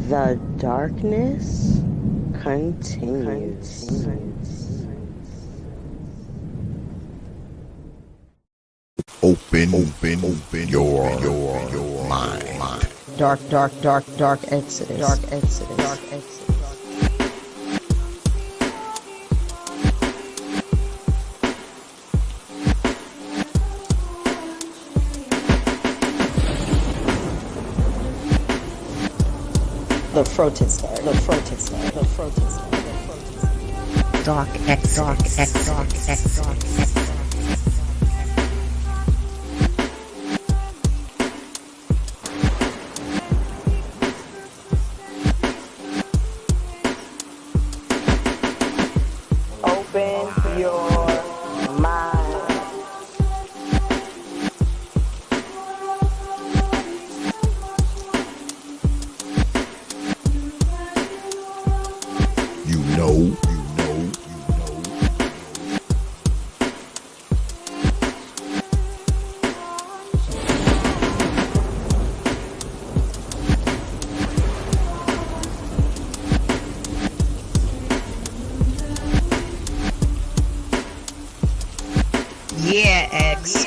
The darkness continues. Open your mind. Dark exodus. The protest. Dark exodus. Open your mind. You know. Yeah, X.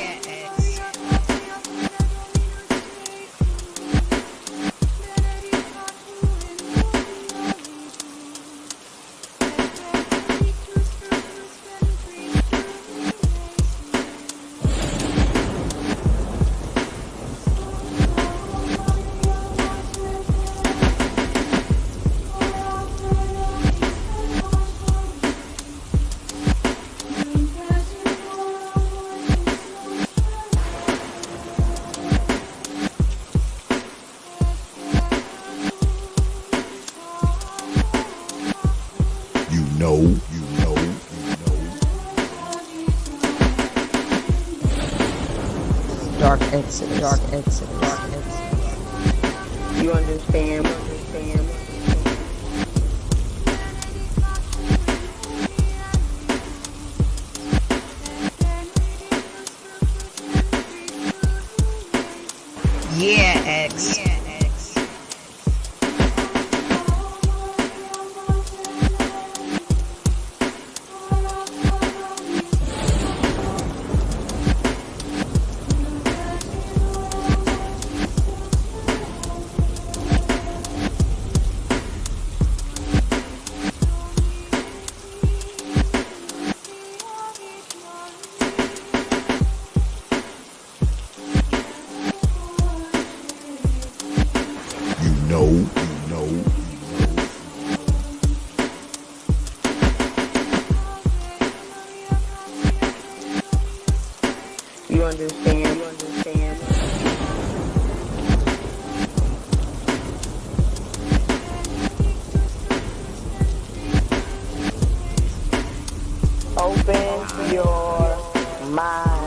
Dark exodus. You understand? Yeah, X. You understand? Open your mind.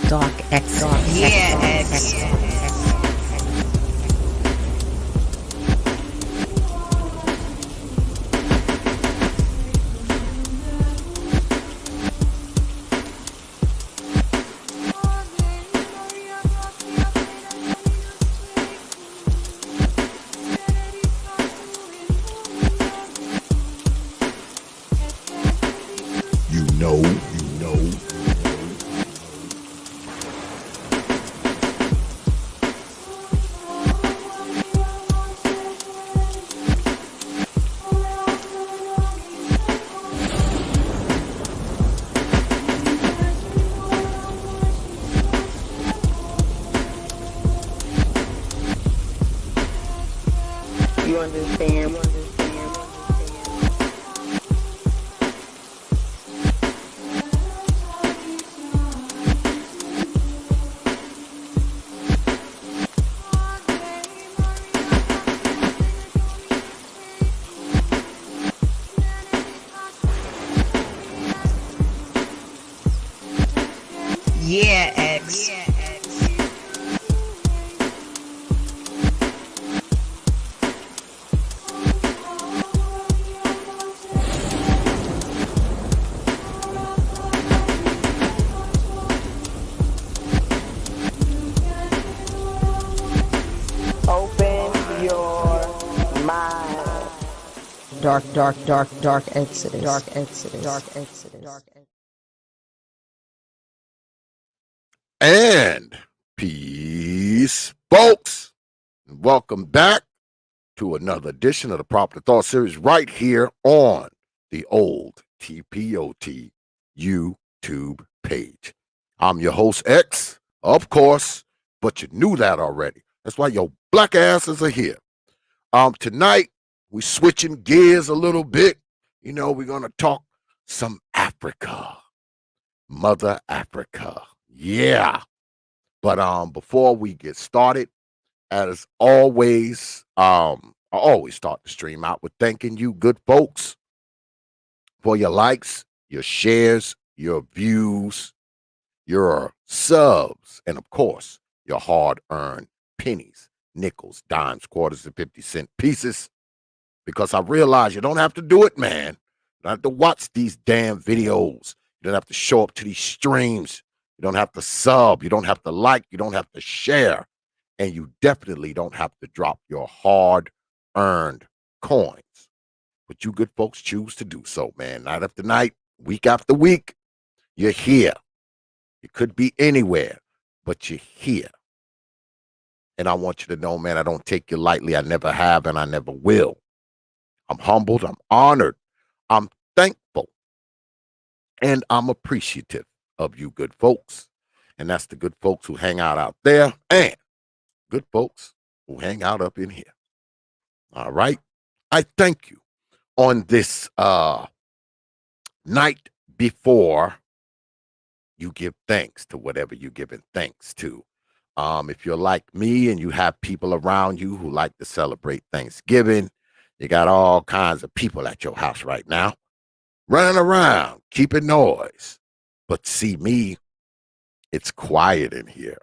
Dark X. Yeah, X. You know. You understand? Yeah, X. Open your mind. Dark Exodus. And peace, folks. Welcome back to another edition of the Proper Thought Series right here on the old T.P.O.T. YouTube page. I'm your host, X, of course, but you knew that already. That's why your black asses are here. Tonight, we're switching gears a little bit. You know, we're going to talk some Africa. Mother Africa. Yeah. But before we get started, as always, I always start the stream out with thanking you, good folks, for your likes, your shares, your views, your subs, and of course, your hard-earned pennies, nickels, dimes, quarters, and 50-cent pieces. Because I realize you don't have to do it, man. You don't have to watch these damn videos. You don't have to show up to these streams. You don't have to sub. You don't have to like. You don't have to share. And you definitely don't have to drop your hard-earned coins. But you good folks choose to do so, man. Night after night, week after week, you're here. You could be anywhere, but you're here. And I want you to know, man, I don't take you lightly. I never have, and I never will. I'm humbled. I'm honored. I'm thankful. And I'm appreciative of you good folks. And that's the good folks who hang out there and good folks who hang out up in here. All right. I thank you on this night before you give thanks to whatever you're giving thanks to. If you're like me and you have people around you who like to celebrate Thanksgiving, you got all kinds of people at your house right now, running around, keeping noise. But see me, it's quiet in here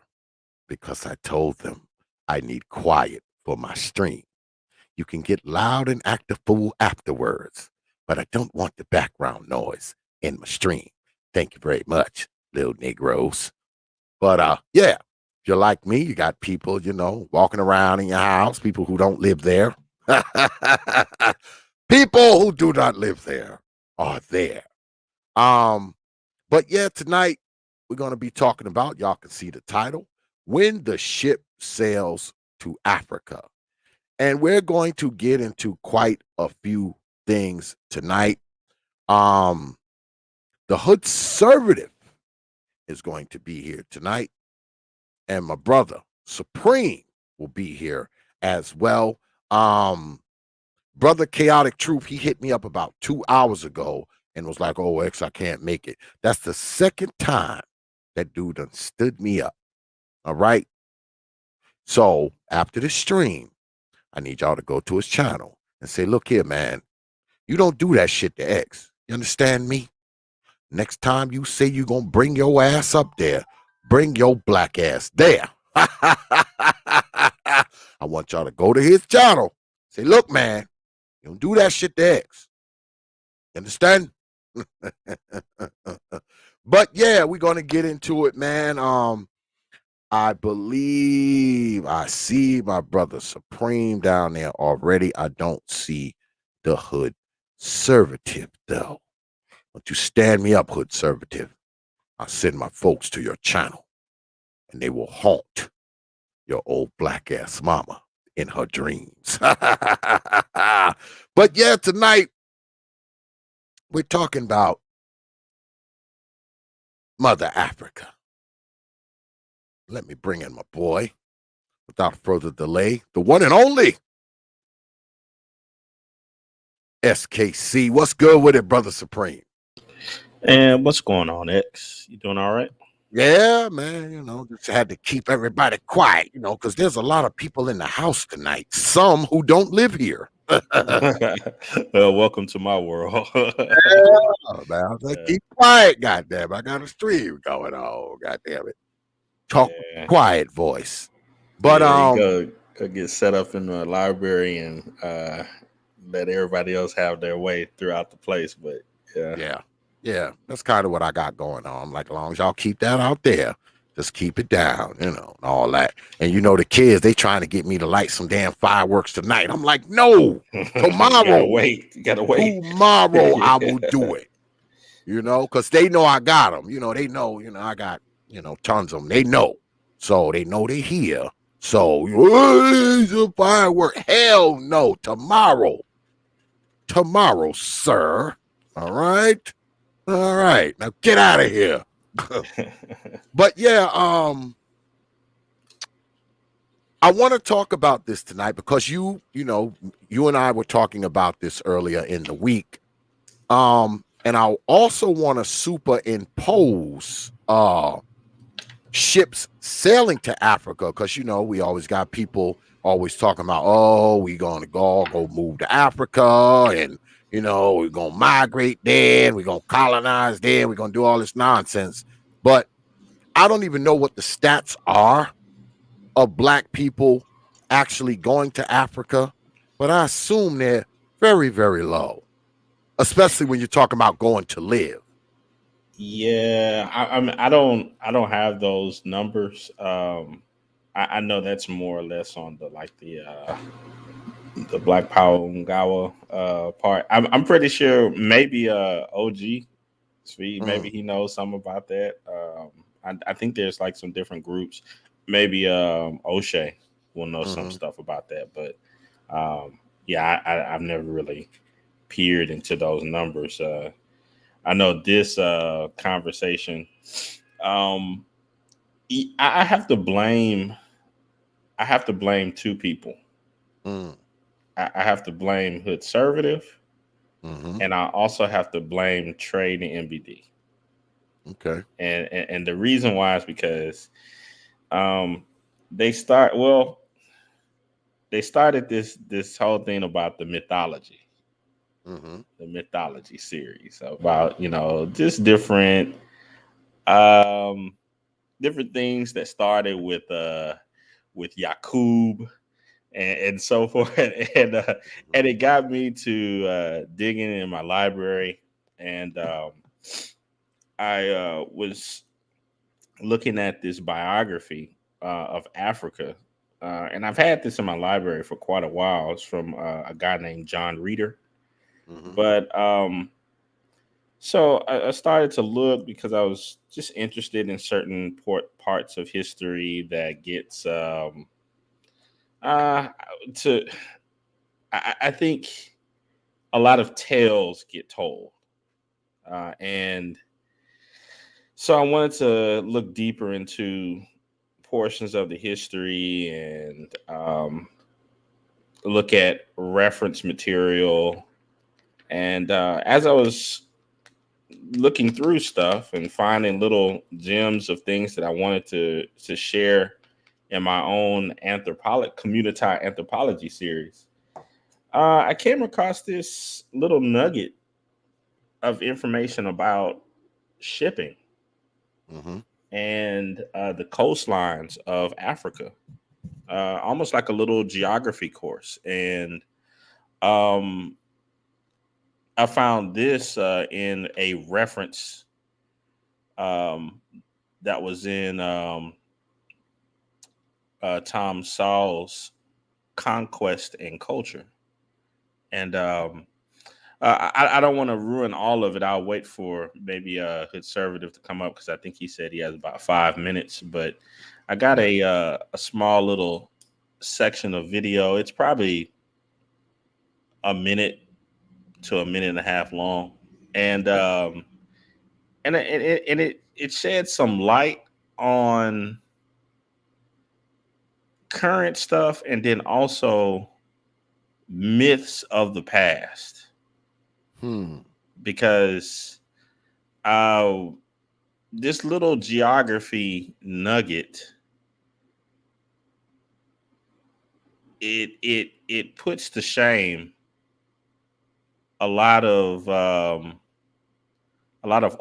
because I told them I need quiet for my stream. You can get loud and act a fool afterwards, but I don't want the background noise in my stream. Thank you very much, little Negroes. But yeah, if you're like me, you got people, you know, walking around in your house, people who don't live there. People who do not live there are there. But yeah, tonight we're going to be talking about, y'all can see the title, When the Ship Sails to Africa. And we're going to get into quite a few things tonight. The Hood Conservative is going to be here tonight. And my brother Supreme will be here as well. Brother Chaotic Truth, he hit me up about 2 hours ago and was like, oh, X, I can't make it. That's the second time that dude done stood me up. All right. So after the stream, I need y'all to go to his channel and say, look here, man, you don't do that shit to X. You understand me? Next time you say you're going to bring your ass up there, bring your black ass there. I want y'all to go to his channel. Say, look, man, you don't do that shit to X. You understand? But yeah, we're going to get into it, man. I believe I see my brother Supreme down there already. I don't see the Hood Conservative, though. Don't you stand me up, Hood Conservative. I'll send my folks to your channel, and they will haunt your old black-ass mama in her dreams. But yeah, tonight, we're talking about Mother Africa. Let me bring in my boy, without further delay, the one and only SKC. What's good with it, Brother Supreme? And what's going on, X? You doing all right? Yeah, man, you know, just had to keep everybody quiet, you know, because there's a lot of people in the house tonight, some who don't live here. Well, welcome to my world. Oh, man, I was like, Yeah. keep quiet, goddamn. I got a stream going on, goddamn it. Talk Yeah. quiet voice. But Yeah, you go get set up in the library and let everybody else have their way throughout the place. But yeah, that's kind of what I got going on. I'm like, as long as y'all keep that out there, just keep it down, and all that. And the kids, they trying to get me to light some damn fireworks tonight. I'm like, no, you gotta tomorrow. wait. You gotta wait. Tomorrow I will do it. Because they know I got them. They know, I got, tons of them. They know. So they know they here. So, it's a firework. Hell no. Tomorrow. Tomorrow, sir. All right. All right. Now get out of here. But yeah, I want to talk about this tonight because you and I were talking about this earlier in the week. And I also want to superimpose ships sailing to Africa because we always got people always talking about, oh, we're gonna go move to Africa, and we're gonna migrate there, and we're gonna colonize there, and we're gonna do all this nonsense. But I don't even know what the stats are of Black people actually going to Africa, but I assume they're very, very low, especially when you're talking about going to live. Yeah, I don't have those numbers. I know that's more or less on the Black Power Ngawa part. I'm pretty sure maybe OG Speed, maybe he knows something about that. I think there's like some different groups. Maybe O'Shea will know some stuff about that, but yeah, I've never really peered into those numbers. I know this conversation. I have to blame. I have to blame two people. Mm. I have to blame Hood Conservative, Mm-hmm. and I also have to blame Trade and MBD. Okay. And the reason why is because they start well. They started this whole thing about the mythology, the mythology series about just um different things that started with Yakub and so forth, and it got me to digging in my library, and I was looking at this biography of Africa, and I've had this in my library for quite a while. It's from a guy named John Reeder, but so I started to look because I was just interested in certain parts of history that gets to. I think a lot of tales get told, and so I wanted to look deeper into portions of the history and look at reference material. And as I was looking through stuff and finding little gems of things that I wanted to share in my own community anthropology series, I came across this little nugget of information about shipping and the coastlines of Africa, almost like a little geography course. And I found this in a reference um, that was in Tom Sowell's Conquest and Culture. And I don't want to ruin all of it. I'll wait for maybe a conservative to come up because I think he said he has about 5 minutes. But I got a small little section of video. It's probably a minute to a minute and a half long, and it shed some light on current stuff, and then also myths of the past. Because this little geography nugget, it puts to shame a lot of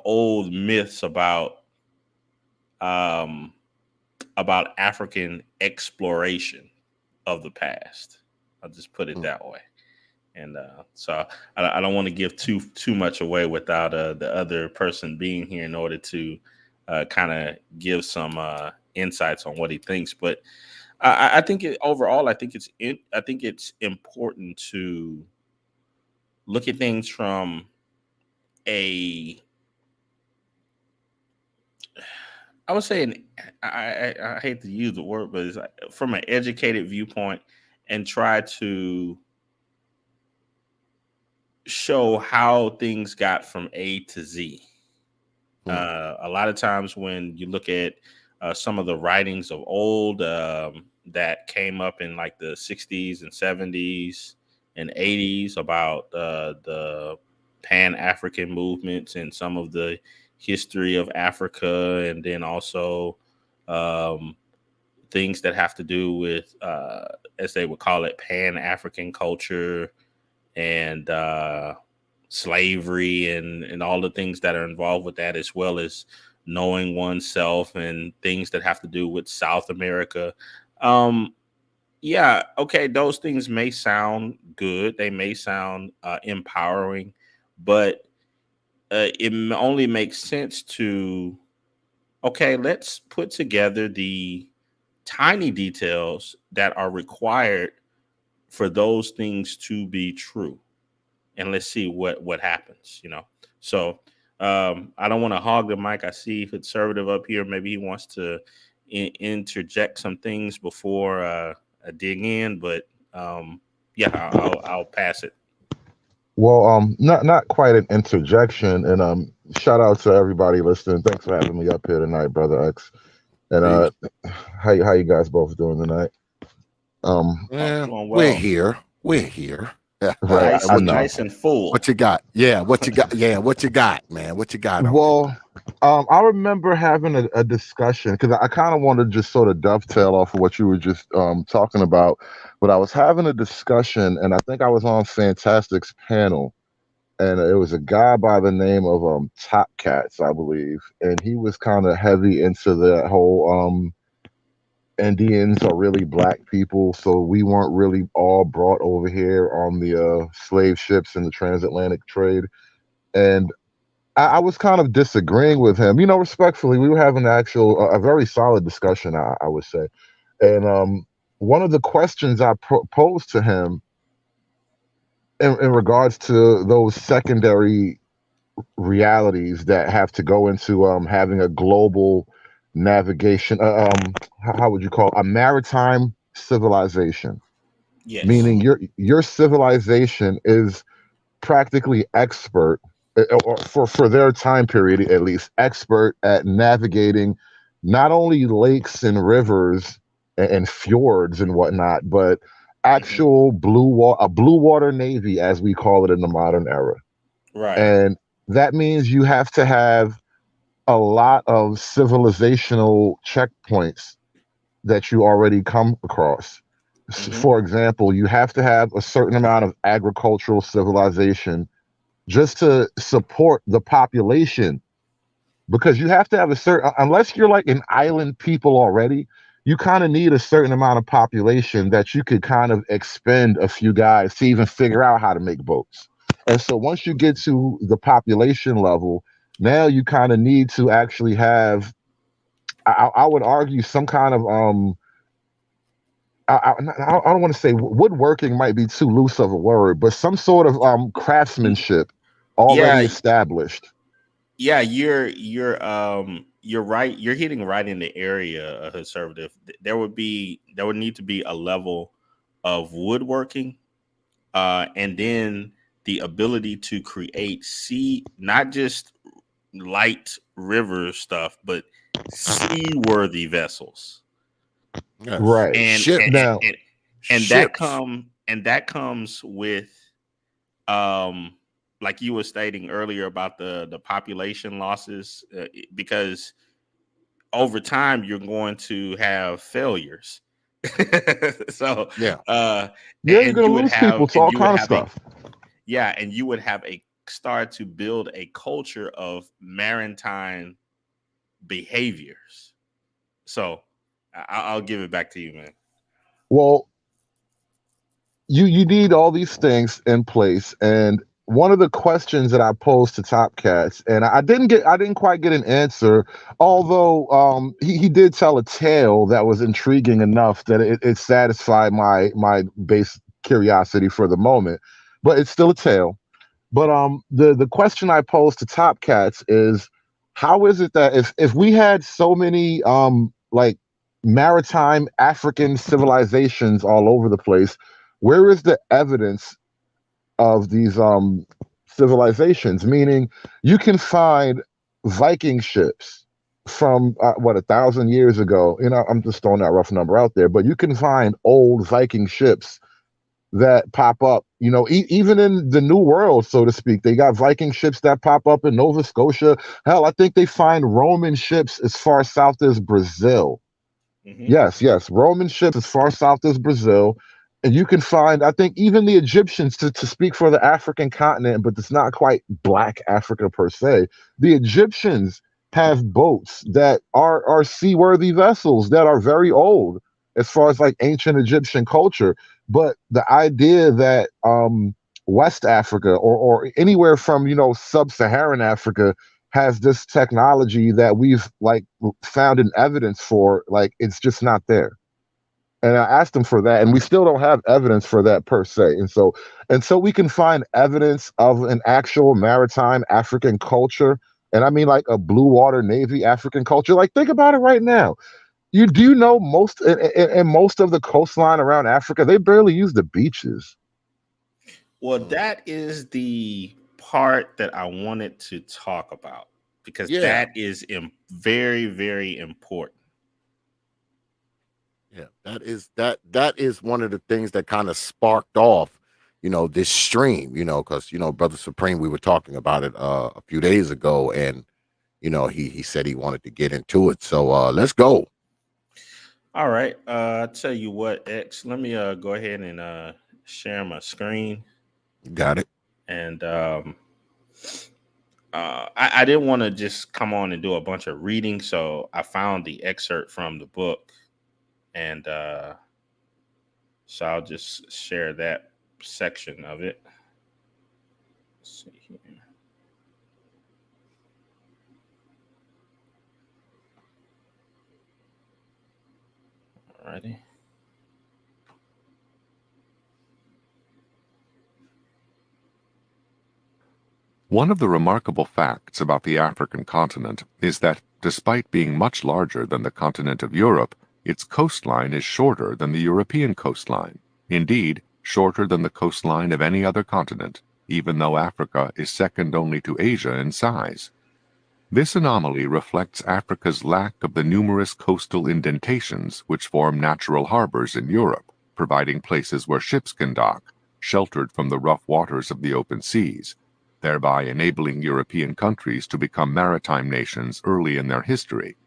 old myths um, about African exploration of the past. I'll just put it that way. And so I don't want to give too much away without the other person being here in order to kind of give some insights on what he thinks. But I think overall, I think it's important to look at things from I would say I hate to use the word, but it's like from an educated viewpoint, and try to show how things got from A to Z. A lot of times when you look at some of the writings of old that came up in like the 60s and 70s and 80s about the Pan-African movements and some of the history of Africa, and then also things that have to do with, as they would call it, Pan-African culture and slavery and all the things that are involved with that, as well as knowing oneself and things that have to do with South America. Yeah, okay, those things may sound good. They may sound empowering, but only makes sense to, okay, let's put together the tiny details that are required for those things to be true, and let's see what happens. So I don't want to hog the mic. I see Conservative up here. Maybe he wants to interject some things before I dig in, but yeah, I'll pass it. Well, not quite an interjection, and shout out to everybody listening. Thanks for having me up here tonight, Brother X. And how you guys both doing tonight? Doing well. We're here. Right, I know. Nice and full. What you got? Yeah, what you got? Yeah, what you got, man? What you got? Well, I remember having a discussion, because I kind of wanted to just sort of dovetail off of what you were just talking about. But I was having a discussion, and I think I was on Fantastic's panel, and it was a guy by the name of Top Cats, I believe, and he was kind of heavy into that whole Indians are really black people, so we weren't really all brought over here on the slave ships in the transatlantic trade. And I was kind of disagreeing with him, respectfully. We were having a very solid discussion, I would say. And one of the questions I posed to him in regards to those secondary realities that have to go into having a global navigation, how would you call it? A maritime civilization? Yes. Meaning your civilization is practically expert, or for their time period at least, expert at navigating not only lakes and rivers and fjords and whatnot, but actual a blue water navy, as we call it in the modern era. Right. And that means you have to have a lot of civilizational checkpoints that you already come across. For example, you have to have a certain amount of agricultural civilization just to support the population, because you have to have a certain, unless you're like an island people already, you kind of need a certain amount of population that you could kind of expend a few guys to even figure out how to make boats. And so once you get to the population level, now you kind of need to actually have, I would argue, some kind of I don't want to say woodworking, might be too loose of a word, but some sort of craftsmanship already established. Yeah, you're right. You're hitting right in the area of Conservative. There would need to be a level of woodworking, and then the ability to create not just light river stuff, but seaworthy vessels. Yes. Right. And that comes with like you were stating earlier about the population losses, because over time you're going to have failures. So you're going to lose people to all kinds of stuff. Yeah, and you would have a start to build a culture of maritime behaviors. So I'll give it back to you, man. Well, you need all these things in place, and one of the questions that I posed to Top Cats, and I didn't quite get an answer, although he did tell a tale that was intriguing enough that it satisfied my base curiosity for the moment, but it's still a tale. But the question I posed to Top Cats is, how is it that if we had so many like maritime African civilizations all over the place, where is the evidence of these civilizations? Meaning, you can find Viking ships from what 1,000 years ago. You know, I'm just throwing that rough number out there, but you can find old Viking ships that pop up, you know, even in the New World, so to speak. They got Viking ships that pop up in Nova Scotia. Hell, I think they find Roman ships as far south as Brazil. Hmm. Yes, Roman ships as far south as Brazil. And you can find, I think, even the Egyptians, to speak for the African continent, but it's not quite Black Africa per se. The Egyptians have boats that are seaworthy vessels that are very old as far as like ancient Egyptian culture. But the idea that West Africa or anywhere from, you know, sub-Saharan Africa has this technology that we've like found an evidence for, like it's just not there. And I asked him for that, and we still don't have evidence for that per se. And so until we can find evidence of an actual maritime African culture, and I mean like a blue water navy African culture, like think about it right now. You do you know most in most of the coastline around Africa, they barely use the beaches. Well, that is the part that I wanted to talk about because Yeah, that is very, very important. yeah. That is one of the things that kind of sparked off, this stream. Because Brother Supreme, we were talking about it a few days ago, and he said he wanted to get into it. So let's go. All right. I tell you what, X, let me go ahead and share my screen. Got it. And I didn't want to just come on and do a bunch of reading, so I found the excerpt from the book, and so I'll just share that section of it. Let's see here. Alrighty. One of the remarkable facts about the African continent is that, despite being much larger than the continent of Europe, its coastline is shorter than the European coastline. Indeed, shorter than the coastline of any other continent, even though Africa is second only to Asia in size. This anomaly reflects Africa's lack of the numerous coastal indentations which form natural harbors in Europe, providing places where ships can dock, sheltered from the rough waters of the open seas, thereby enabling European countries to become maritime nations early in their history.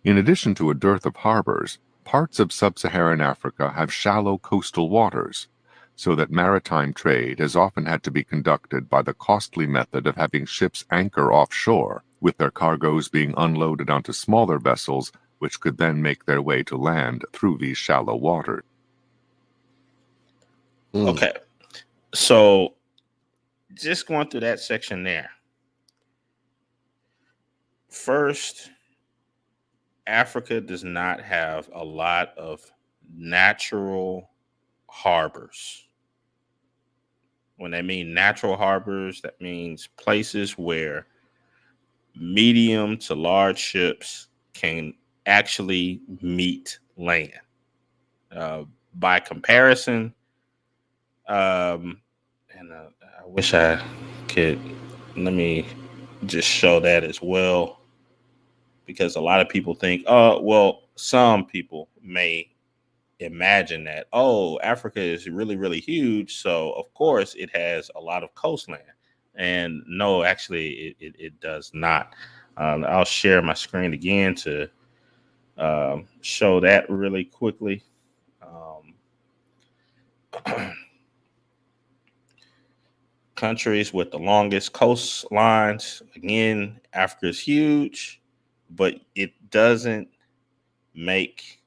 In addition to a dearth of harbors, parts of sub-Saharan Africa have shallow coastal waters, so that maritime trade has often had to be conducted by the costly method of having ships anchor offshore, with their cargoes being unloaded onto smaller vessels which could then make their way to land through these shallow waters. Okay. So just going through that section there. First, Africa does not have a lot of natural harbors. When they mean natural harbors, that means places where medium to large ships can actually meet land. Uh, by comparison, and I wish I could, let me just show that as well, because a lot of people think, well, some people may imagine that, oh, Africa is really, really huge. So, of course, it has a lot of coastland. And no, actually, it does not. I'll share my screen again to show that really quickly. countries with the longest coastlines. Again, Africa is huge, but it doesn't even make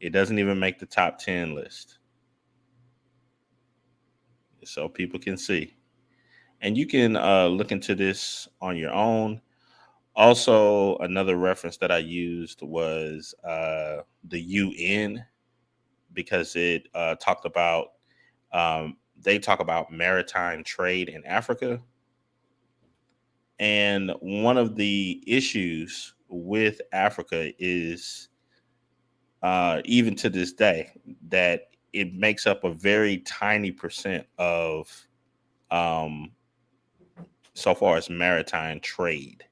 the top 10 list. So people can see. And you can look into this on your own. Also, another reference that I used was the UN, because it talked about they talk about maritime trade in Africa. And one of the issues with Africa is, even to this day, that it makes up a very tiny percent of, so far as maritime trade.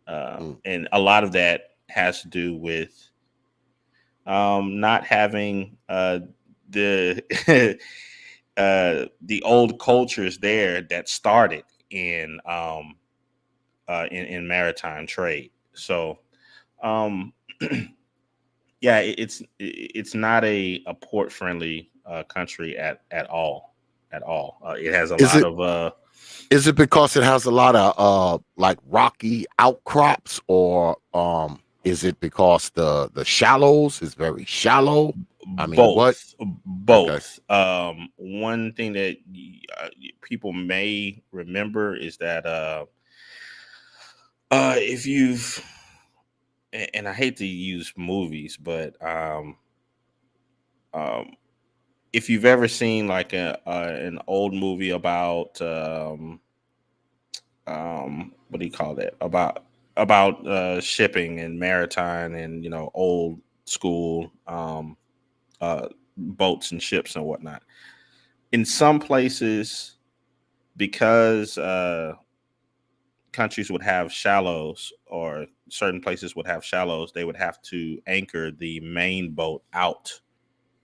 And a lot of that has to do with not having the the old cultures there that started in maritime trade. So, yeah, it's not a port friendly country at all. It has a Is lot it of is it because it has a lot of like rocky outcrops, or is it because the shallows is very shallow? I mean, what? both. Okay. One thing that people may remember is that if you've, and I hate to use movies, but um, if you've ever seen like an old movie about what do you call that, about shipping and maritime and old school boats and ships and whatnot. In some places, because countries would have shallows, or certain places would have shallows, they would have to anchor the main boat out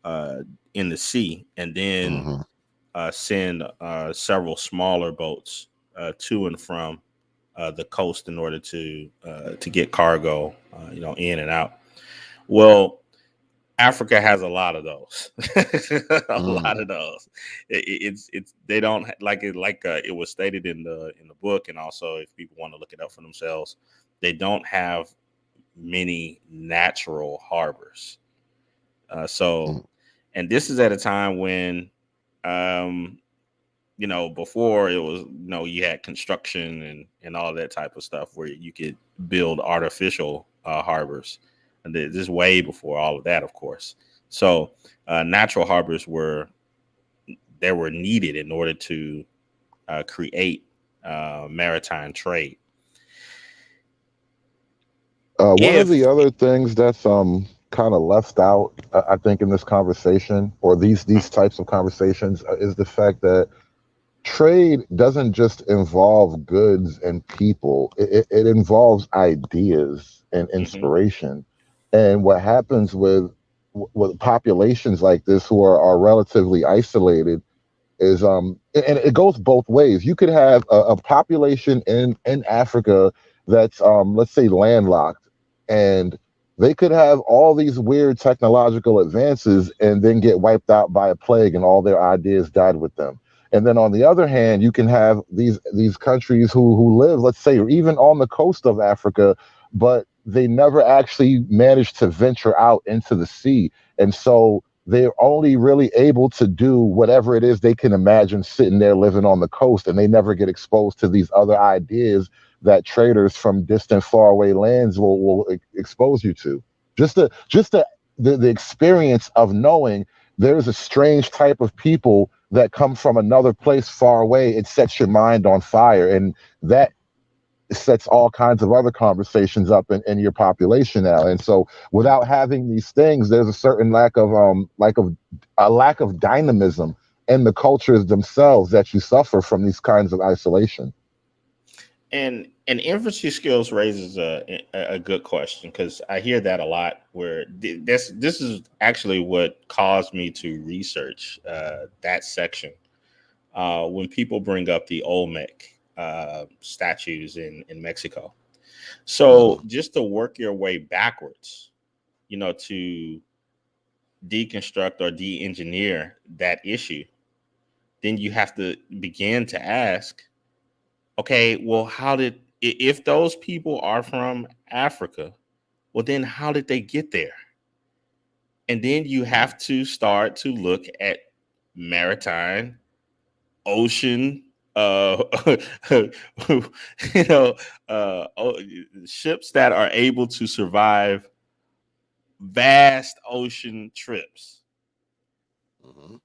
uh, in the sea, and then Hmm. send several smaller boats to and from the coast in order to get cargo, in and out. Well, Africa has a lot of those, a lot of those. It's they don't like it, it was stated in the book, and also if people want to look it up for themselves, they don't have many natural harbors. So, and this is at a time when, um, before it was, you had construction and all that type of stuff where you could build artificial harbors. And this is way before all of that, of course. So natural harbors were needed in order to create maritime trade. One of If the other things that's kind of left out, I think, in this conversation, or these types of conversations, is the fact that trade doesn't just involve goods and people. It involves ideas and Mhm. inspiration. And what happens with populations like this who are relatively isolated is and it goes both ways. You could have a population in Africa that's let's say landlocked, and they could have all these weird technological advances and then get wiped out by a plague and all their ideas died with them. And then on the other hand, you can have these countries who live, let's say, even on the coast of Africa, but they never actually managed to venture out into the sea. And so they're only really able to do whatever it is they can imagine sitting there living on the coast, and they never get exposed to these other ideas that traders from distant faraway lands will expose you to. The experience of knowing there's a strange type of people that come from another place far away, it sets your mind on fire, and that sets all kinds of other conversations up in your population now. And so without having these things, there's a certain lack of dynamism in the cultures themselves that you suffer from these kinds of isolation. And infancy skills raises a good question, because I hear that a lot. Where this is actually what caused me to research that section when people bring up the Olmec statues in Mexico. So just to work your way backwards, to deconstruct or de-engineer that issue, then you have to begin to ask, okay, well, if those people are from Africa, well, then how did they get there? And then you have to start to look at maritime, ocean, you know, ships that are able to survive vast ocean trips. Mhm.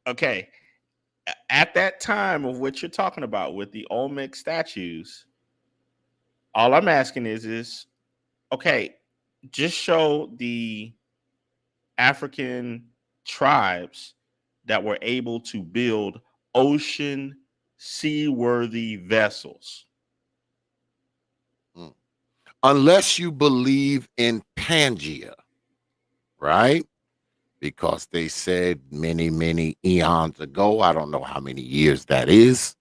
Okay, at that time of what you're talking about with the Olmec statues, all I'm asking is okay, just show the African tribes that were able to build ocean seaworthy vessels. Mm. Unless you believe in Pangea, right? Because they said many, many eons ago, I don't know how many years that is,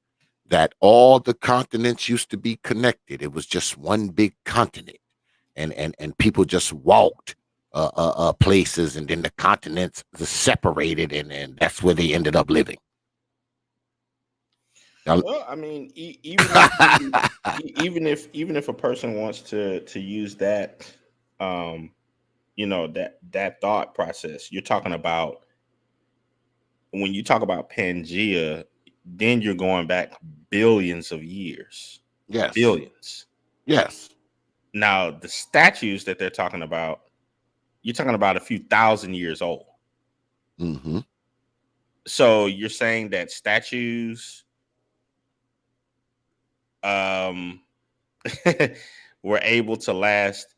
that all the continents used to be connected. It was just one big continent, and people just walked places, and then the continents separated, and that's where they ended up living. Now- Well, I mean, even if a person wants to use that, um, that thought process, you're talking about when you talk about Pangea, then you're going back billions of years, yes, billions. yes. Now, the statues that they're talking about, you're talking about a few thousand years old. Hmm. So you're saying that statues um were able to last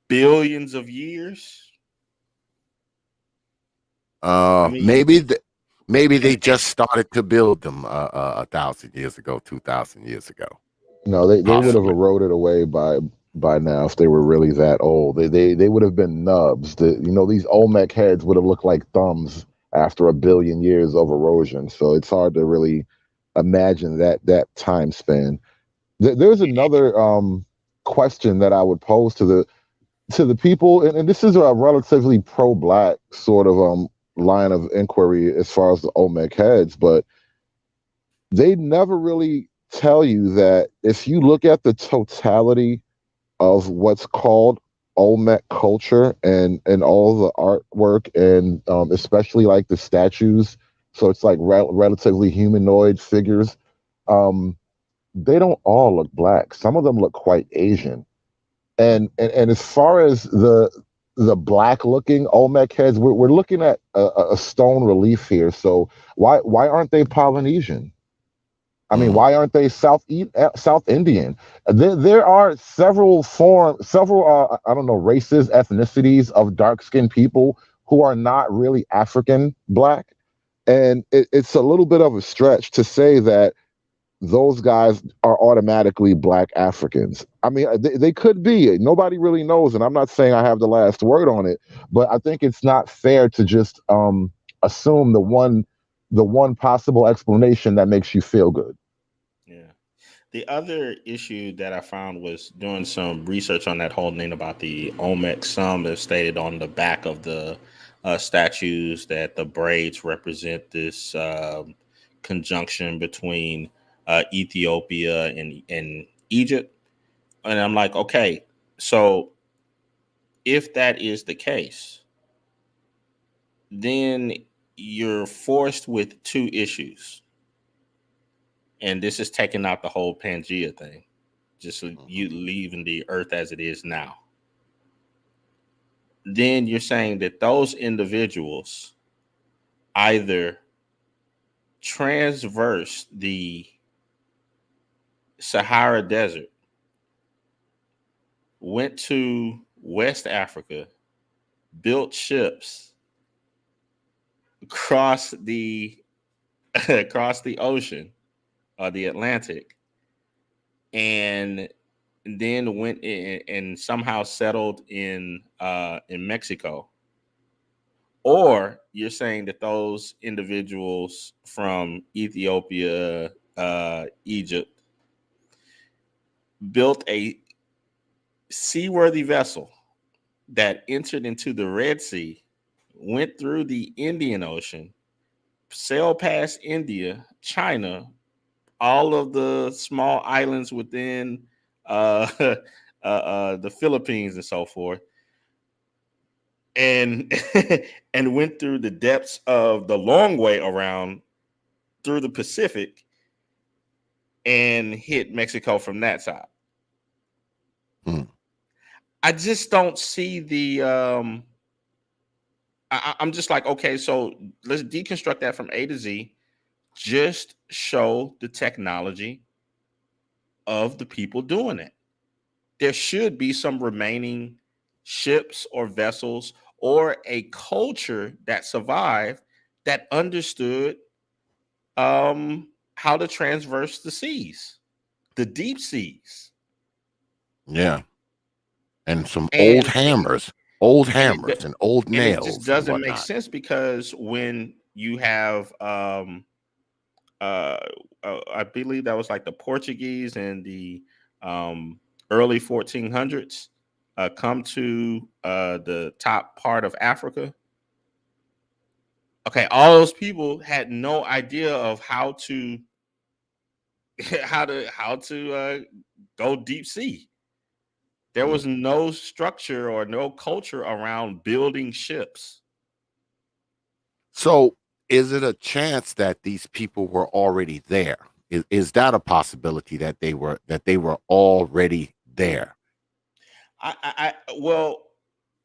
billions of years? I mean, Maybe they and just started to build them 1,000 years ago, 2,000 years ago, No, they would have possibly. eroded away by now if they were really that old. They would have been nubs. These Olmec heads would have looked like thumbs after 1 billion years of erosion. So it's hard to really imagine that time span. There's another question that I would pose to the people, and this is a relatively pro-black sort of line of inquiry as far as the Olmec heads, but they never really tell you that if you look at the totality of what's called Olmec culture and all the artwork and especially like the statues, so it's like relatively humanoid figures. Um, they don't all look black. Some of them look quite Asian. And as far as the black looking Olmec heads, we're looking at a stone relief here. So why aren't they Polynesian? I mean, Mm. why aren't they South Indian? There are several I don't know, races, ethnicities of dark skinned people who are not really African black, and it's a little bit of a stretch to say that those guys are automatically black Africans. I mean, they could be. Nobody really knows, and I'm not saying I have the last word on it, but I think it's not fair to just assume the one possible explanation that makes you feel good. yeah. The other issue that I found was doing some research on that whole thing about the Olmec. Some have stated on the back of the statues that the braids represent this conjunction between Ethiopia and Egypt. And I'm like, okay, so if that is the case, then you're forced with two issues. And this is taking out the whole Pangea thing, just Mhm. you leaving the earth as it is now. Then you're saying that those individuals either transverse the Sahara Desert, went to West Africa, built ships, crossed the across the ocean or the Atlantic, and then went in and somehow settled in Mexico. Or you're saying that those individuals from Ethiopia, Egypt, built a seaworthy vessel that entered into the Red Sea, went through the Indian Ocean, sail past India, China, all of the small islands within the Philippines and so forth, and and went through the depths of the long way around through the Pacific and hit Mexico from that side. I just don't see the I'm just like, okay, so let's deconstruct that from A to Z. Just show the technology of the people doing it. There should be some remaining ships or vessels or a culture that survived that understood how to transverse the seas, the deep seas. Yeah. And some And old and hammers and old and it just nails and doesn't make whatnot. sense, because when you have I believe that was like the Portuguese in the early 1400s come to the top part of Africa. Okay, all those people had no idea of how to go deep sea. There was no structure or no culture around building ships. So, is it a chance that these people were already there? Is that a possibility that they were already there? Well,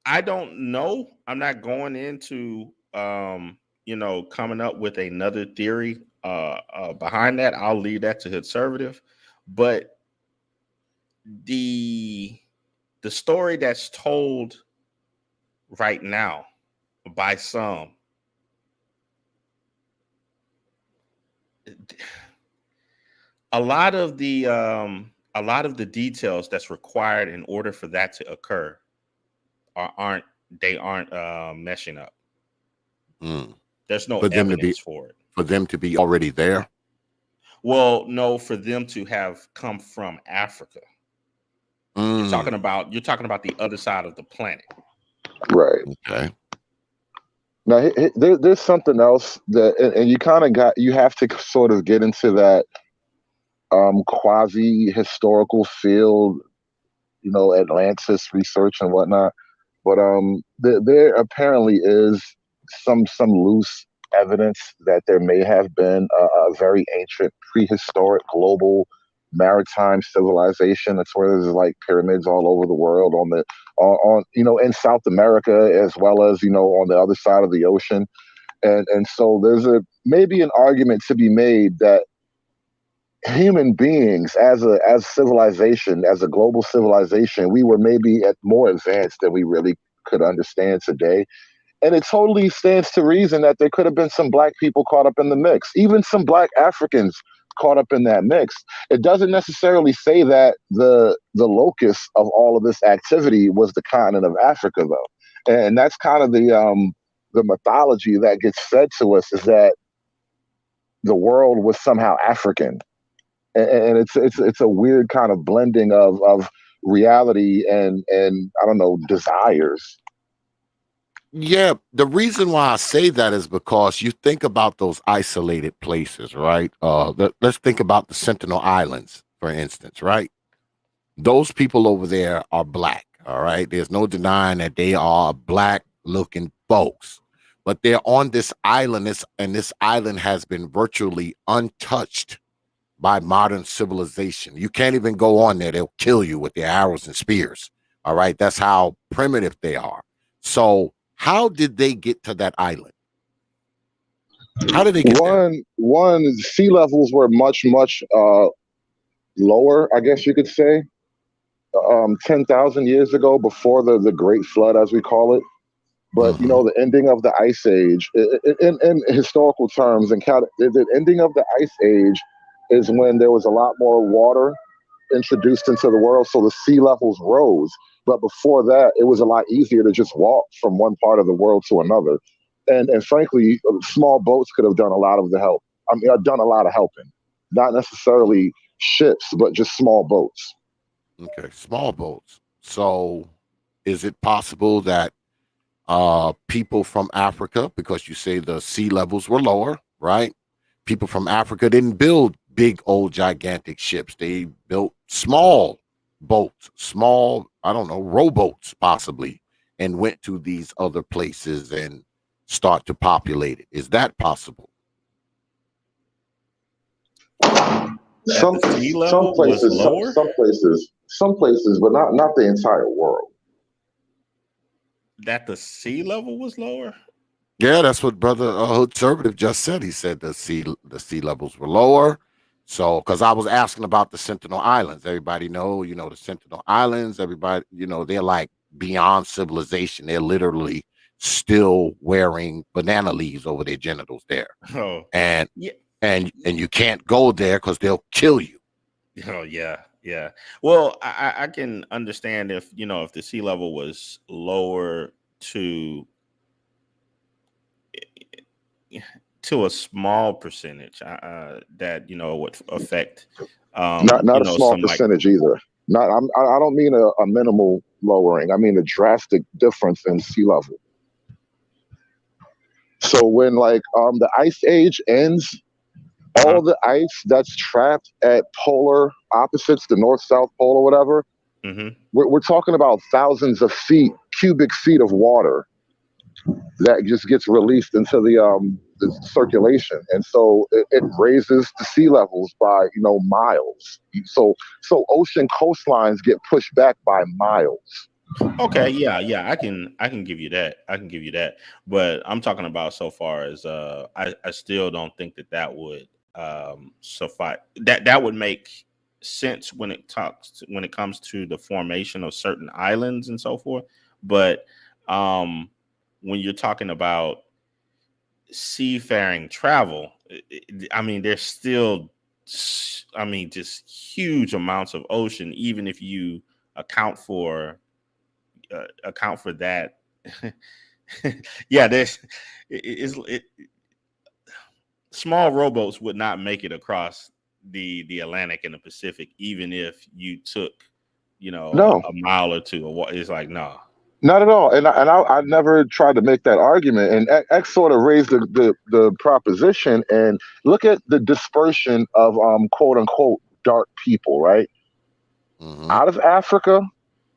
I don't know. I'm not going into coming up with another theory behind that. I'll leave that to conservative. But the story that's told right now by some, a lot of the details that's required in order for that to occur aren't meshing up. There's no For them to evidence be for it. for them to be already there. Well, no, for them to have come from Africa. You're talking about the other side of the planet. Right. Okay. Now, there's something else that, and you have to sort of get into that quasi historical field, Atlantis research and whatnot. But there apparently is some loose evidence that there may have been a very ancient prehistoric global maritime civilization. That's where there's like pyramids all over the world on in South America, as well as on the other side of the ocean. And so there's maybe an argument to be made that human beings as civilization, as a global civilization, we were maybe more advanced than we really could understand today. And it totally stands to reason that there could have been some black people caught up in the mix, even some black Africans caught up in that mix. It doesn't necessarily say that the locus of all of this activity was the continent of Africa, though. And that's kind of the mythology that gets fed to us, is that the world was somehow African. And it's a weird kind of blending of reality and I don't know, desires. Yeah, the reason why I say that is because you think about those isolated places, right? Let's think about the Sentinel Islands, for instance, right? Those people over there are black, all right? There's no denying that they are black-looking folks, but they're on this island, and this island has been virtually untouched by modern civilization. You can't even go on there. They'll kill you with their arrows and spears, all right? That's how primitive they are. So how did they get to that island? How did they get there? One, sea levels were much lower, I guess you could say. 10,000 years ago, before the Great Flood, as we call it. But the ending of the Ice Age, in historical terms, the ending of the Ice Age is when there was a lot more water introduced into the world, so the sea levels rose. But before that, it was a lot easier to just walk from one part of the world to another. And frankly, small boats could have done a lot of the help. I mean, I've done a lot of helping, not necessarily ships, but just small boats. Okay, small boats. So is it possible that people from Africa, because you say the sea levels were lower, right? People from Africa didn't build big, old, gigantic ships. They built small boats, small, I don't know, rowboats possibly, and went to these other places and start to populate it. Is that possible? That Some the sea some level was places, lower. some places, but not the entire world. That the sea level was lower. Yeah, that's what Brother Conservative just said. He said the sea levels were lower. So, because I was asking about the Sentinel Islands, everybody know, the Sentinel Islands. Everybody, they're like beyond civilization. They're literally still wearing banana leaves over their genitals there, Oh, and yeah. and you can't go there because they'll kill you. Oh, yeah, yeah. Well, I can understand if if the sea level was lower to a small percentage, that would affect Not a small some like. percentage either. Not I don't mean a minimal lowering. I mean a drastic difference in sea level. So when like the ice age ends, Uh-huh. all the ice that's trapped at polar opposites, the North South Pole or whatever, Hmm. we're talking about thousands of cubic feet of water that just gets released into the circulation, and so it raises the sea levels by miles. So ocean coastlines get pushed back by miles. Okay, yeah, I can give you that. I can give you that. But I'm talking about so far as I still don't think that would suffice. That would make sense when it comes to the formation of certain islands and so forth. But um when you're talking about seafaring travel, I mean there's still just huge amounts of ocean, even if you account for that. Yeah, it, small rowboats would not make it across the Atlantic and the Pacific, even if you took No, a mile or two. It's like no. not at all. And I never tried to make that argument. And X sort of raised the proposition. And look at the dispersion of quote unquote dark people, right? Hmm. Out of Africa,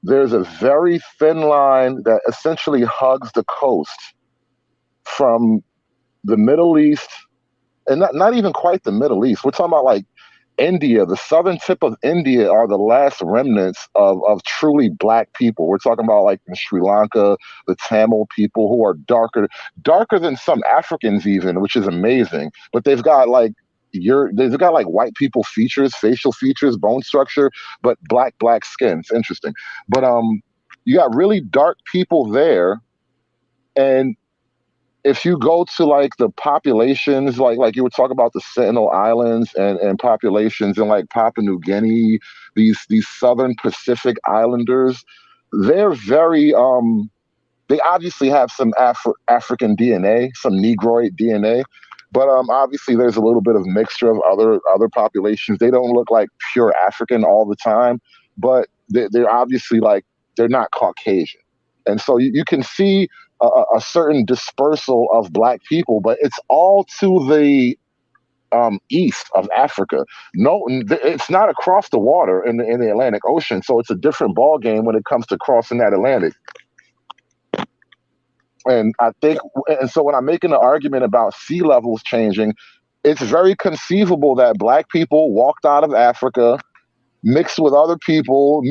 there's a very thin line that essentially hugs the coast from the Middle East, and not even quite the Middle East. We're talking about like India, the southern tip of India are the last remnants of truly black people. We're talking about like in Sri Lanka, the Tamil people who are darker than some Africans even, which is amazing. But they've got like white people features, facial features, bone structure, but black skin. It's interesting. But you got really dark people there, and if you go to like the populations, like you were talking about the Sentinel Islands and populations in like Papua New Guinea, these southern Pacific Islanders, they're very they obviously have some African DNA, some Negroid DNA, but obviously there's a little bit of mixture of other populations. They don't look like pure African all the time, but they're obviously like they're not Caucasian, and so you can see a certain dispersal of black people, but it's all to the east of Africa. No, it's not across the water in the Atlantic Ocean, so it's a different ball game when it comes to crossing that Atlantic. And I think, and so when I'm making the argument about sea levels changing, it's very conceivable that black people walked out of Africa, mixed with other people,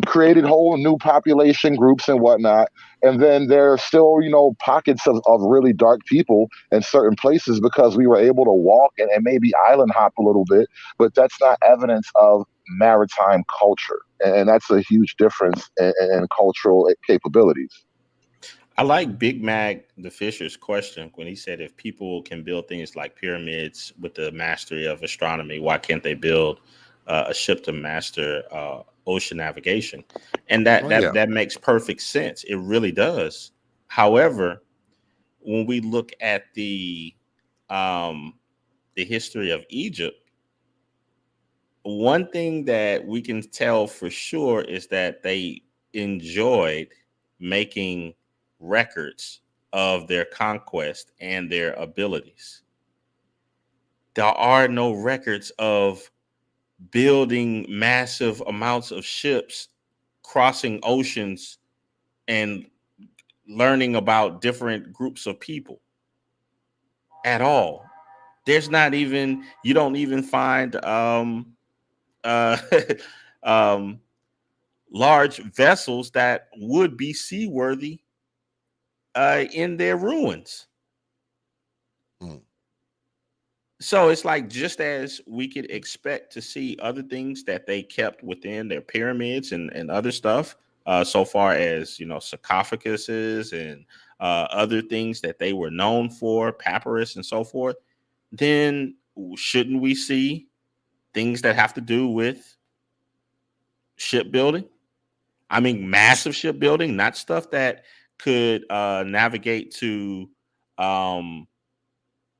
created whole new population groups and whatnot. And then there are still, pockets of really dark people in certain places because we were able to walk and maybe island hop a little bit, but that's not evidence of maritime culture. And that's a huge difference in cultural capabilities. I like Big Mac the Fisher's question when he said if people can build things like pyramids with the mastery of astronomy, why can't they build a ship to master ocean navigation? And that Oh that yeah. that makes perfect sense. It really does. However, when we look at um, the history of Egypt, one thing that we can tell for sure is that they enjoyed making records of their conquest and their abilities. there are no records of building massive amounts of ships, crossing oceans, and learning about different groups of people at all. There's not even, you don't even find uh um large vessels that would be seaworthy in their ruins. Mm. So it's like, just as we could expect to see other things that they kept within their pyramids and other stuff, so far as, you know, sarcophaguses and other things that they were known for, papyrus and so forth, then shouldn't we see things that have to do with shipbuilding? I mean, massive shipbuilding, not stuff that could navigate to,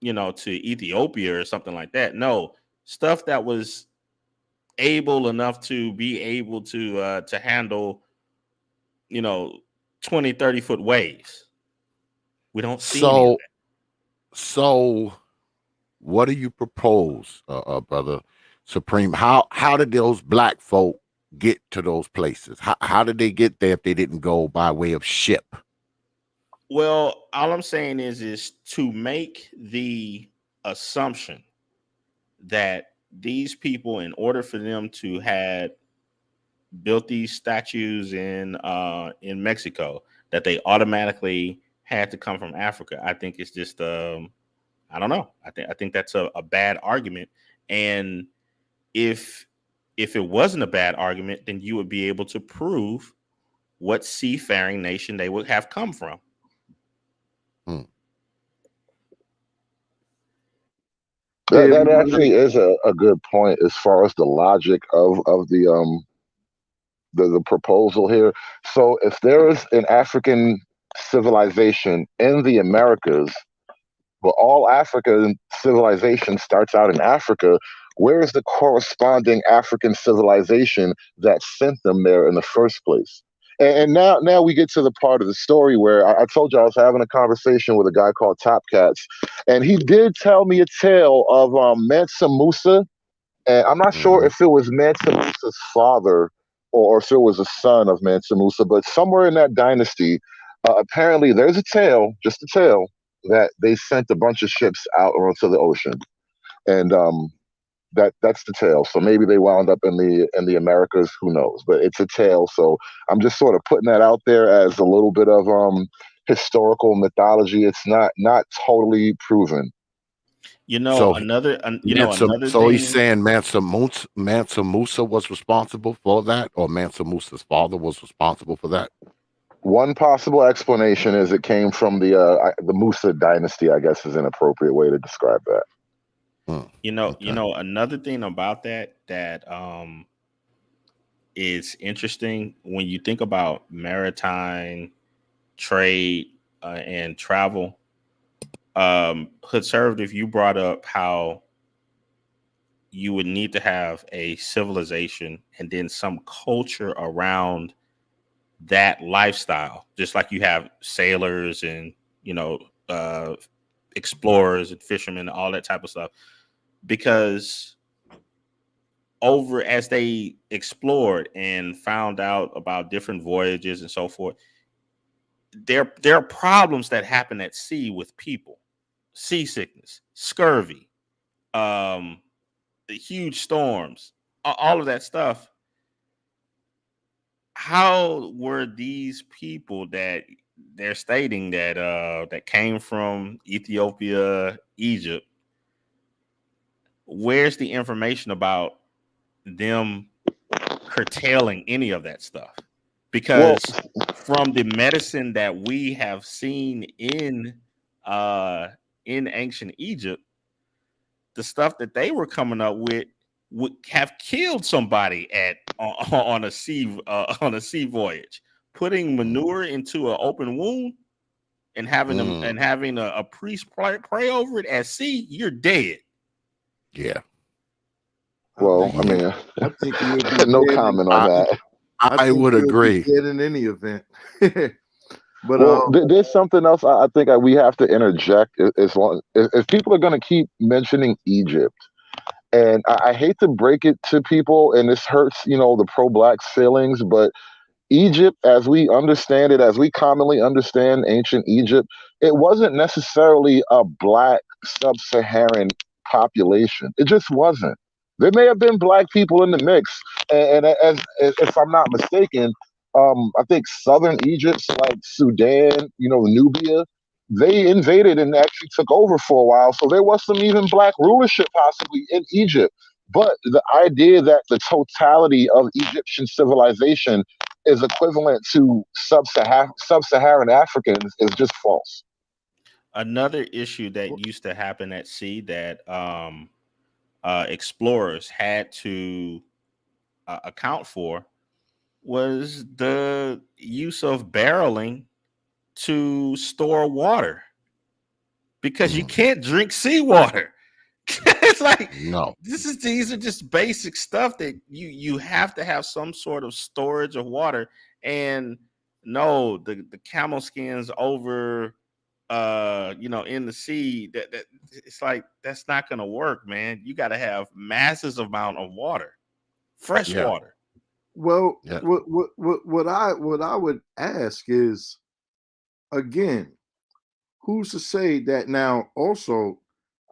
you know, to Ethiopia or something like that. No, stuff that was able enough to be able to handle, you know, 20, 30-foot waves. We don't see any of So, that. so what do you propose, brother Supreme? How did those black folk get to those places? How did they get there if they didn't go by way of ship? Well, all I'm saying is to make the assumption that these people, in order for them to had built these statues in Mexico, that they automatically had to come from Africa. I think it's just I don't know. I think that's a bad argument. And if it wasn't a bad argument, then you would be able to prove what seafaring nation they would have come from. Hmm. That actually is a good point as far as the logic of the proposal here. So if there is an African civilization in the Americas, but all African civilization starts out in Africa, where is the corresponding African civilization that sent them there in the first place? And now we get to the part of the story where I told you I was having a conversation with a guy called Top Cats, and he did tell me a tale of Mansa Musa, and I'm not sure if it was Mansa Musa's father or if it was a son of Mansa Musa, but somewhere in that dynasty, apparently there's a tale, just a tale, that they sent a bunch of ships out onto the ocean, and that's the tale. So maybe they wound up in the Americas. Who knows? But it's a tale. So I'm just sort of putting that out there as a little bit of historical mythology. It's not totally proven. You know, So another so he's thing. saying Mansa Musa was responsible for that, or Mansa Musa's father was responsible for that. One possible explanation is it came from the Musa dynasty. I guess is an appropriate way to describe that. You know, Okay. another thing about that is interesting when you think about maritime trade and travel. Conservative, you brought up how you would need to have a civilization and then some culture around that lifestyle, just like you have sailors and, you know, explorers and fishermen, all that type of stuff. Because over as they explored and found out about different voyages and so forth, there are problems that happen at sea with people: seasickness, scurvy, the huge storms, all of that stuff. How were these people that they're stating that came from Ethiopia, Egypt? Where's the information about them curtailing any of that stuff? Well, Because from the medicine that we have seen in ancient Egypt, the stuff that they were coming up with would have killed somebody on a sea voyage. Putting manure into an open wound and having a priest pray over it at sea, you're dead. Yeah. well, I mean, I think you would be no dead. comment on that. I think would you would be agree. dead in any event. But Well, there's something else I think we have to interject. As long if people are going to keep mentioning Egypt, and I hate to break it to people, and this hurts, the pro-blacks' feelings, but Egypt, as we understand it, as we commonly understand ancient Egypt, it wasn't necessarily a black sub-Saharan population. It just wasn't. There may have been black people in the mix, and as if I'm not mistaken, I think southern Egypt, like Sudan, Nubia, they invaded and actually took over for a while. So there was some even black rulership possibly in Egypt. But the idea that the totality of Egyptian civilization is equivalent to sub-Saharan Africans is just false. Another issue that used to happen at sea that explorers had to account for was the use of barreling to store water, because you can't drink seawater. It's like No. these are just basic stuff that you have to have some sort of storage of water. And no, the camel skins over in the sea, that it's like that's not gonna work, man. You got to have massive amount of water, fresh Yeah. water. well, Yeah. what I would ask is, again, who's to say that now? Also,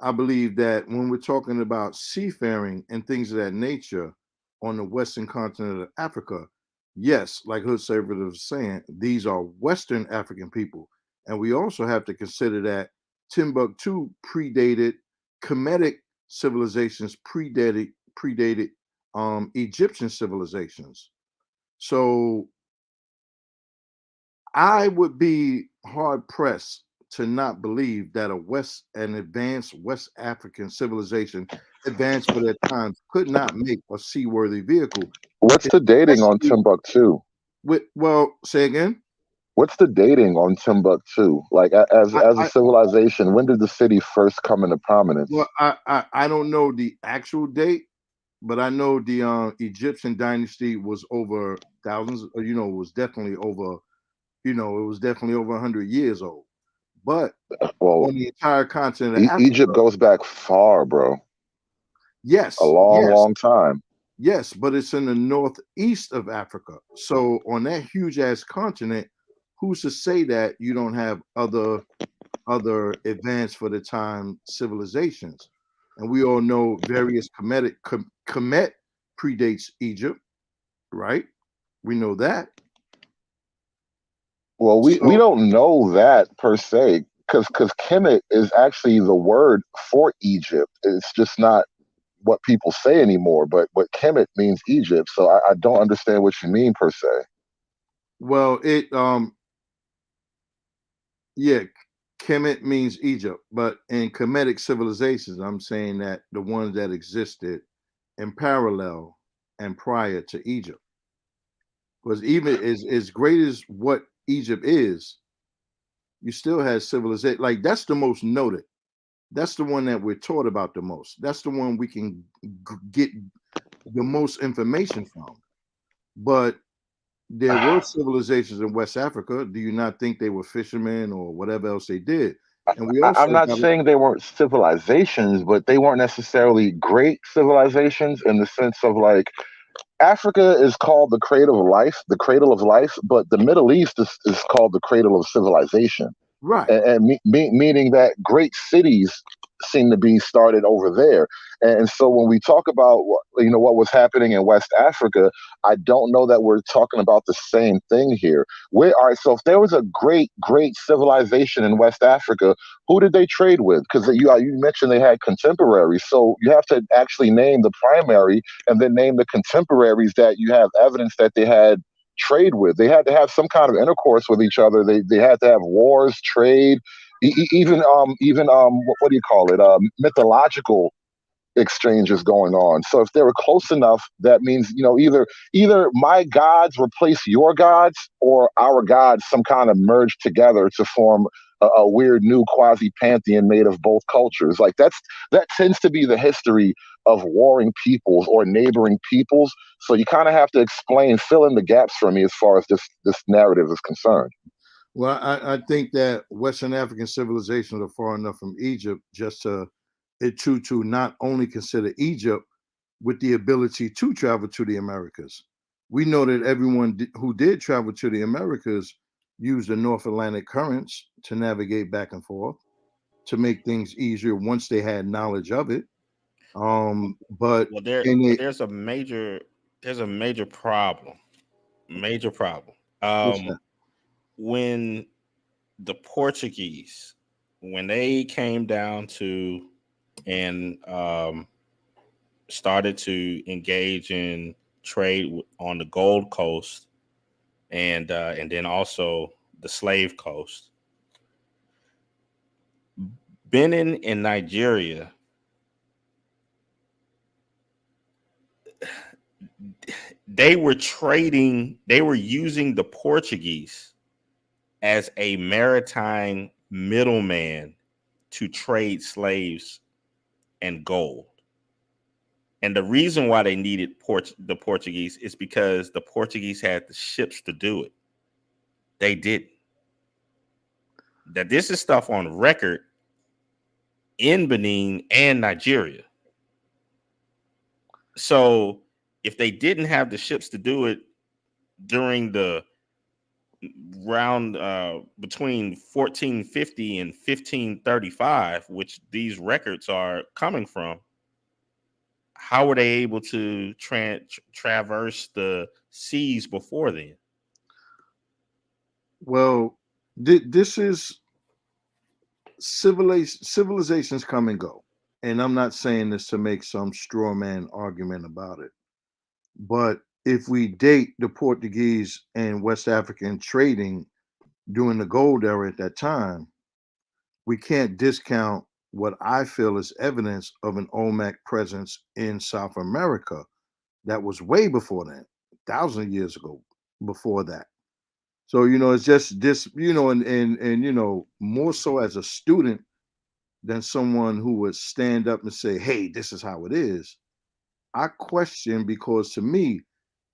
I believe that when we're talking about seafaring and things of that nature on the western continent of Africa, yes, like Hood Saver was saying, these are Western African people, and we also have to consider that Timbuktu predated Kemetic civilizations, predated Egyptian civilizations. So I would be hard pressed to not believe that an advanced West African civilization, advanced for their time, could not make a seaworthy vehicle. What's the dating on Especially Timbuktu? Say again. What's the dating on Timbuktu? Like I, as a I civilization, when did the city first come into prominence? well, I don't know the actual date, but I know the Egyptian dynasty was over thousands. Was definitely over. It was definitely over 100 years old. But Well, on the entire continent of Egypt Africa, goes back far, bro. yes, A long, yes, long time. yes, but it's in the northeast of Africa. So on that huge ass continent, who's to say that you don't have other advanced for the time civilizations? And we all know various Kemet predates Egypt, right? We know that. Well, we So don't know that per se, because Kemet is actually the word for Egypt. It's just not what people say anymore. But Kemet means Egypt, so I don't understand what you mean per se. well, yeah, Kemet means Egypt, but in Kemetic civilizations, I'm saying that the ones that existed in parallel and prior to Egypt. Because even as great as what Egypt is, you still have civilization. Like that's the most noted. That's the one that we're taught about the most. That's the one we can get the most information from. But there were civilizations in West Africa. Do you not think they were fishermen or whatever else they did? And we I'm also not got saying they weren't civilizations, but they weren't necessarily great civilizations in the sense of like Africa is called the cradle of life, but the Middle East is called the cradle of civilization, right. and meaning that great cities seem to be started over there. And so when we talk about what was happening in West Africa, I don't know that we're talking about the same thing here. All right, so if there was a great civilization in West Africa, who did they trade with? Because you mentioned they had contemporaries, so you have to actually name the primary and then name the contemporaries that you have evidence that they had trade with. They had to have some kind of intercourse with each other. They had to have wars, trade, even what do you call it? Mythological exchanges going on. So if they were close enough, that means either my gods replace your gods, or our gods some kind of merge together to form a weird new quasi pantheon made of both cultures. Like that tends to be the history of warring peoples or neighboring peoples. So you kind of have to fill in the gaps for me as far as this narrative is concerned. Well, I think that Western African civilizations are far enough from Egypt just to to not only consider Egypt with the ability to travel to the Americas. We know that everyone who did travel to the Americas used the North Atlantic currents to navigate back and forth to make things easier once they had knowledge of it. But Well, in it, there's a major problem. Major problem. what's that? When the Portuguese, when they came down to and started to engage in trade on the Gold Coast and then also the Slave Coast, Benin and Nigeria, they were trading, they were using the Portuguese as a maritime middleman to trade slaves and gold. And the reason why they needed the Portuguese is because the Portuguese had the ships to do it. They didn't. That this is stuff on record in Benin and Nigeria. So if they didn't have the ships to do it during the round between 1450 and 1535, which these records are coming from, how were they able to traverse the seas before then? Well, this is civilizations come and go. And I'm not saying this to make some straw man argument about it. But if we date the Portuguese and West African trading during the gold era at that time, we can't discount what I feel is evidence of an Olmec presence in South America that was way before that, 1,000 years ago, before that. So, it's just this, and more so as a student than someone who would stand up and say, hey, this is how it is. I question because to me,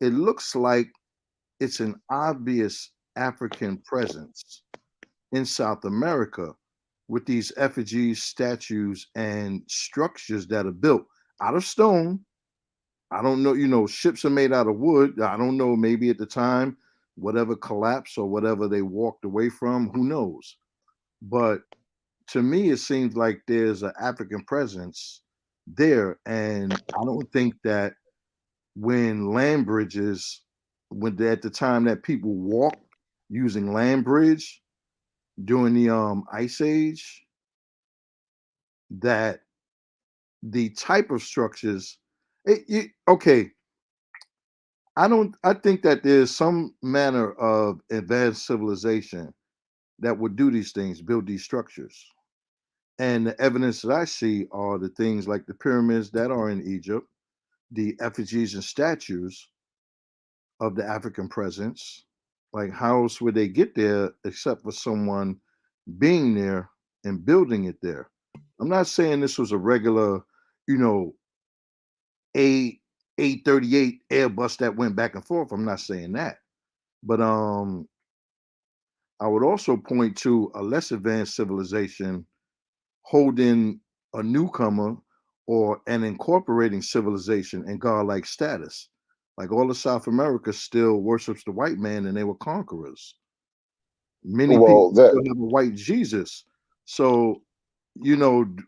it looks like it's an obvious African presence in South America with these effigies, statues, and structures that are built out of stone. I don't know, ships are made out of wood. I don't know, maybe at the time, whatever collapsed or whatever they walked away from, who knows? But to me, it seems like there's an African presence there. And I don't think that when land bridges, at the time that people walked using land bridge during the ice age, that the type of structures, okay, I think that there's some manner of advanced civilization that would do these things, build these structures. And the evidence that I see are the things like the pyramids that are in Egypt, the effigies and statues of the African presence. Like, how else would they get there except for someone being there and building it there? I'm not saying this was a regular, you know, A 838 Airbus that went back and forth. I'm not saying that. But I would also point to a less advanced civilization holding a newcomer or an incorporating civilization and godlike status. Like all of South America still worships the white man and they were conquerors. Many Well, people that still have a white Jesus. So,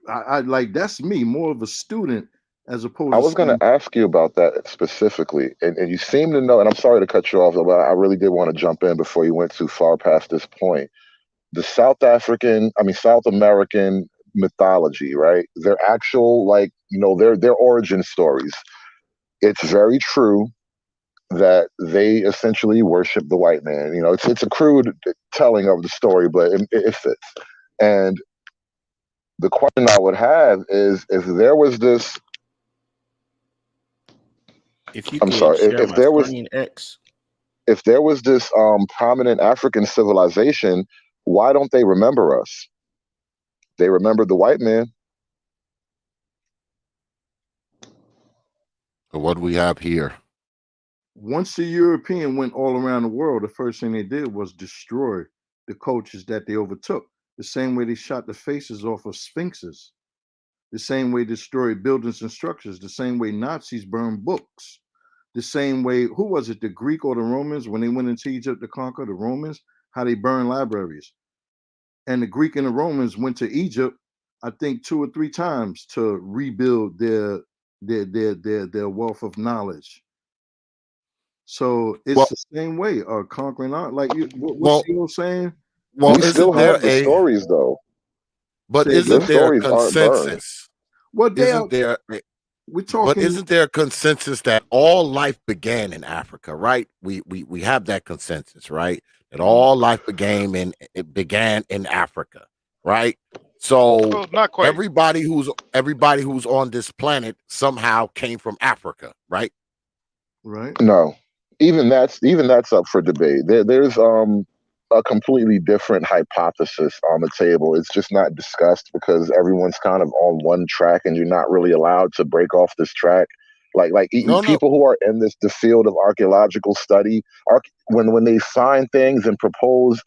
I like that's me, more of a student as I opposed was to going saying, to ask you about that specifically, and you seem to know. And I'm sorry to cut you off, but I really did want to jump in before you went too far past this point. The South American mythology, right? Their actual, like, their origin stories. It's very true that they essentially worship the white man. It's a crude telling of the story, but it fits. And the question I would have is, if there was this, If you I'm could sorry, share my screen, X. if there was this prominent African civilization, why don't they remember us? They remembered the white man. So what do we have here? once the European went all around the world, the first thing they did was destroy the cultures that they overtook. The same way they shot the faces off of sphinxes, the same way destroyed buildings and structures, the same way Nazis burned books, the same way, who was it, the Greek or the Romans, when they went into Egypt to conquer the Romans, how they burned libraries. And the Greek and the Romans went to Egypt, I think 2 or 3 times to rebuild their wealth of knowledge. So it's Well, the same way, conquering art. Like what's well, you saying? well, We still isn't there have the a stories though. but Say Their isn't again? there a stories aren't burned. consensus? Well, they are. Isn't there We're But talking. isn't there a consensus that all life began in Africa, right? We have that consensus, right? That all life began in Africa, right? So Well, not quite. everybody who's on this planet somehow came from Africa, right? Right. No, even that's up for debate. There's a completely different hypothesis on the table. It's just not discussed because everyone's kind of on one track, and you're not really allowed to break off this track. No, no. People who are in the field of archaeological study, when they find things and propose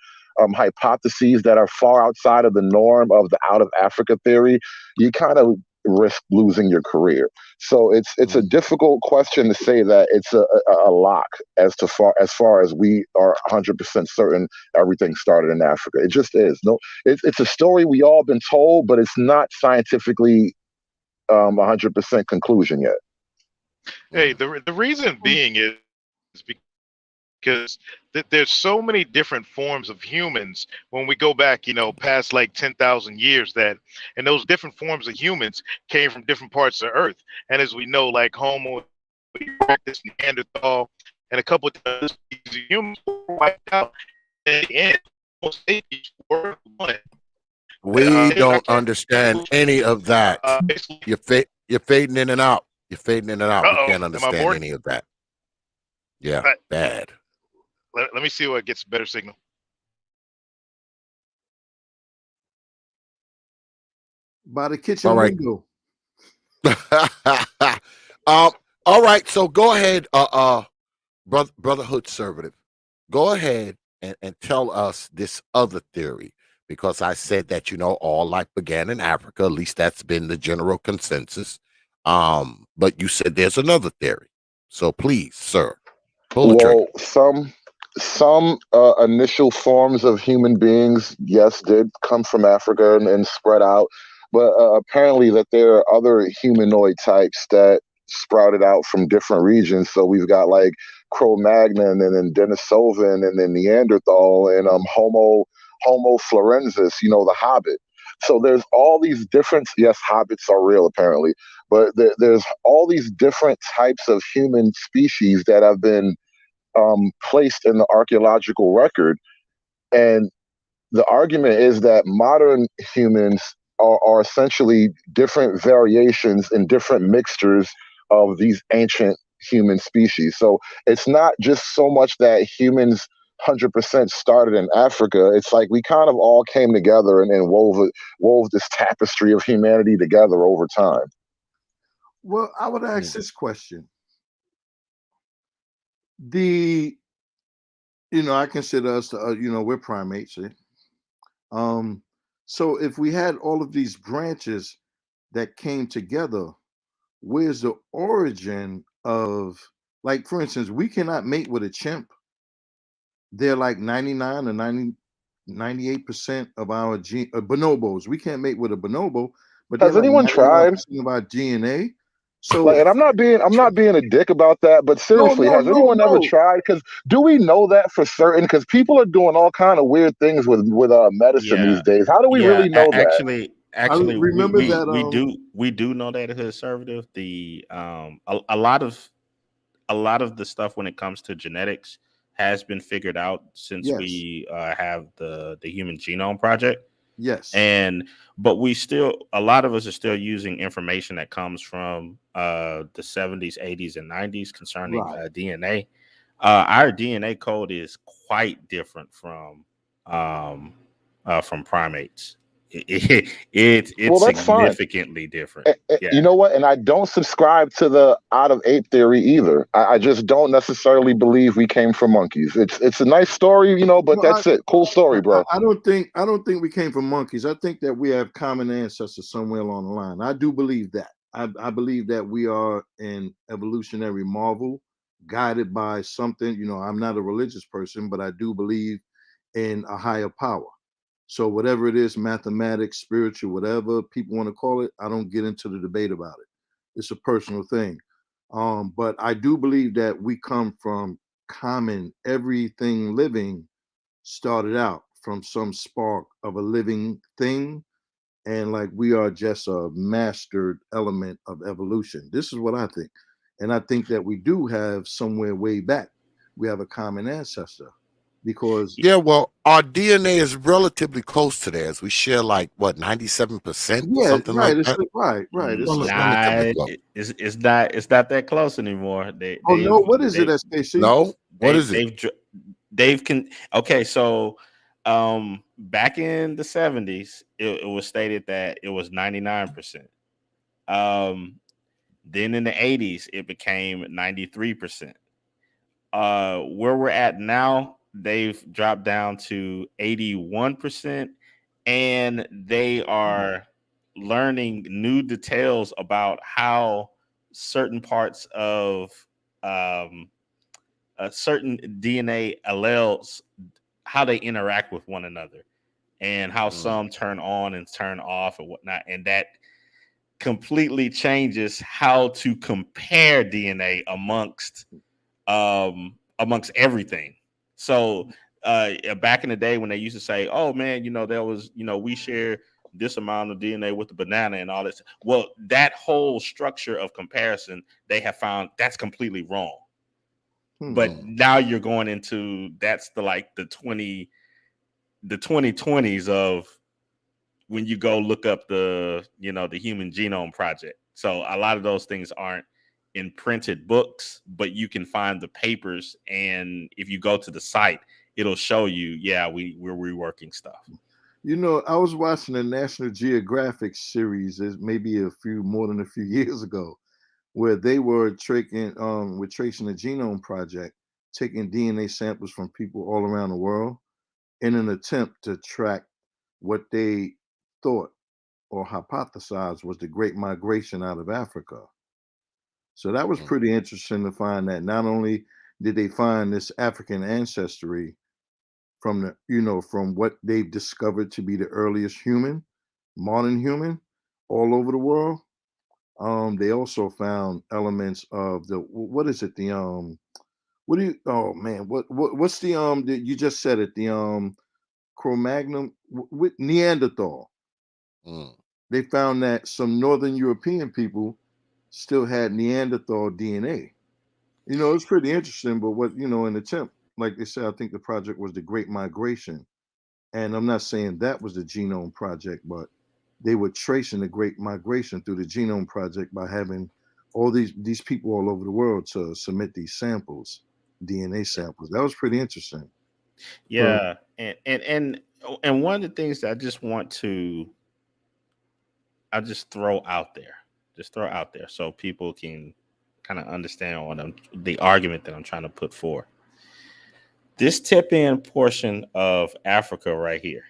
hypotheses that are far outside of the norm of the out of Africa theory, you kind of risk losing your career. So it's a difficult question to say that it's a lock as far as we are 100% certain everything started in Africa. It just is. No, it's a story we all been told, but it's not scientifically 100% conclusion yet. Hey, the reason being is because there's so many different forms of humans when we go back, past like 10,000 years and those different forms of humans came from different parts of the earth. And as we know, like Homo erectus, Neanderthal, and a couple of times humans were wiped out. And in the end, most ages were one. We don't understand any of that. Basically, You're fading in and out. You're fading in and out. We can't am I understand bored? any of that. Yeah, Right. bad. Let me see what gets better signal. By the kitchen All right. window. All right. So go ahead, Brotherhood Conservative. Go ahead and tell us this other theory, because I said that all life began in Africa. At least that's been the general consensus. But you said there's another theory. So please, sir, pull the trigger. Well, some initial forms of human beings, yes, did come from Africa and spread out, but apparently that there are other humanoid types that sprouted out from different regions. So we've got like Cro-Magnon and then Denisovan and then Neanderthal and Homo florensis, the Hobbit. So there's all these different, yes, hobbits are real apparently, but there's all these different types of human species that have been placed in the archaeological record. And the argument is that modern humans are essentially different variations and different mixtures of these ancient human species. So it's not just so much that humans 100% started in Africa. It's like we kind of all came together and wove this tapestry of humanity together over time. Well, I would ask this question. I consider us, we're primates. So if we had all of these branches that came together, where's the origin of, like, for instance, we cannot mate with a chimp. They're like 99 or 98% of our bonobos. We can't mate with a bonobo, but they're Has like anyone tried? 99% of our DNA. So and I'm not being a dick about that, but seriously, has anyone ever tried? Because do we know that for certain? Because people are doing all kind of weird things with medicine these days. How do we really know that? Actually, remember that we do know that conservative. The a lot of the stuff when it comes to genetics has been figured out since we have the Human Genome Project. Yes. But a lot of us are still using information that comes from the 70s, 80s, and 90s concerning DNA. Our DNA code is quite different from primates. It's Well, that's fine. significantly different. You Yeah. know what? And I don't subscribe to the out of ape theory either. I just don't necessarily believe we came from monkeys. It's a nice story, but No, that's it. Cool story, bro. I don't think we came from monkeys. I think that we have common ancestors somewhere along the line. I do believe that. I believe that we are an evolutionary marvel guided by something. I'm not a religious person, but I do believe in a higher power. So whatever it is, mathematics, spiritual, whatever people want to call it, I don't get into the debate about it. It's a personal thing. But I do believe that we come from common, everything living started out from some spark of a living thing, and like we are just a mastered element of evolution. This is what I think. And I think that we do have somewhere way back, we have a common ancestor because Yeah, well, our DNA is relatively close to theirs. We share like what 97%, yeah, something like right, it's that. right. It's the same. Nah, Relatively close. it's not that close anymore. Oh no, what is it, SKC? No, what is it? Okay, so back in the 70s, it was stated that it was 99%. Then in the 80s, it became 93%. Where we're at now, they've dropped down to 81%, and they are learning new details about how certain parts of um, certain DNA alleles, how they interact with one another, and how some turn on and turn off and whatnot, and that completely changes how to compare DNA amongst everything. So back in the day when they used to say, "Oh man, there was, we share this amount of DNA with the banana and all this." Well, that whole structure of comparison, they have found that's completely wrong. But now you're going into that's the 2020s of when you go look up the Human Genome Project. So a lot of those things aren't in printed books, but you can find the papers, and if you go to the site, it'll show you, we're reworking stuff. I was watching a National Geographic series, maybe more than a few years ago, where they were tracing the Genome Project, taking DNA samples from people all around the world in an attempt to track what they thought or hypothesized was the Great Migration out of Africa. So that was pretty interesting to find that not only did they find this African ancestry from from what they've discovered to be the earliest modern human, all over the world. They also found elements of what is it? What do you? Oh man, what's you just said it? The Cro-Magnon with Neanderthal. They found that some Northern European people still had Neanderthal DNA. It's pretty interesting. But an attempt, like they said, I think the project was the Great Migration. And I'm not saying that was the Genome Project, but they were tracing the Great Migration through the Genome Project by having all these people all over the world to submit these samples, DNA samples. That was pretty interesting. Yeah, and one of the things that I just throw out there, so people can kind of understand the argument that I'm trying to put forth. This tip-in portion of Africa right here,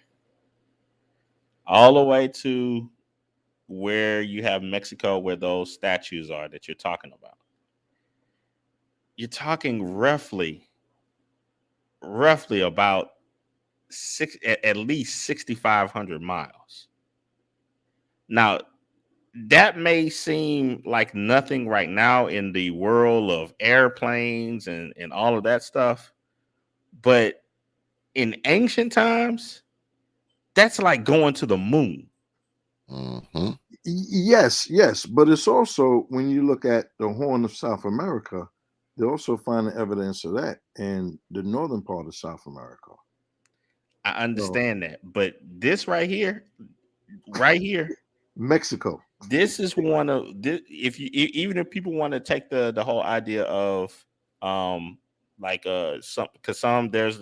all the way to where you have Mexico, where those statues are that you're talking about. You're talking roughly about at least 6,500 miles. Now, that may seem like nothing right now in the world of airplanes and all of that stuff, but in ancient times, that's like going to the moon. Yes, but it's also when you look at the Horn of South America, they also find the evidence of that in the northern part of South America. I understand that, but this right here, Mexico. This is one of this, even if people want to take the whole idea of there's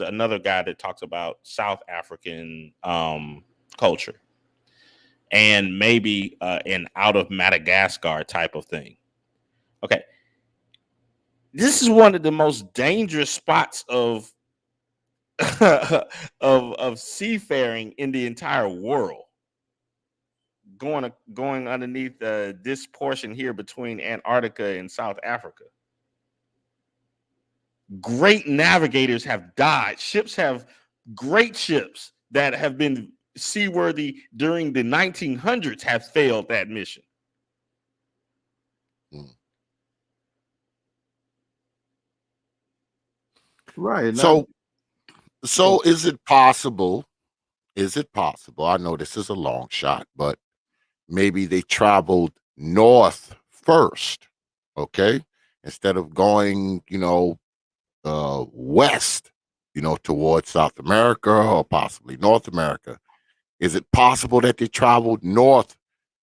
another guy that talks about South African culture. and maybe an out of Madagascar type of thing. Okay, this is one of the most dangerous spots of of seafaring in the entire world. Going underneath this portion here between Antarctica and South Africa. Great navigators have died. Great ships that have been seaworthy during the 1900s have failed that mission. Right. So is it possible? Is it possible? I know this is a long shot, but maybe they traveled north first, okay? Instead of going, west, towards South America or possibly North America. Is it possible that they traveled north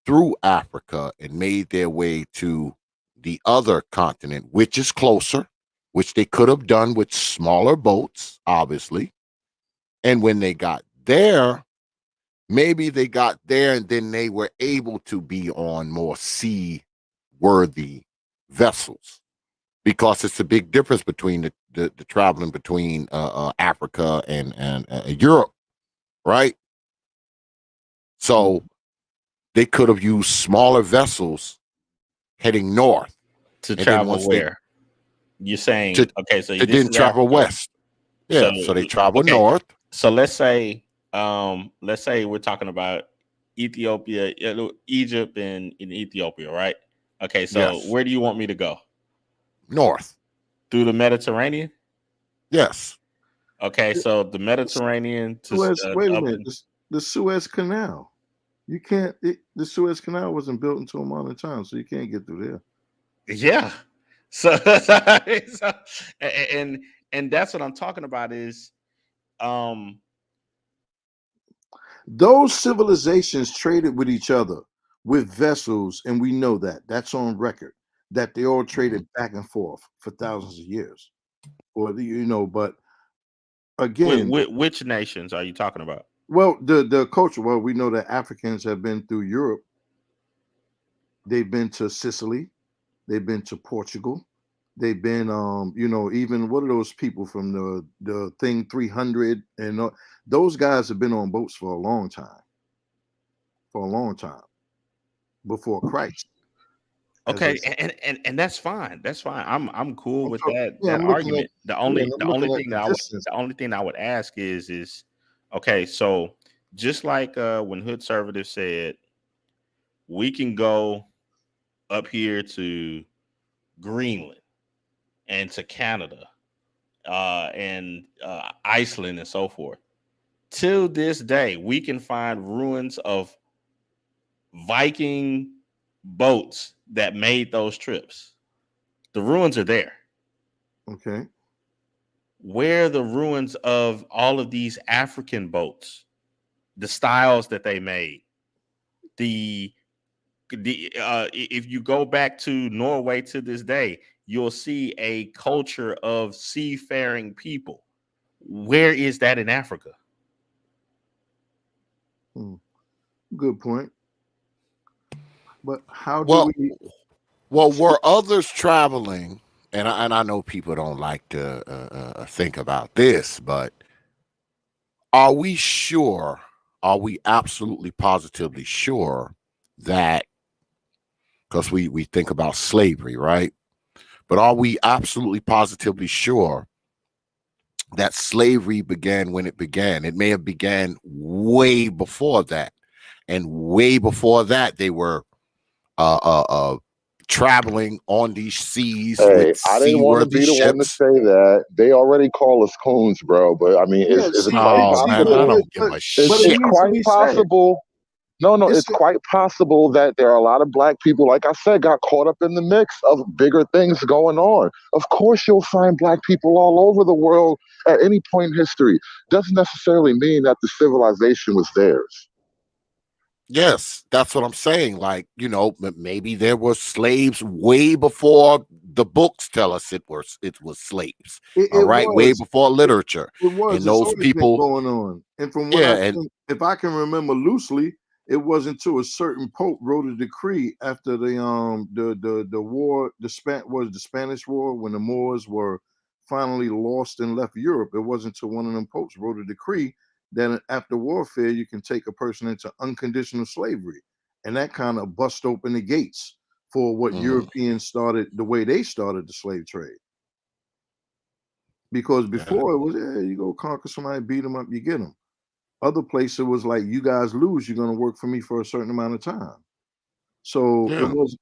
through Africa and made their way to the other continent, which is closer, which they could have done with smaller boats, obviously. And when they got there, maybe they got there and then they were able to be on more seaworthy vessels, because it's a big difference between the traveling between Africa and Europe, right? So they could have used smaller vessels heading north to travel where? You're saying okay, so they didn't travel west. Yeah, so they traveled north. So let's say we're talking about Ethiopia, Egypt, and in Ethiopia, right? Okay, so where do you want me to go? North. Through the Mediterranean? Yes. Okay, so the Mediterranean to wait a minute. The Suez Canal. You can't. The Suez Canal wasn't built until modern times, so you can't get through there. Yeah. So and that's what I'm talking about is those civilizations traded with each other with vessels, and we know that. That's on record, that they all traded back and forth for thousands of years. Or but again, which nations are you talking about? Well, the culture. Well, we know that Africans have been through Europe. They've been to Sicily. They've been to Portugal. They've been, even what are those people from the thing 300 and those guys have been on boats for a long time. Before Christ. Okay, and that's fine. That's fine. I'm cool with that argument. The only thing I would ask is okay, so just like when Hood Conservative said we can go up here to Greenland and to Canada and Iceland and so forth. Till this day, we can find ruins of Viking boats that made those trips. The ruins are there. Okay. Where are the ruins of all of these African boats, the styles that they made, if you go back to Norway to this day, you'll see a culture of seafaring people. Where is that in Africa? Good point. But how do we? Well, were others traveling? And I know people don't like to think about this, but are we sure? Are we absolutely positively sure that? Because we think about slavery, right? But are we absolutely positively sure that slavery began when it began? It may have began way before that, and way before that they were traveling on these seas. Hey, I didn't want to be the one to say that. They already call us coons, bro. But I mean, is it quite possible? Man, I don't give a shit. It's quite possible. No, it's quite possible that there are a lot of black people, like I said, got caught up in the mix of bigger things going on. Of course, you'll find black people all over the world at any point in history. Doesn't necessarily mean that the civilization was theirs. Yes, that's what I'm saying. Like, maybe there were slaves way before the books tell us it was slaves. All right, way before literature. It was. And those people going on. And from what if I can remember loosely, it wasn't until a certain pope wrote a decree after the war, the Spanish War, when the Moors were finally lost and left Europe. It wasn't until one of them popes wrote a decree that after warfare you can take a person into unconditional slavery, and that kind of bust open the gates for what Europeans started, the way they started the slave trade. Because before it was, you go conquer somebody, beat them up, you get them. Other places was like, you guys lose, you're going to work for me for a certain amount of time. So it was.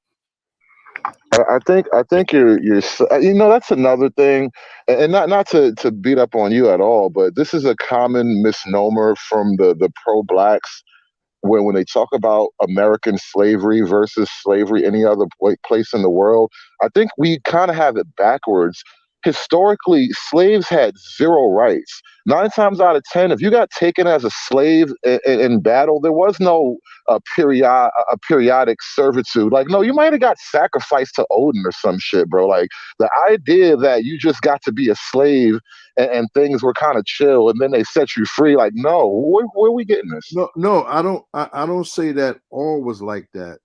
I think you're that's another thing, and not to beat up on you at all, but this is a common misnomer from the pro-blacks when they talk about American slavery versus slavery any other place in the world. I think we kind of have it backwards. Historically, slaves had zero rights. 9 times out of 10, if you got taken as a slave in battle, there was no periodic servitude. Like, no, you might have got sacrificed to Odin or some shit, bro. Like, the idea that you just got to be a slave and things were kind of chill and then they set you free, like, no, where are we getting this? No, I don't say that all was like that.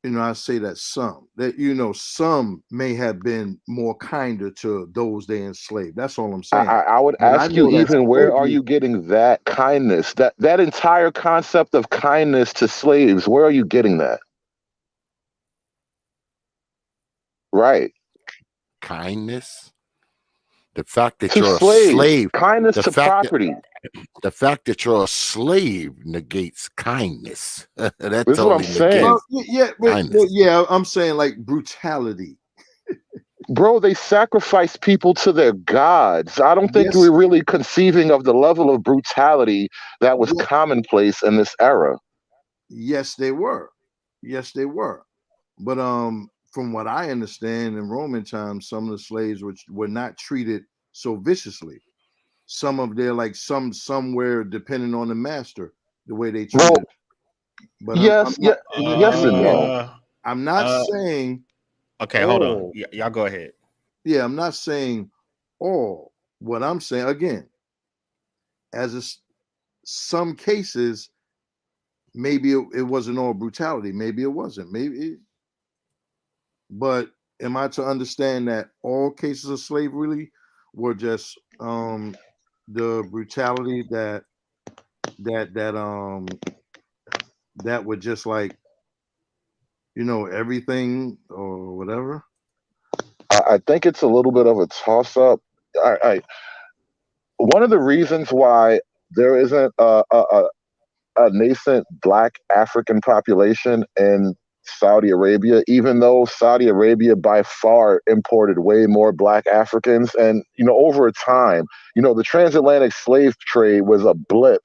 I say that some may have been more kinder to those they enslaved. That's all I'm saying. I would ask you, even where are you getting that kindness, that entire concept of kindness to slaves? Where are you getting that? Right. Kindness. The fact that to you're slaves, a slave. kindness to property. The fact that you're a slave negates kindness. That this is what I'm saying. I'm saying like brutality. Bro, they sacrifice people to their gods. I don't think we're really conceiving of the level of brutality that was commonplace in this era. Yes, they were. But from what I understand, in Roman times, some of the slaves were not treated so viciously. Some of their somewhere depending on the master, the way they treated. But yes and no. I'm not saying. Okay, hold on. Y'all go ahead. Yeah, I'm not saying all. What I'm saying again, some cases, maybe it wasn't all brutality. Maybe it wasn't. But am I to understand that all cases of slavery were just the brutality that would just like everything or whatever? I think it's a little bit of a toss up. One of the reasons why there isn't a nascent Black African population in Saudi Arabia, even though Saudi Arabia by far imported way more Black Africans. And, over time, the transatlantic slave trade was a blip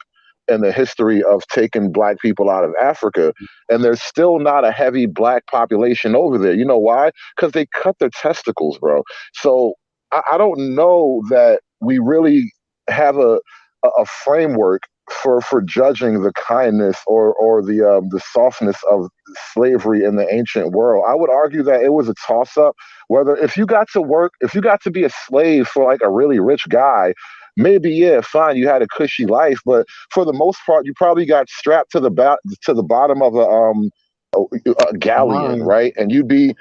in the history of taking Black people out of Africa. And there's still not a heavy Black population over there. You know why? Because they cut their testicles, bro. So I don't know that we really have a framework for judging the kindness or the softness of slavery in the ancient world. I would argue that it was a toss up. Whether if you got to be a slave for like a really rich guy, maybe fine, you had a cushy life, but for the most part, you probably got strapped to the bottom of a galleon, right? And you'd be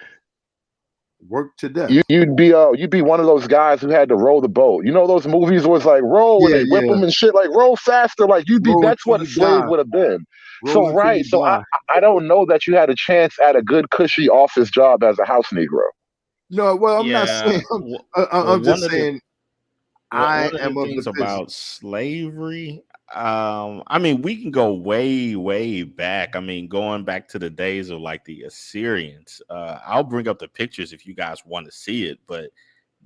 worked to death. You'd be one of those guys who had to row the boat. Those movies was like roll and they whip them and shit, like roll faster. Like that's what a slave would have been. So right. So I don't know that you had a chance at a good cushy office job as a house Negro. No, well, I'm not saying. I'm just saying. One of the things about slavery, I mean, we can go way, way back. I mean, going back to the days of like the Assyrians. I'll bring up the pictures if you guys want to see it, but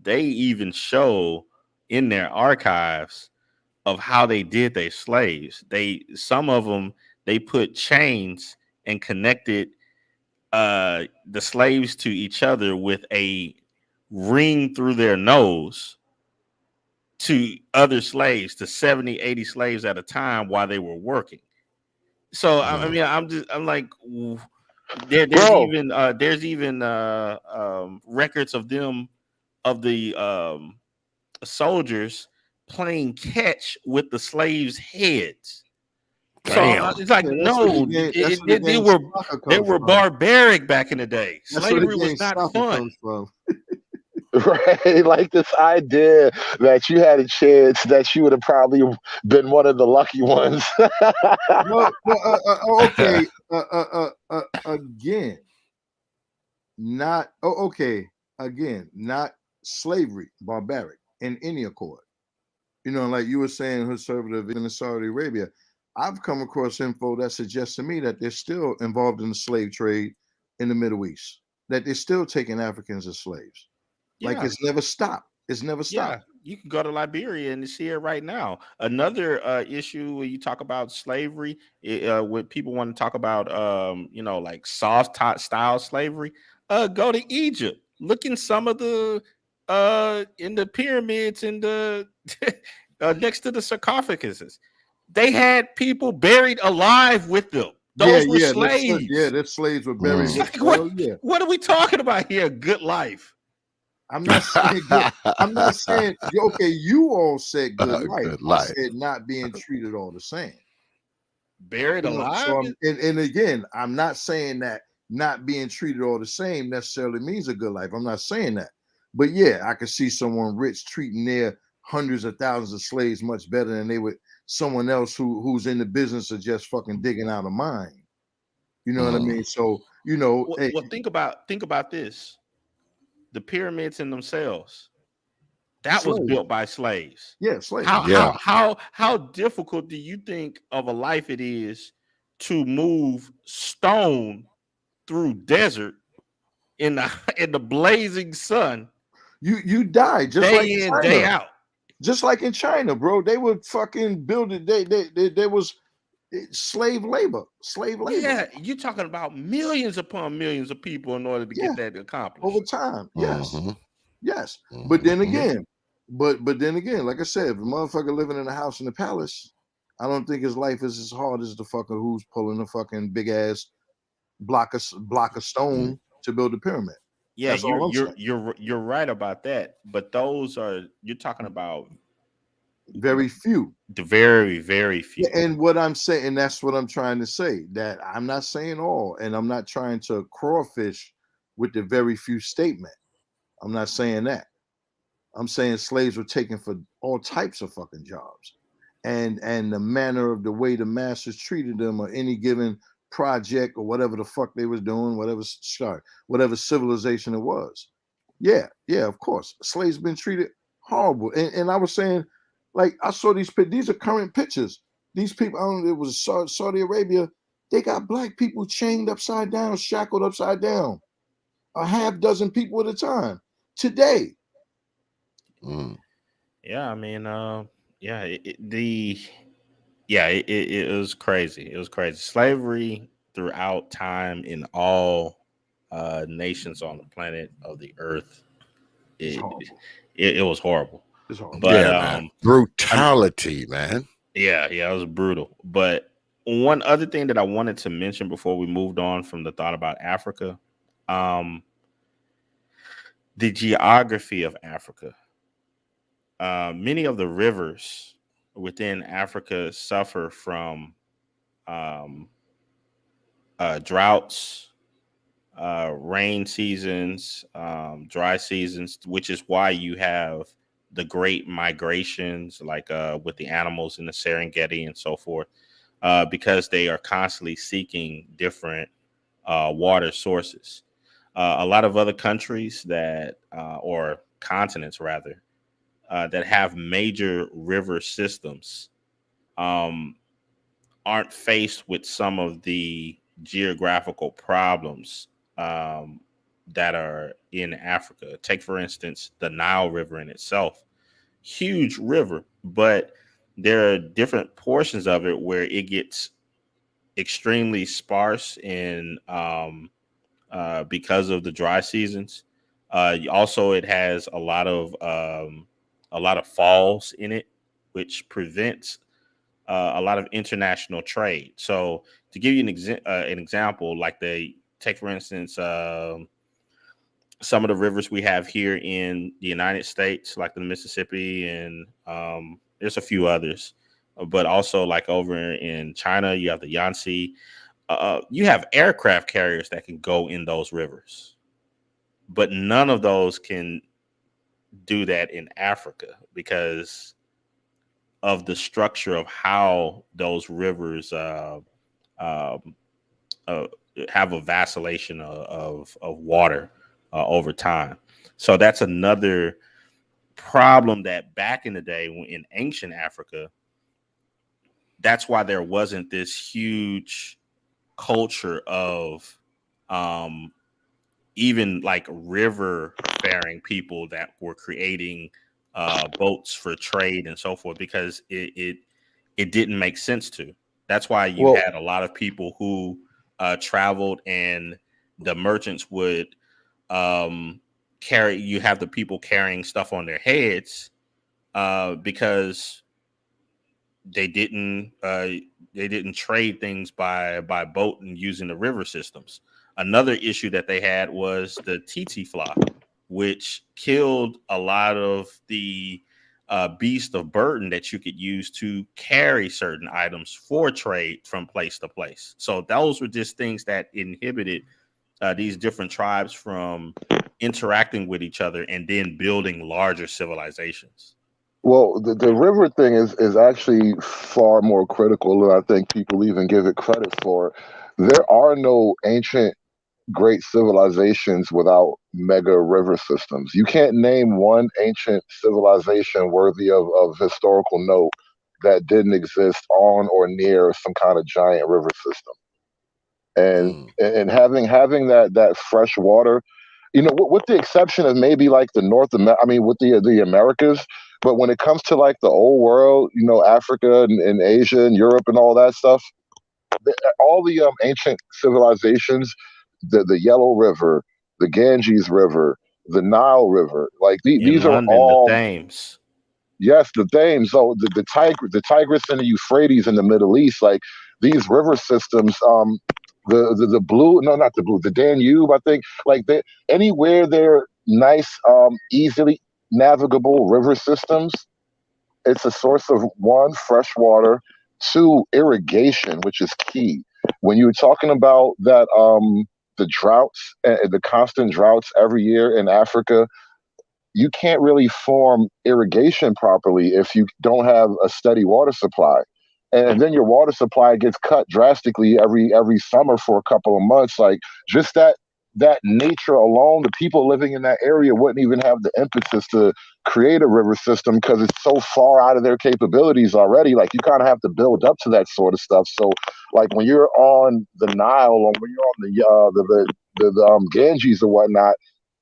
they even show in their archives of how they did their slaves. Some of them, they put chains and connected the slaves to each other with a ring through their nose to other slaves, to 70, 80 slaves at a time while they were working. So I mean, I'm like, there's even records of them, of the soldiers playing catch with the slaves' heads. So Damn. it's like Yeah, that's where no, the game. That's where the they game were soccer they comes were from. barbaric back in the day. That's where the Slavery was game not soccer fun. comes from. Right, like this idea that you had a chance that you would have probably been one of the lucky ones. Okay. Again, not. Okay. Again, not slavery, barbaric in any accord. You know, like you were saying, conservative in Saudi Arabia. I've come across info that suggests to me that they're still involved in the slave trade in the Middle East. That they're still taking Africans as slaves. Like Yeah, it's never stopped. It's never yeah. stopped. You can go to Liberia and see it right now. Another issue when you talk about slavery, when people want to talk about like soft top style slavery, go to Egypt. Look in some of the in the pyramids and the next to the sarcophaguses. They had people buried alive with them. Those were Yeah. slaves. Their slaves were buried Mm. with. Like, Hell yeah. what are we talking about here? Good life. I'm not saying good. I'm not saying okay. You all said good life. Good I life. said not being treated all the same. Buried You know, alive? so and again, I'm not saying that not being treated all the same necessarily means a good life. I'm not saying that, but yeah, I could see someone rich treating their hundreds of thousands of slaves much better than they would someone else who's in the business of just fucking digging out a mine. You know what I Mm. mean? So you know, Well, hey, well, think about this. The pyramids in themselves, that was slaves, built by slaves. yeah, slaves. How Yeah. how how how difficult do you think of a life it is to move stone through desert in the in the blazing sun You die just like day in, day China. out? Just like in China, bro, they would fucking build it. There was slave labor, slave labor. Yeah, you're talking about millions upon millions of people in order to Yeah, get that accomplished. over time. Yes, Mm-hmm. yes. But then Mm-hmm. again, but then again, like I said, if a motherfucker living in a house in the palace, I don't think his life is as hard as the fucker who's pulling a fucking big ass block of stone to build a pyramid. Yeah, That's all I'm saying. you're right about that. But those are you're talking about Very few. the very, very few. Yeah, and what I'm saying, that's what I'm trying to say. That I'm not saying all, and I'm not trying to crawfish with the very few statement. I'm not saying that. I'm saying slaves were taken for all types of fucking jobs, and the manner of the way the masters treated them, or any given project or whatever the fuck they was doing, whatever civilization it was. Yeah, of course, slaves been treated horrible. And I was saying, like, I saw these are current pictures. These people, I don't know, it was Saudi Arabia. They got black people chained upside down, shackled upside down, a half dozen people at a time. Today, Mm. Yeah, I mean, it was crazy. It was crazy. Slavery throughout time in all nations on the planet of the earth. it's It horrible. it was horrible. It's horrible. But Yeah, man. Brutality, man. yeah, it was brutal. But one other thing that I wanted to mention before we moved on from the thought about Africa, the geography of Africa. Many of the rivers within Africa suffer from um, droughts, rain seasons, dry seasons, which is why you have the great migrations, like with the animals in the Serengeti and so forth, because they are constantly seeking different water sources. A lot of other countries or continents rather, that have major river systems aren't faced with some of the geographical problems that are in Africa. Take, for instance, the Nile River in itself, huge river, but there are different portions of it where it gets extremely sparse in because of the dry seasons. Also, it has a lot of falls in it, which prevents a lot of international trade. So, to give you an example, like take for instance some of the rivers we have here in the United States, like the Mississippi, and there's a few others. but also like over in China, you have the Yangtze. You have aircraft carriers that can go in those rivers, but none of those can do that in Africa because of the structure of how those rivers um, uh, have a vacillation of water over time. So that's another problem that back in the day in ancient Africa, that's why there wasn't this huge culture of um, even like river faring people that were creating boats for trade and so forth because it didn't make sense to. That's why you Well, had a lot of people who traveled and the merchants would carry. You have the people carrying stuff on their heads because they didn't trade things by boat and using the river systems. Another issue that they had was the TT fly, which killed a lot of the beast of burden that you could use to carry certain items for trade from place to place. So those were just things that inhibited these different tribes from interacting with each other and then building larger civilizations. well, the river thing is actually far more critical than I think people even give it credit for. There are no ancient great civilizations without mega river systems. You can't name one ancient civilization worthy of historical note that didn't exist on or near some kind of giant river system. And Mm. and having that fresh water, with the exception of maybe like the I mean, with the Americas. But when it comes to like the old world, Africa and Asia and Europe and all that stuff, all the ancient civilizations, the Yellow River, the Ganges River, the Nile River, like In these are London, the all, Thames. yes, the Thames. So the Tigris and the Euphrates in the Middle East, like these river systems, the blue, no, not the blue, the Danube, I think, like anywhere they're nice, easily navigable river systems, it's a source of one, fresh water, two, irrigation, which is key. When you were talking about that, the droughts, the constant droughts every year in Africa, you can't really form irrigation properly if you don't have a steady water supply. And then your water supply gets cut drastically every summer for a couple of months. Like just that nature alone, the people living in that area wouldn't even have the impetus to create a river system because it's so far out of their capabilities already. Like you kind of have to build up to that sort of stuff. So like when you're on the Nile or when you're on the Ganges or whatnot,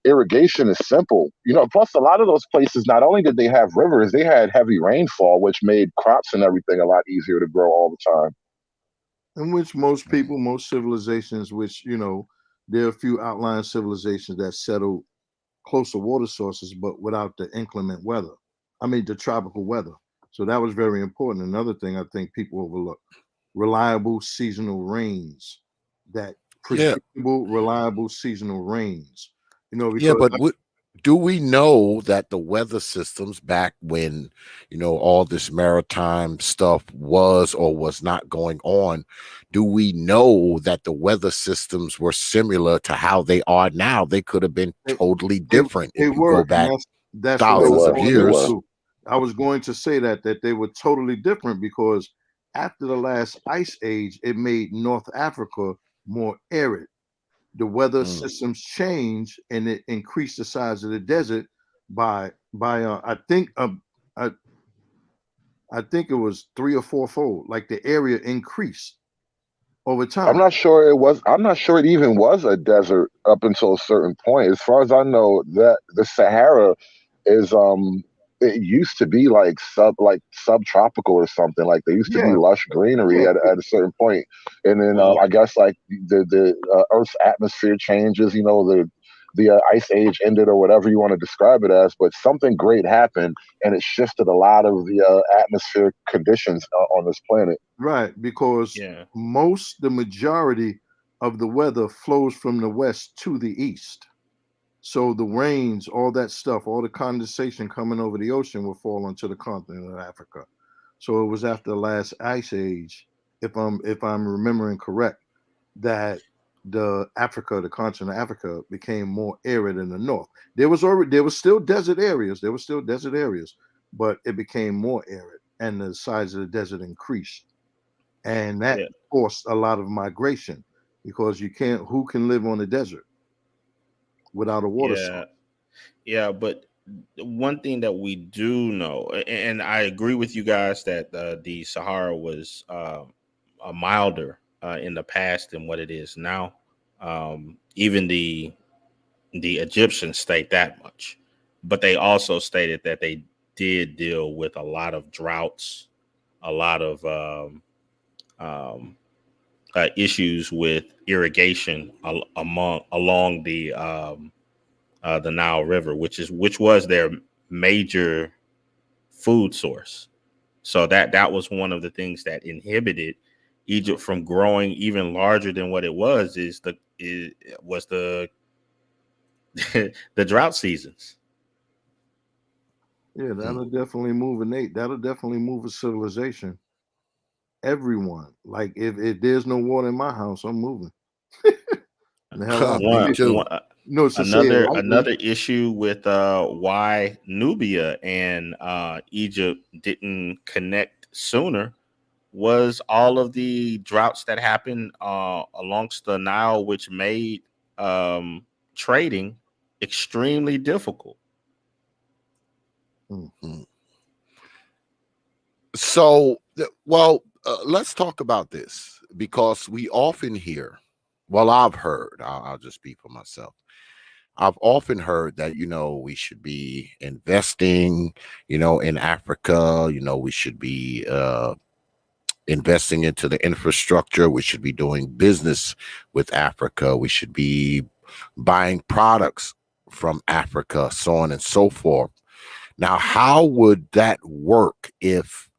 irrigation is simple. Plus a lot of those places, not only did they have rivers, they had heavy rainfall, which made crops and everything a lot easier to grow all the time. In which most people, most civilizations, which, there are a few outlying civilizations that settle close to water sources, but without the inclement weather. I mean, the tropical weather. So that was very important. Another thing I think people overlook: reliable seasonal rains. That Yeah, predictable, reliable seasonal rains. yeah, Because but do we know that the weather systems back when all this maritime stuff was or was not going on, do we know that the weather systems were similar to how they are now? They could have been they, totally they, different if they you go were, and back that's what I They thousands was of were, going they were. years. into. I was going to say that they were totally different because after the last ice age, it made North Africa more arid. The weather Mm. systems changed and it increased the size of the desert by I, I think it was three or four fold. Like the area increased over I'm time. not sure I'm not sure it even was a desert up until a certain point. As far as I know, that the Sahara is it used to be like subtropical or something. Like there used to be Yeah, lush greenery yeah. at a certain point. And then Well, I guess like the Earth's atmosphere changes, the ice age ended or whatever you want to describe it as, but something great happened and it shifted a lot of the atmospheric conditions on this planet. Right, because yeah. the majority of the weather flows from the west to the east. So the rains, all that stuff, all the condensation coming over the ocean will fall onto the continent of Africa. So it was after the last ice age, if I'm remembering correct, that the continent of Africa became more arid in the north. There was still desert areas. There were still desert areas, but it became more arid, and the size of the desert increased, and that Yeah, forced a lot of migration because you can't. Who can live on the desert without a water yeah, source? yeah. But one thing that we do know, and I agree with you guys that the Sahara was milder in the past than what it is now. Even the Egyptians state that much, but they also stated that they did deal with a lot of droughts, a lot of um, issues with irrigation along the Nile River, which was their major food source. So that was one of the things that inhibited Egypt from growing even larger than what it was. Was the the drought seasons. Yeah, Mm. that'll definitely move that'll definitely move a civilization. Everyone, like if there's no water in my house, I'm moving the hell out. Me One, too. one No, to say it lightly. another issue with why Nubia and Egypt didn't connect sooner was all of the droughts that happened alongst the Nile, which made trading extremely difficult. Mm. So, well, let's talk about this because we often hear, well, I've heard, I'll just speak for myself. I've often heard that, we should be investing, in Africa, we should be investing into the infrastructure. We should be doing business with Africa. We should be buying products from Africa, so on and so forth. Now, how would that work if,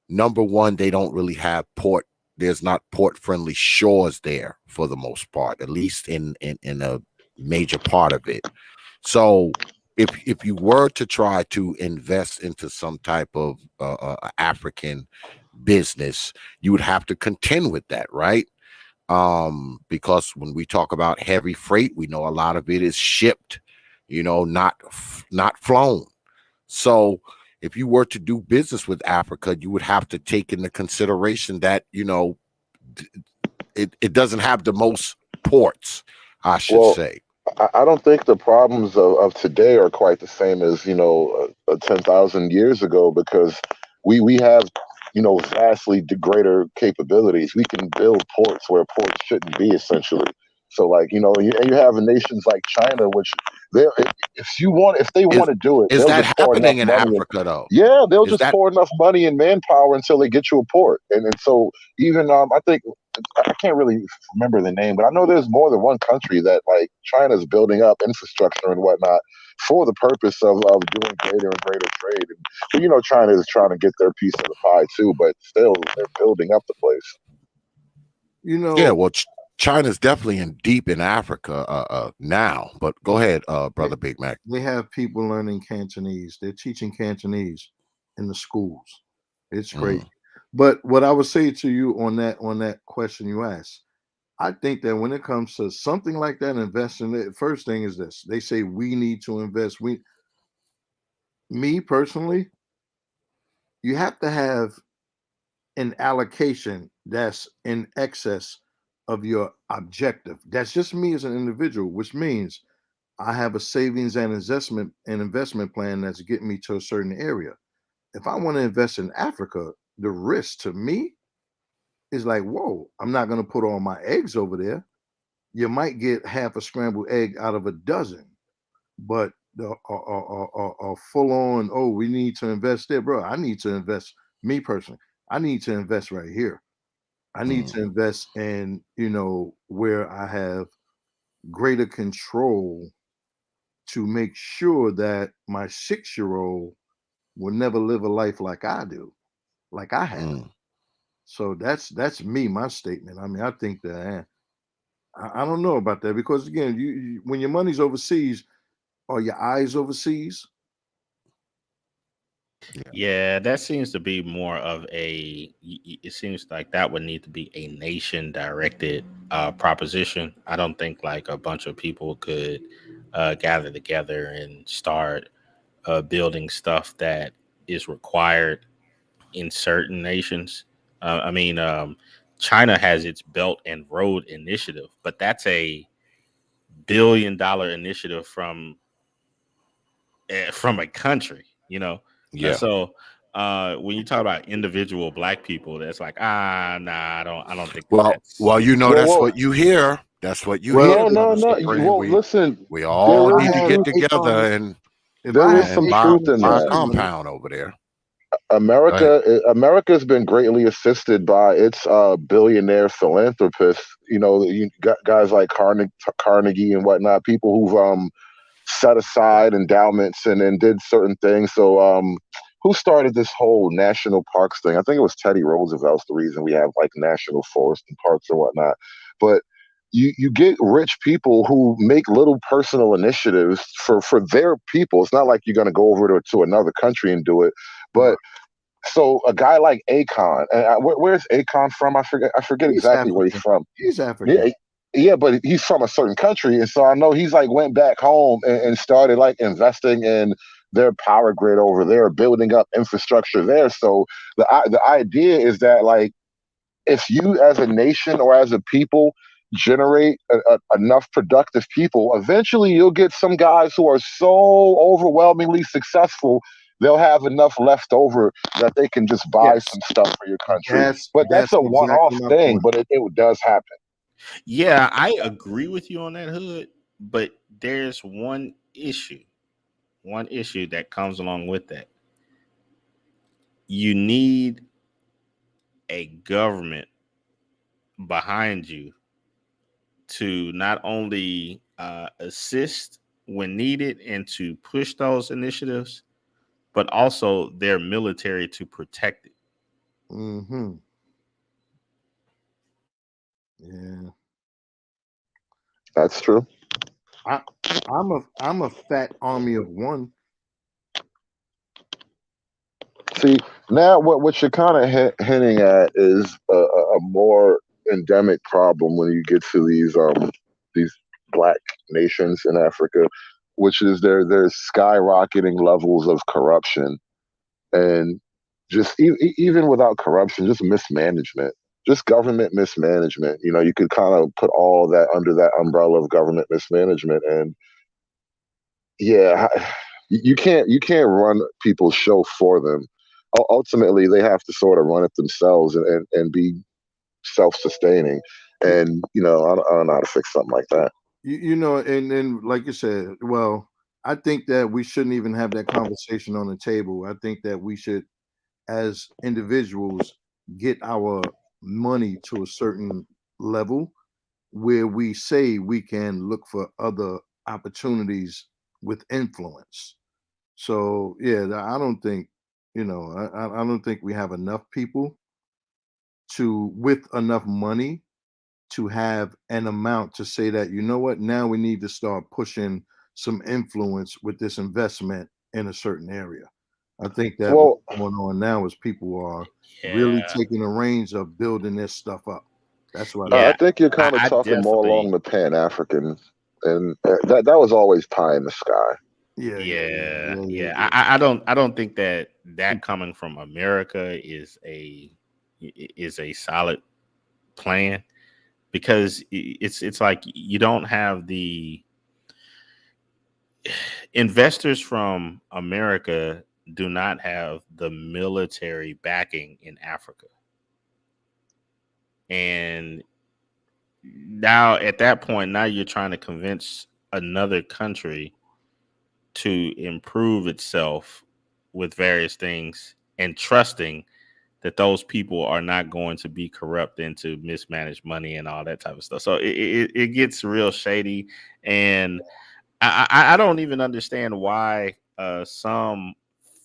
number one, they don't really have port? There's not port friendly shores there for the most part, at least in a major part of it. So if you were to try to invest into some type of African business, you would have to contend with that, right? Because when we talk about heavy freight, we know a lot of it is shipped, not flown. So if you were to do business with Africa, you would have to take into consideration that, it doesn't have the most ports, I should Well, say. I don't think the problems of today are quite the same as 10,000 years ago, because we have vastly greater capabilities. We can build ports where ports shouldn't be, essentially. So like and you have nations like China, which they if they Is want to do it, is they'll that just pour enough happening in money in. Africa though? Yeah, they'll Is just that pour enough money and manpower until they get you a port. And so even I think I can't really remember the name, but I know there's more than one country that like China's building up infrastructure and whatnot for the purpose of doing greater and greater trade. And China is trying to get their piece of the pie too, but still they're building up the place. You yeah, know, well, China's definitely in deep in Africa now. But go ahead, they, brother Big Mac. they have people learning Cantonese. They're teaching Cantonese in the schools. It's crazy. Mm, But what I would say to you on that question you asked, I think that when it comes to something like that, investing, the first thing is this: they say we need to invest. Me personally, you have to have an allocation that's in excess of your objective. That's just me as an individual, which means I have a savings and investment plan that's getting me to a certain area. If I want to invest in Africa, the risk to me is like, whoa, I'm not going to put all my eggs over there. You might get half a scrambled egg out of a dozen, but the full on, oh, we need to invest there, bro. I need to invest, me personally, I need to invest right here. I need mm, to invest in, where I have greater control to make sure that my 6-year-old will never live a life like I do, like I have. mm. So that's me, my statement. I mean, I think that I don't know about that because again, when your money's overseas, are your eyes overseas? Yeah, that seems to be more of it seems like that would need to be a nation directed proposition. I don't think like a bunch of people could gather together and start building stuff that is required in certain nations. I mean, China has its Belt and Road Initiative, but that's a $1 billion initiative from a country, you know. Yeah. So when you talk about individual black people, that's like nah, I don't think that Well, that's you know, Well, that's well, what you hear. That's what you Well, hear, no, no, brother no. Cyprian. Well, listen, We there all if I is need to some had get truth. together Akon, and if I There had is some buy truth Akon's in buy a that. testimony, compound over there. Go ahead. America's been greatly assisted by its billionaire philanthropists. You know, you got guys like Carnegie and whatnot, people who've set aside endowments and then did certain things. So, who started this whole national parks thing? I think it was Teddy Roosevelt's the reason we have like national forests and parks and whatnot. But you get rich people who make little personal initiatives for their people. It's not like you're going to go over to another country and do it, right? but so a guy like Akon, and where's Akon from? I forget He's exactly where he's African. from. He's Yeah, African. yeah, but he's from a certain country, and so I know he's like went back home and started like investing in their power grid over there, building up infrastructure there. So the idea is that like if you as a nation or as a people generate enough productive people, eventually you'll get some guys who are so overwhelmingly successful they'll have enough left over that they can just buy Yes, some stuff for your country. But that's that's a one-off exactly my thing, point. but it does happen. Yeah, I agree with you on that, Hood, but there's one issue that comes along with that. You need a government behind you to not only assist when needed and to push those initiatives, but also their military to protect it. Hmm. Yeah, That's true. I I'm a fat army of one. See, now what you're kind of hinting at is a more endemic problem when you get to these black nations in Africa, which is there's skyrocketing levels of corruption and just even without corruption, just mismanagement, just government mismanagement. You know, you could kind of put all that under that umbrella of government mismanagement, and yeah, you can't run people's show for them. Ultimately, they have to sort of run it themselves and be self-sustaining. You, And I don't know how to fix something like that. you know, and then like you said, well, I think that we shouldn't even have that conversation on the table. I think that we should, as individuals, get our money to a certain level where we say we can look for other opportunities with influence. So yeah, I don't think, I don't think we have enough people to with enough money to have an amount to say that, you know what, now we need to start pushing some influence with this investment in a certain area. I think that what's Well, going on now is people are Yeah, really taking the reins of building this stuff up. That's what I I yeah, think you're kind of I talking more definitely, along the Pan African, and that was always pie in the sky. yeah, yeah, yeah, yeah, yeah, yeah, yeah. yeah. I don't think that coming from America is a solid plan because it's like you don't have the investors from America do not have the military backing in Africa. And now at that point, now you're trying to convince another country to improve itself with various things and trusting that those people are not going to be corrupt and to mismanage money and all that type of stuff. So it gets real shady. And I don't even understand why some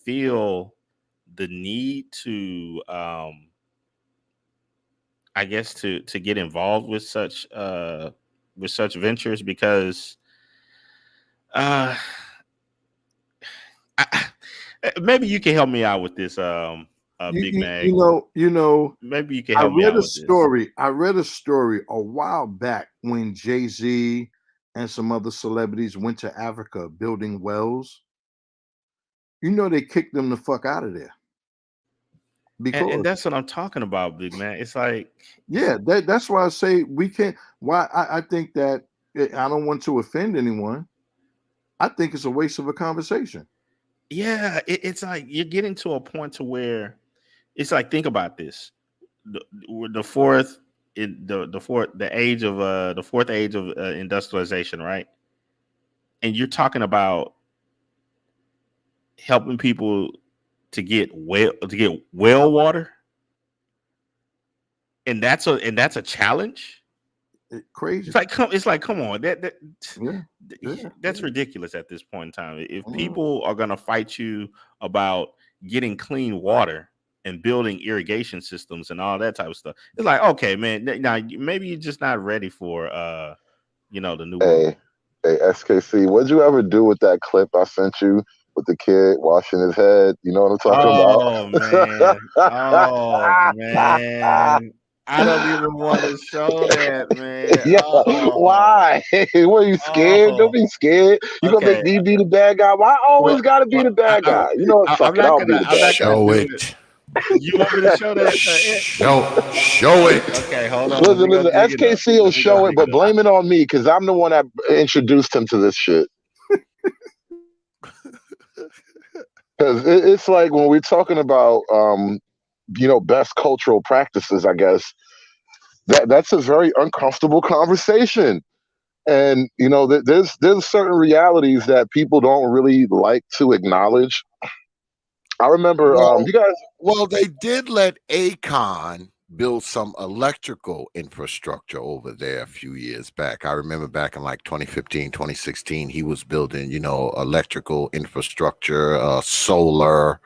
feel the need to I guess to get involved with such ventures because uh I, Maybe you can help me out with this, You, Big you, Mag. you know, Maybe you can I help me read out a with this. story. I read a story a while back when Jay-Z and some other celebrities went to Africa building wells. You know, they kicked them the fuck out of there And because, that's what I'm talking about, Big Man. It's like, yeah, that's why I say we can't. Why I think that I don't want to offend anyone. I think it's a waste of a conversation. yeah, it's like you're getting to a point to where it's like, think about this: the, the fourth, the age of the fourth age of industrialization, right? And you're talking about helping people to get well water, and that's a challenge. Crazy. It's like come on, Yeah, yeah, that's yeah. ridiculous at this point in time. If Mm. people are gonna fight you about getting clean water and building irrigation systems and all that type of stuff, it's like, okay, man, now maybe you're just not ready for the new world. Hey, hey, SKC, what'd you ever do with that clip I sent you with the kid washing his head? You know what I'm talking about? Oh man, oh man, I don't even want to show that, man. Yeah, Oh, why? What, are you scared? Don't oh, be scared. You gonna make okay. me be the bad guy? Why I Well, always gotta be the bad I, guy? You know what? I'm Fuck it, not I'll be gonna. the I'm bad not guy. gonna Show do it. it. You want me to show that? Show Okay, it. okay, hold on. Let Listen, me go listen. dig it up. SKC will Let me go show it, dig but it up. blame it on me because I'm the one that introduced him to this shit. Because it's like when we're talking about, best cultural practices, I guess that's a very uncomfortable conversation. And there's certain realities that people don't really like to acknowledge. I remember, Well, you guys. they did let Akon build some electrical infrastructure over there a few years back. I remember back in like 2015, 2016, he was building, electrical infrastructure, solar,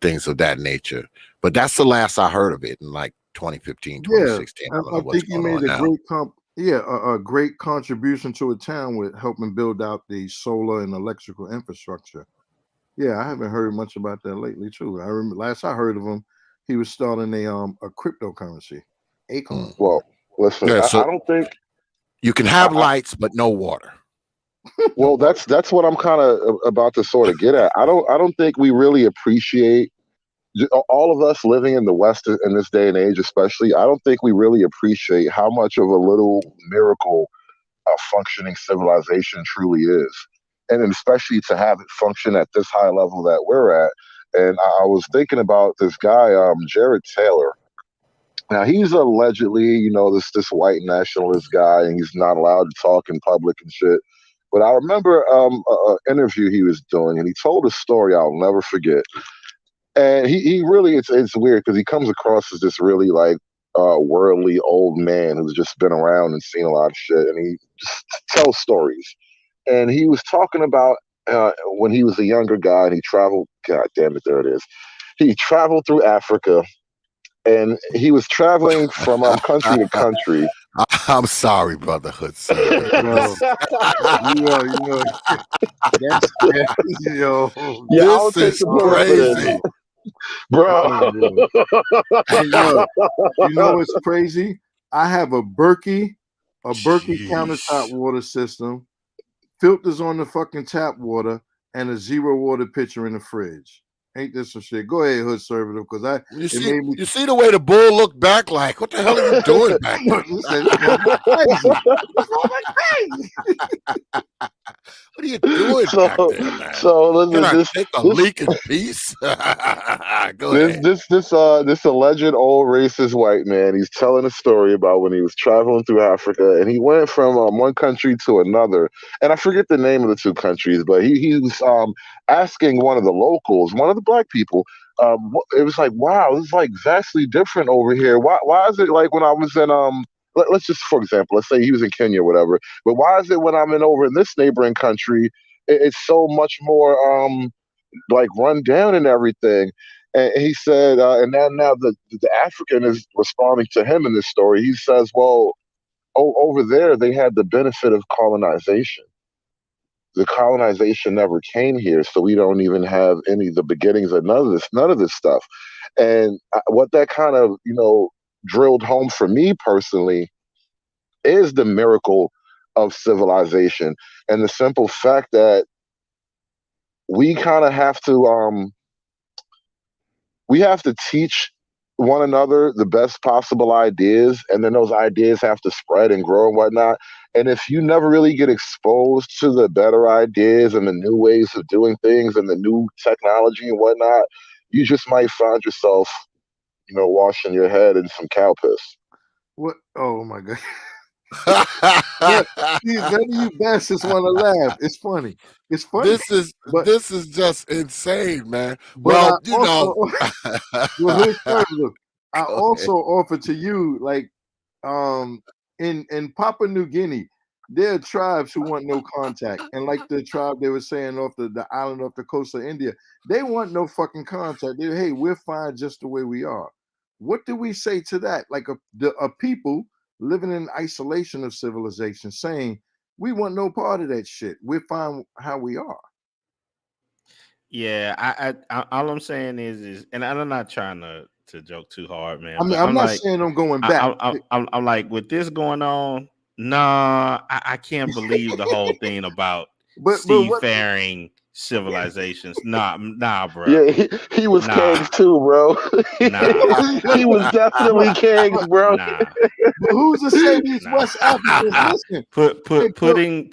things of that nature. But that's the last I heard of it in like 2015, Yeah, 2016. I don't I know what's think he going made on a now. great a great contribution to a town with helping build out the solar and electrical infrastructure. Yeah, I haven't heard much about that lately too. I remember last I heard of him, he was starting a cryptocurrency, Acorn. Mm. Well, listen, Yeah, I so don't think. you can I, have lights, but no water. No well, water. that's what I'm kind of about to sort of get at. I don't think we really appreciate all of us living in the West in this day and age, especially. I don't think we really appreciate how much of a little miracle a functioning civilization truly is, and then especially to have it function at this high level that we're at. And I was thinking about this guy, Jared Taylor. Now he's allegedly, this white nationalist guy, and he's not allowed to talk in public and shit. But I remember an interview he was doing, and he told a story I'll never forget. And he really, it's weird because he comes across as this really like worldly old man who's just been around and seen a lot of shit, and he just tells stories. And he was talking about when he was a younger guy and he traveled. God damn it, there it is. He traveled through Africa, and he was traveling from country to country. I'm sorry, brotherhood servant. Yo, you know, that's yo, Yeah, I'll This take is the bullet for this, crazy. bro. oh boy. Hey, look, you know what's crazy? I have a Berkey countertop Jeez. water system, filters on the fucking tap water, and a zero water pitcher in the fridge. Ain't this some shit? Go ahead, hood servative, because it made me. You see the way the bull looked back like, what the hell are you doing back there? This motherfucker crazy. This motherfucker crazy. What are you doing back so, there, man? so Can listen, I this take a this leak in peace? Go This ahead. this this this alleged old racist white man. He's telling a story about when he was traveling through Africa, and he went from one country to another, and I forget the name of the two countries, but he was asking one of the locals, one of the black people. It was like, wow, this is like vastly different over here. Why is it like when I was in let's just, for example, let's say he was in Kenya or whatever, but why is it when I'm in over in this neighboring country, it's so much more like run down and everything. And he said, and now the African is responding to him in this story. He says, well, over there they had the benefit of colonization. the colonization never came here, so we don't even have any of the beginnings of none of this stuff. And what that kind of drilled home for me personally is the miracle of civilization and the simple fact that we kind of have to teach one another the best possible ideas, and then those ideas have to spread and grow and whatnot. And if you never really get exposed to the better ideas and the new ways of doing things and the new technology and whatnot, you just might find yourself, washing your head in some cow piss. What? Oh my god! None of you bastards want to laugh. It's funny. It's funny. This is just insane, man. But Well, here's further. I also offer to you, like, in Papua New Guinea, there are tribes who want no contact, and like the tribe they were saying off the island off the coast of India, they want no fucking contact. Hey, we're fine just the way we are. What do we say to that? Like a people living in isolation of civilization, saying we want no part of that shit. We're fine how we are. Yeah, I all I'm saying is, and I'm not trying to joke too hard, man. I mean, I'm not saying I'm going back. I'm like, with this going on, nah, I can't believe the whole thing about seafaring civilizations. Nah, bro. Yeah, he was kegs too, bro. Nah. He was definitely kegs, bro. Nah. But who's to say these West Africans listen? Putting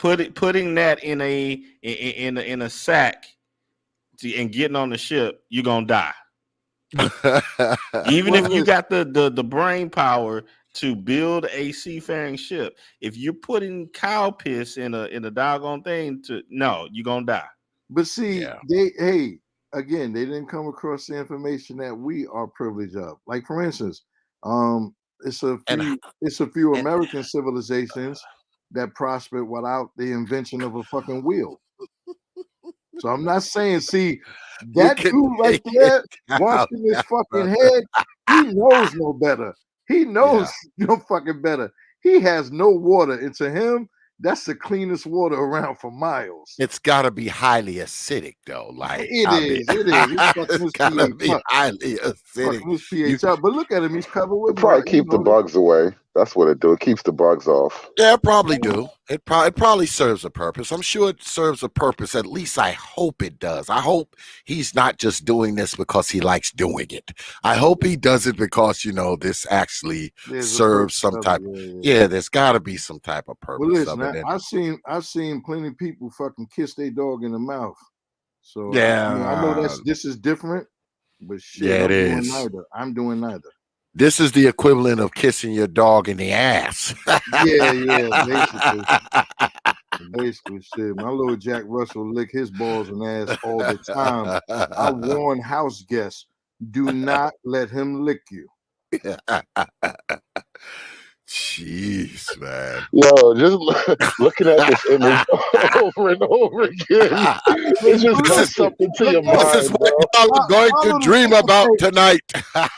that in a sack and getting on the ship, you're gonna die. Even if you got the brain power to build a seafaring ship, if you're putting cow piss in a doggone thing, you're gonna die. But see, they didn't come across the information that we are privileged of. Like, for instance, it's a few American civilizations that prospered without the invention of a fucking wheel. So I'm not saying, see, that dude right there washing his fucking head, he knows no better. He knows no fucking better. He has no water, and to him, that's the cleanest water around for miles. It's got to be highly acidic, though. Like it is. It's got to be highly acidic. But look at him; he's covered with. Probably keep the bugs away. That's what it do. It keeps the bugs off. Yeah, it probably do. It probably serves a purpose. I'm sure it serves a purpose. At least I hope it does. I hope he's not just doing this because he likes doing it. I hope he does it because this actually serves some type. Yeah, there's got to be some type of purpose. Well, listen, I've seen plenty of people fucking kiss their dog in the mouth. So I know this is different, but shit, I'm doing neither. This is the equivalent of kissing your dog in the ass. Basically, shit. My little Jack Russell lick his balls and ass all the time. I warn house guests, do not let him lick you. Jeez, man. Yo, just looking at this image over and over again. It just does something to your mind. This is what y'all are going to dream about tonight.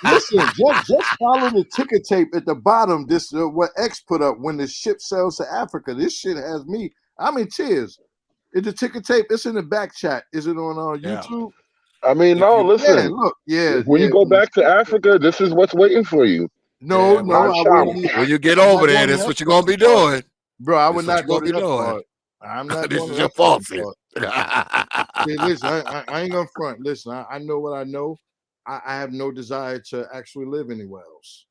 Listen, just follow the ticker tape at the bottom. This what X put up when the ship sails to Africa. This shit has me. I'm in tears. It's the ticker tape. It's in the back chat. Is it on YouTube? I mean, no, listen. When you go back to Africa, this is what's waiting for you. No, when you get over there, that's what you're gonna be doing, bro. I would not go to that part. I'm not. This is your fault. Listen, I ain't gonna front. Listen, I know what I know. I have no desire to actually live anywhere else.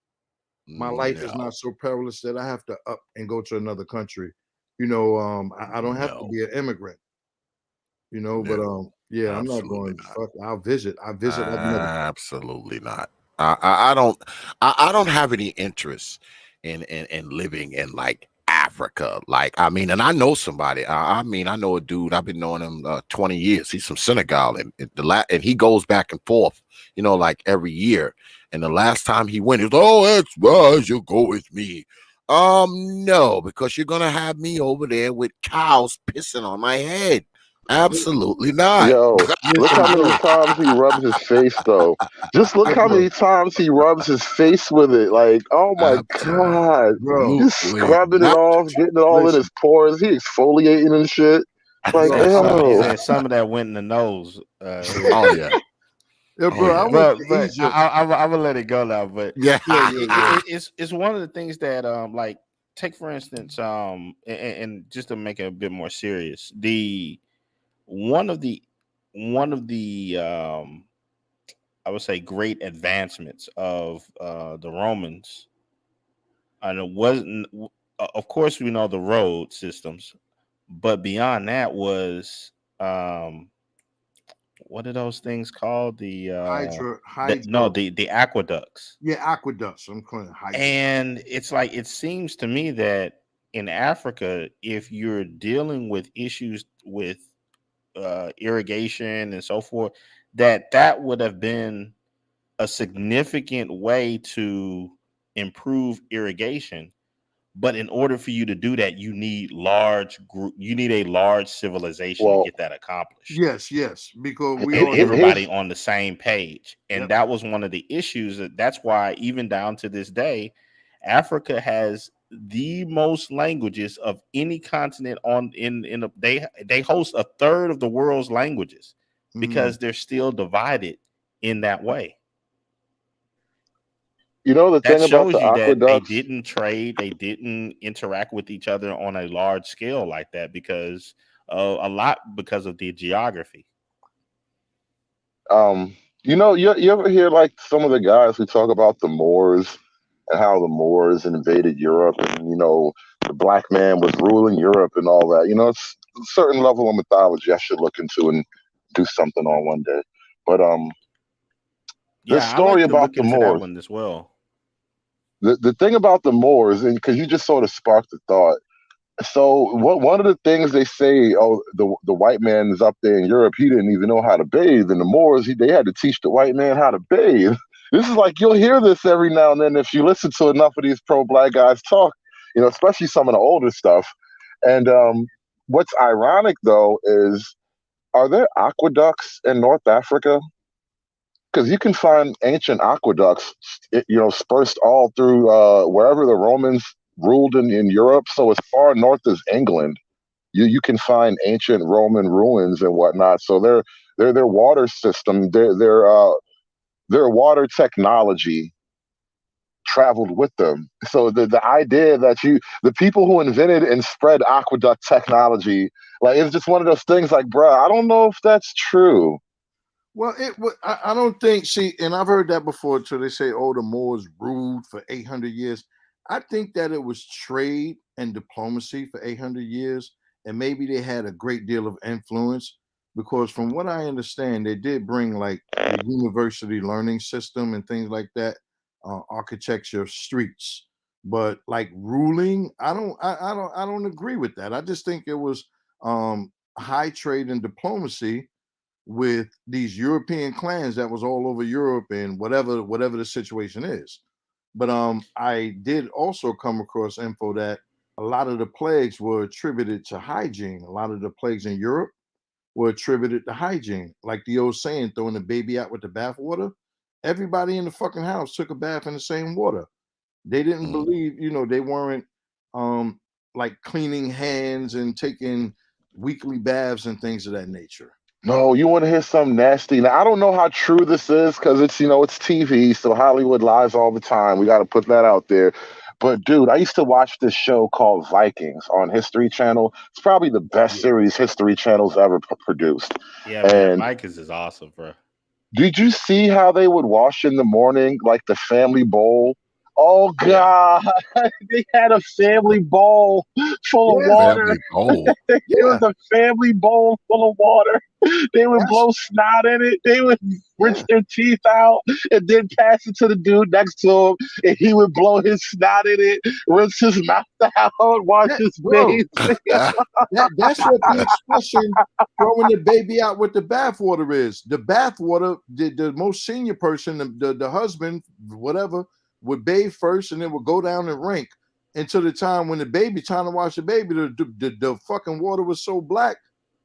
My life is not so perilous that I have to up and go to another country. I don't have to be an immigrant. But I'm not going. Fuck, I'll visit. Absolutely not. I don't have any interest in living in like Africa. Like, I mean, and I know somebody. I know a dude. I've been knowing him 20 years. He's from Senegal, and he goes back and forth, like every year. And the last time he went, he was, X, you go with me. No, because you're gonna have me over there with cows pissing on my head. Absolutely not. Yo, look how many times he rubs his face, though. Just look how many times he rubs his face with it. Like, oh my God. Bro. He's scrubbing it off, getting it all in his pores. He exfoliating and shit. Like, He oh, said some of that went in the nose. Oh yeah. Yeah, Oh bro, I yeah. went to but Egypt. I'm gonna let it go now. But Yeah. it's one of the things that like take for instance and just to make it a bit more serious, the one of the I would say great advancements of the Romans, and it wasn't of course we know the road systems, but beyond that was what are those things called? Hydro. The aqueducts. Yeah, aqueducts. I'm calling it hydro. And it's like it seems to me that in Africa, if you're dealing with issues with irrigation and so forth, that would have been a significant way to improve irrigation. But in order for you to do that, you need you need a large civilization to well, get that accomplished. Yes, because we And all know. everybody here's on the same page. And Yep. that was one of the issues. That's why even down to this day, Africa has the most languages of any continent on they host a third of the world's languages because they're still divided in that way. the That thing about shows the you that they aqueducts. didn't trade, they didn't interact with each other on a large scale like that because a lot because of the geography. You ever hear like some of the guys who talk about the Moors and how the Moors invaded Europe and the black man was ruling Europe and all that. It's a certain level of mythology I should look into and do something on one day. But the Yeah, I story like to about look the into that Moors, one as well. the thing about the Moors, and because you just sort of sparked the thought. So one of the things they say, oh, the white man is up there in Europe. He didn't even know how to bathe, and the Moors, they had to teach the white man how to bathe. This is like you'll hear this every now and then if you listen to enough of these pro-black guys talk. Especially some of the older stuff. And what's ironic though is, are there aqueducts in North Africa? Because you can find ancient aqueducts, dispersed all through wherever the Romans ruled in Europe. So as far north as England, you can find ancient Roman ruins and whatnot. So their water system, their water technology traveled with them. So the idea that the people who invented and spread aqueduct technology, like it's just one of those things. Like, bruh, I don't know if that's true. Well, I don't think. See, and I've heard that before. So they say, "Oh, the Moors ruled for 800 years." I think that it was trade and diplomacy for 800 years, and maybe they had a great deal of influence because, from what I understand, they did bring like the university learning system and things like that, architecture, streets. But like ruling, I don't agree with that. I just think it was high trade and diplomacy with these European clans that was all over Europe and whatever the situation is. But I did also come across info that a lot of the plagues were attributed to hygiene. A lot of the plagues in Europe were attributed to hygiene. Like the old saying, throwing the baby out with the bathwater. Everybody in the fucking house took a bath in the same water. They didn't Mm. believe, they weren't like cleaning hands and taking weekly baths and things of that nature. No, you want to hear something nasty. Now, I don't know how true this is because it's TV, so Hollywood lies all the time. We got to put that out there. But dude, I used to watch this show called Vikings on History Channel. It's probably the best series History Channel's ever produced. Yeah, man, And Vikings is awesome, bro. did you see how they would wash in the morning, like the family bowl? Oh Yeah. God, they had a family bowl full of Yes, water. Family gold. It was yeah, a family bowl full of water. They would that's blow snot in it. They would rinse yeah. their teeth out and then pass it to the dude next to him, and he would blow his snot in it, rinse his mouth out, wash That his bro, face. that's what the expression throwing the baby out with the bathwater is. The bathwater, the most senior person, the husband, whatever, would bathe first and then would go down and rink until the time when the baby trying to wash the baby, the fucking water was so black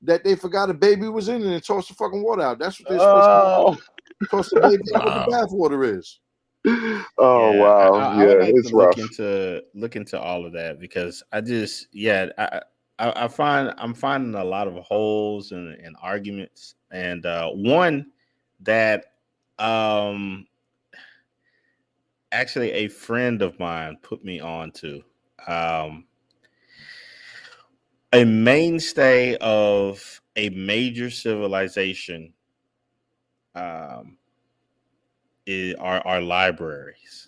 that they forgot a baby was in it and tossed the fucking water out. That's what they're supposed to do. Oh, Toss the baby out with the Wow. bathwater is. oh Yeah, wow, I would yeah, like to it's rough. look into all of that because I just I'm finding a lot of holes in arguments, and one that um actually a friend of mine put me on to. Um, a mainstay of a major civilization um, are libraries.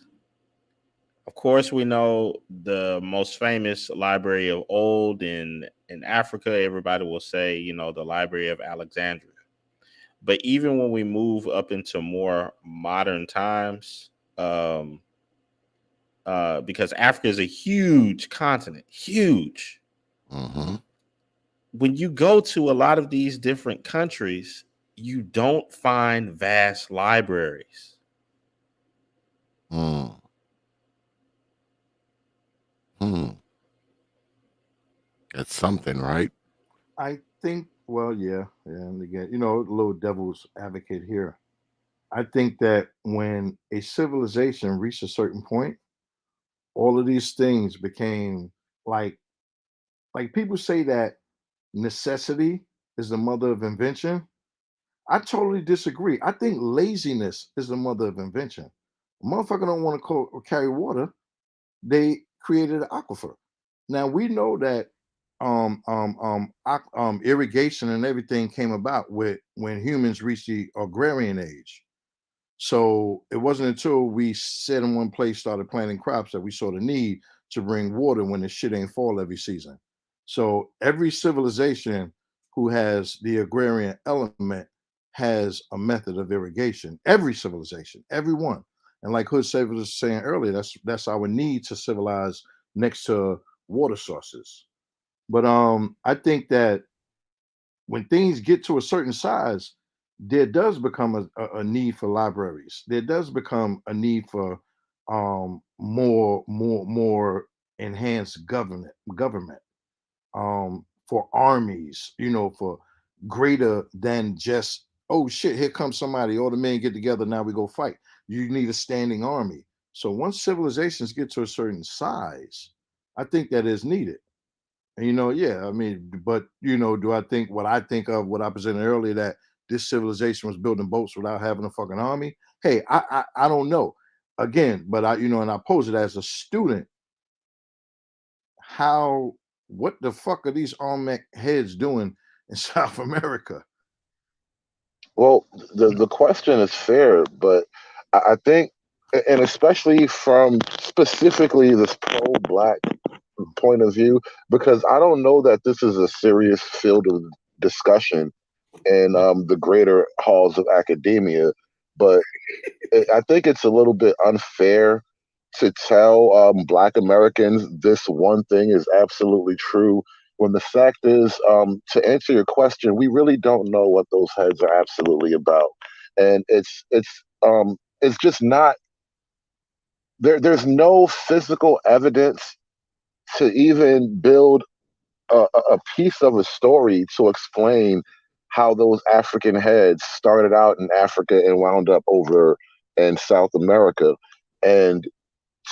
Of course, we know the most famous library of old in Africa. Everybody will say, the Library of Alexandria. But even when we move up into more modern times, because Africa is a huge continent, huge. Mm-hmm. When you go to a lot of these different countries, you don't find vast libraries. Mm. Hmm. It's something, right? I think, well, yeah, and again, a little devil's advocate here. I think that when a civilization reached a certain point, all of these things became like people say that necessity is the mother of invention. I totally disagree. I think laziness is the mother of invention. A motherfucker don't want to carry water. They created an aquifer. Now we know that irrigation and everything came about with when humans reached the agrarian age. So it wasn't until we sat in one place, started planting crops, that we saw the need to bring water when the shit ain't fall every season. So every civilization who has the agrarian element has a method of irrigation. Every civilization, every one. And like Hood Saver was saying earlier, that's our need to civilize next to water sources. But I think that when things get to a certain size, there does become a need for libraries. There does become a need for more enhanced government, for armies, for greater than just, oh shit, here comes somebody, all the men get together, now we go fight. You need a standing army. So once civilizations get to a certain size, I think that is needed. And yeah, I mean, but do I think what I think of what I presented earlier, that this civilization was building boats without having a fucking army? Hey, I don't know. Again, but and I pose it as a student, how what the fuck are these armed heads doing in South America? Well, the question is fair, but I think, and especially from specifically this pro-black point of view, because I don't know that this is a serious field of discussion in the greater halls of academia, but I think it's a little bit unfair to tell Black Americans this one thing is absolutely true, when the fact is, to answer your question, we really don't know what those heads are absolutely about, and it's just not there. There's no physical evidence to even build a piece of a story to explain how those African heads started out in Africa and wound up over in South America. And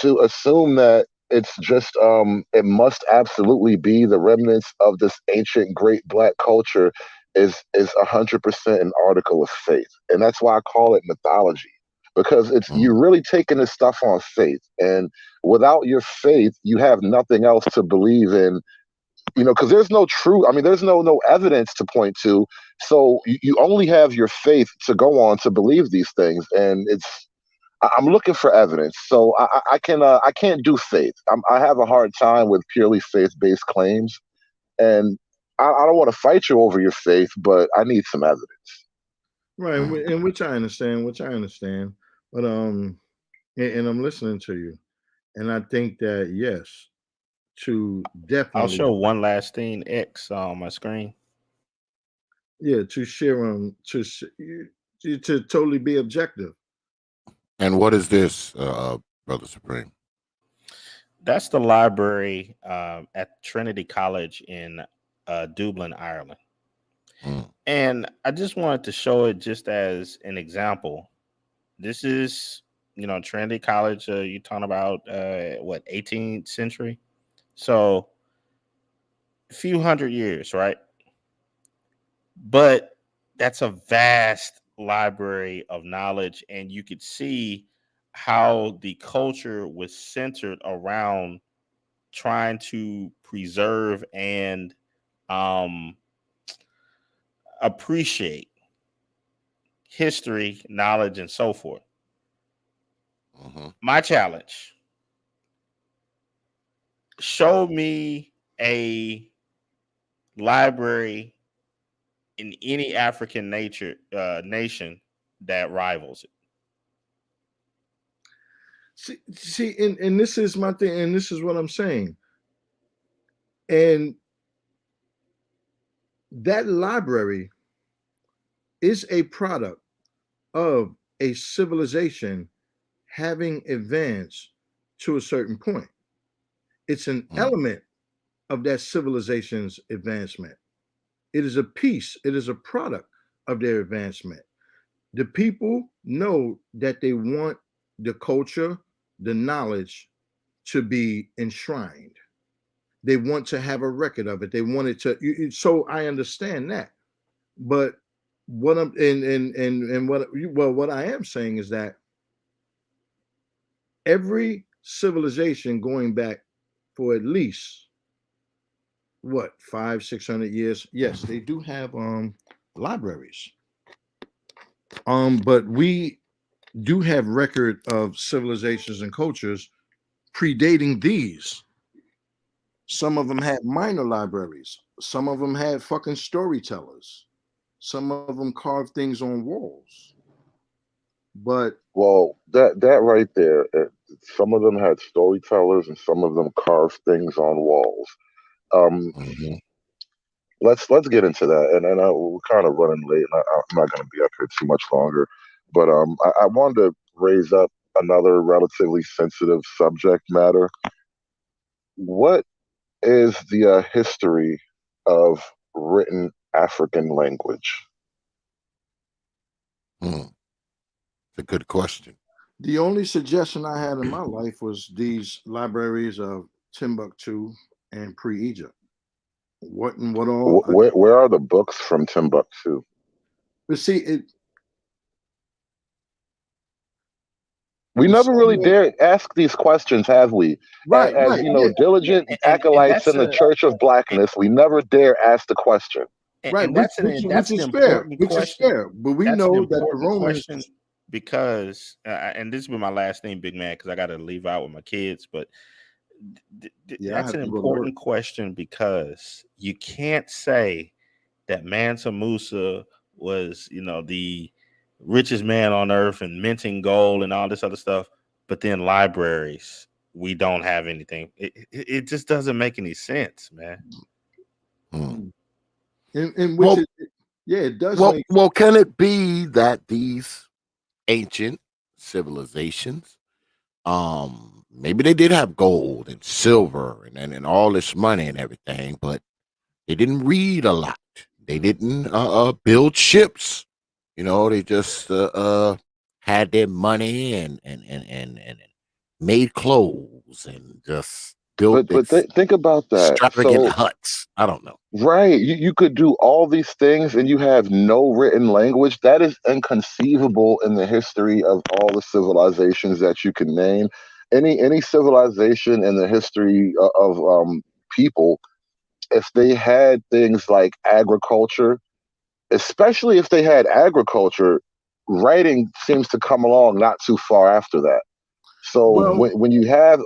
to assume that it's just it must absolutely be the remnants of this ancient great black culture is 100% an article of faith. And that's why I call it mythology. Because it's Mm. you're really taking this stuff on faith. And without your faith, you have nothing else to believe in, because there's no true, I mean, there's no evidence to point to. So you only have your faith to go on to believe these things. And I'm looking for evidence. So I can't do faith. I have a hard time with purely faith-based claims. And I don't want to fight you over your faith, but I need some evidence. Right, Mm. and which I understand, but and I'm listening to you, and I think that yes, to I'll definitely, show one last thing X on my screen. yeah, to share to totally be objective. And what is this, Brother Supreme? That's the library at Trinity College in Dublin, Ireland. Mm. And I just wanted to show it just as an example. This is, Trinity College. You're talking about what, 18th century? So few hundred years, right? But that's a vast library of knowledge, and you could see how the culture was centered around trying to preserve and um, appreciate history, knowledge, and so forth. My challenge: show me a library in any African nation that rivals it. See, and this is my thing, and this is what I'm saying. And that library is a product of a civilization having advanced to a certain point. It's an element of that civilization's advancement. It is a piece, it is a product of their advancement. The people know that they want the culture, the knowledge to be enshrined. They want to have a record of it. They want it to. So I understand that, but what I'm and what I am saying is that every civilization going back for at least what 500-600 years, yes, they do have libraries. But we do have record of civilizations and cultures predating these. Some of them had minor libraries. Some of them had fucking storytellers. Some of them carved things on walls. But Well, that right there, some of them had storytellers and some of them carved things on walls. Um, let's get into that, and we're kind of running late, and I'm not going to be up here too much longer. But I wanted to raise up another relatively sensitive subject matter. What is the history of written African language? It's a good question. the only suggestion I had in my life was these libraries of Timbuktu and pre-Egypt. What and what all? Where are the books from Timbuktu? But see, it. We never really dare ask these questions, have we? Right, as right, you know, yeah. diligent And acolytes that's in the Church of Blackness, we never dare ask the question. Right, and that's which an is fair, important which is question. fair. But we That's an know that the important Romans. question because, and this will be my last thing, big man, because I got to leave out with my kids. But Yeah, I that's have an to go to work. important question because you can't say that Mansa Musa was, the richest man on earth and minting gold and all this other stuff, but then libraries, we don't have anything. It just doesn't make any sense, man. And which is, yeah, it does. Well, can it be that these ancient civilizations, maybe they did have gold and silver and all this money and everything, but they didn't read a lot. They didn't build ships. They just had their money and made clothes and just built But think about that. extravagant So huts. I don't know. right, you could do all these things and you have no written language. That is inconceivable in the history of all the civilizations that you can name. Any civilization in the history of people, if they had things like agriculture, especially if they had agriculture, writing seems to come along not too far after that. So when you have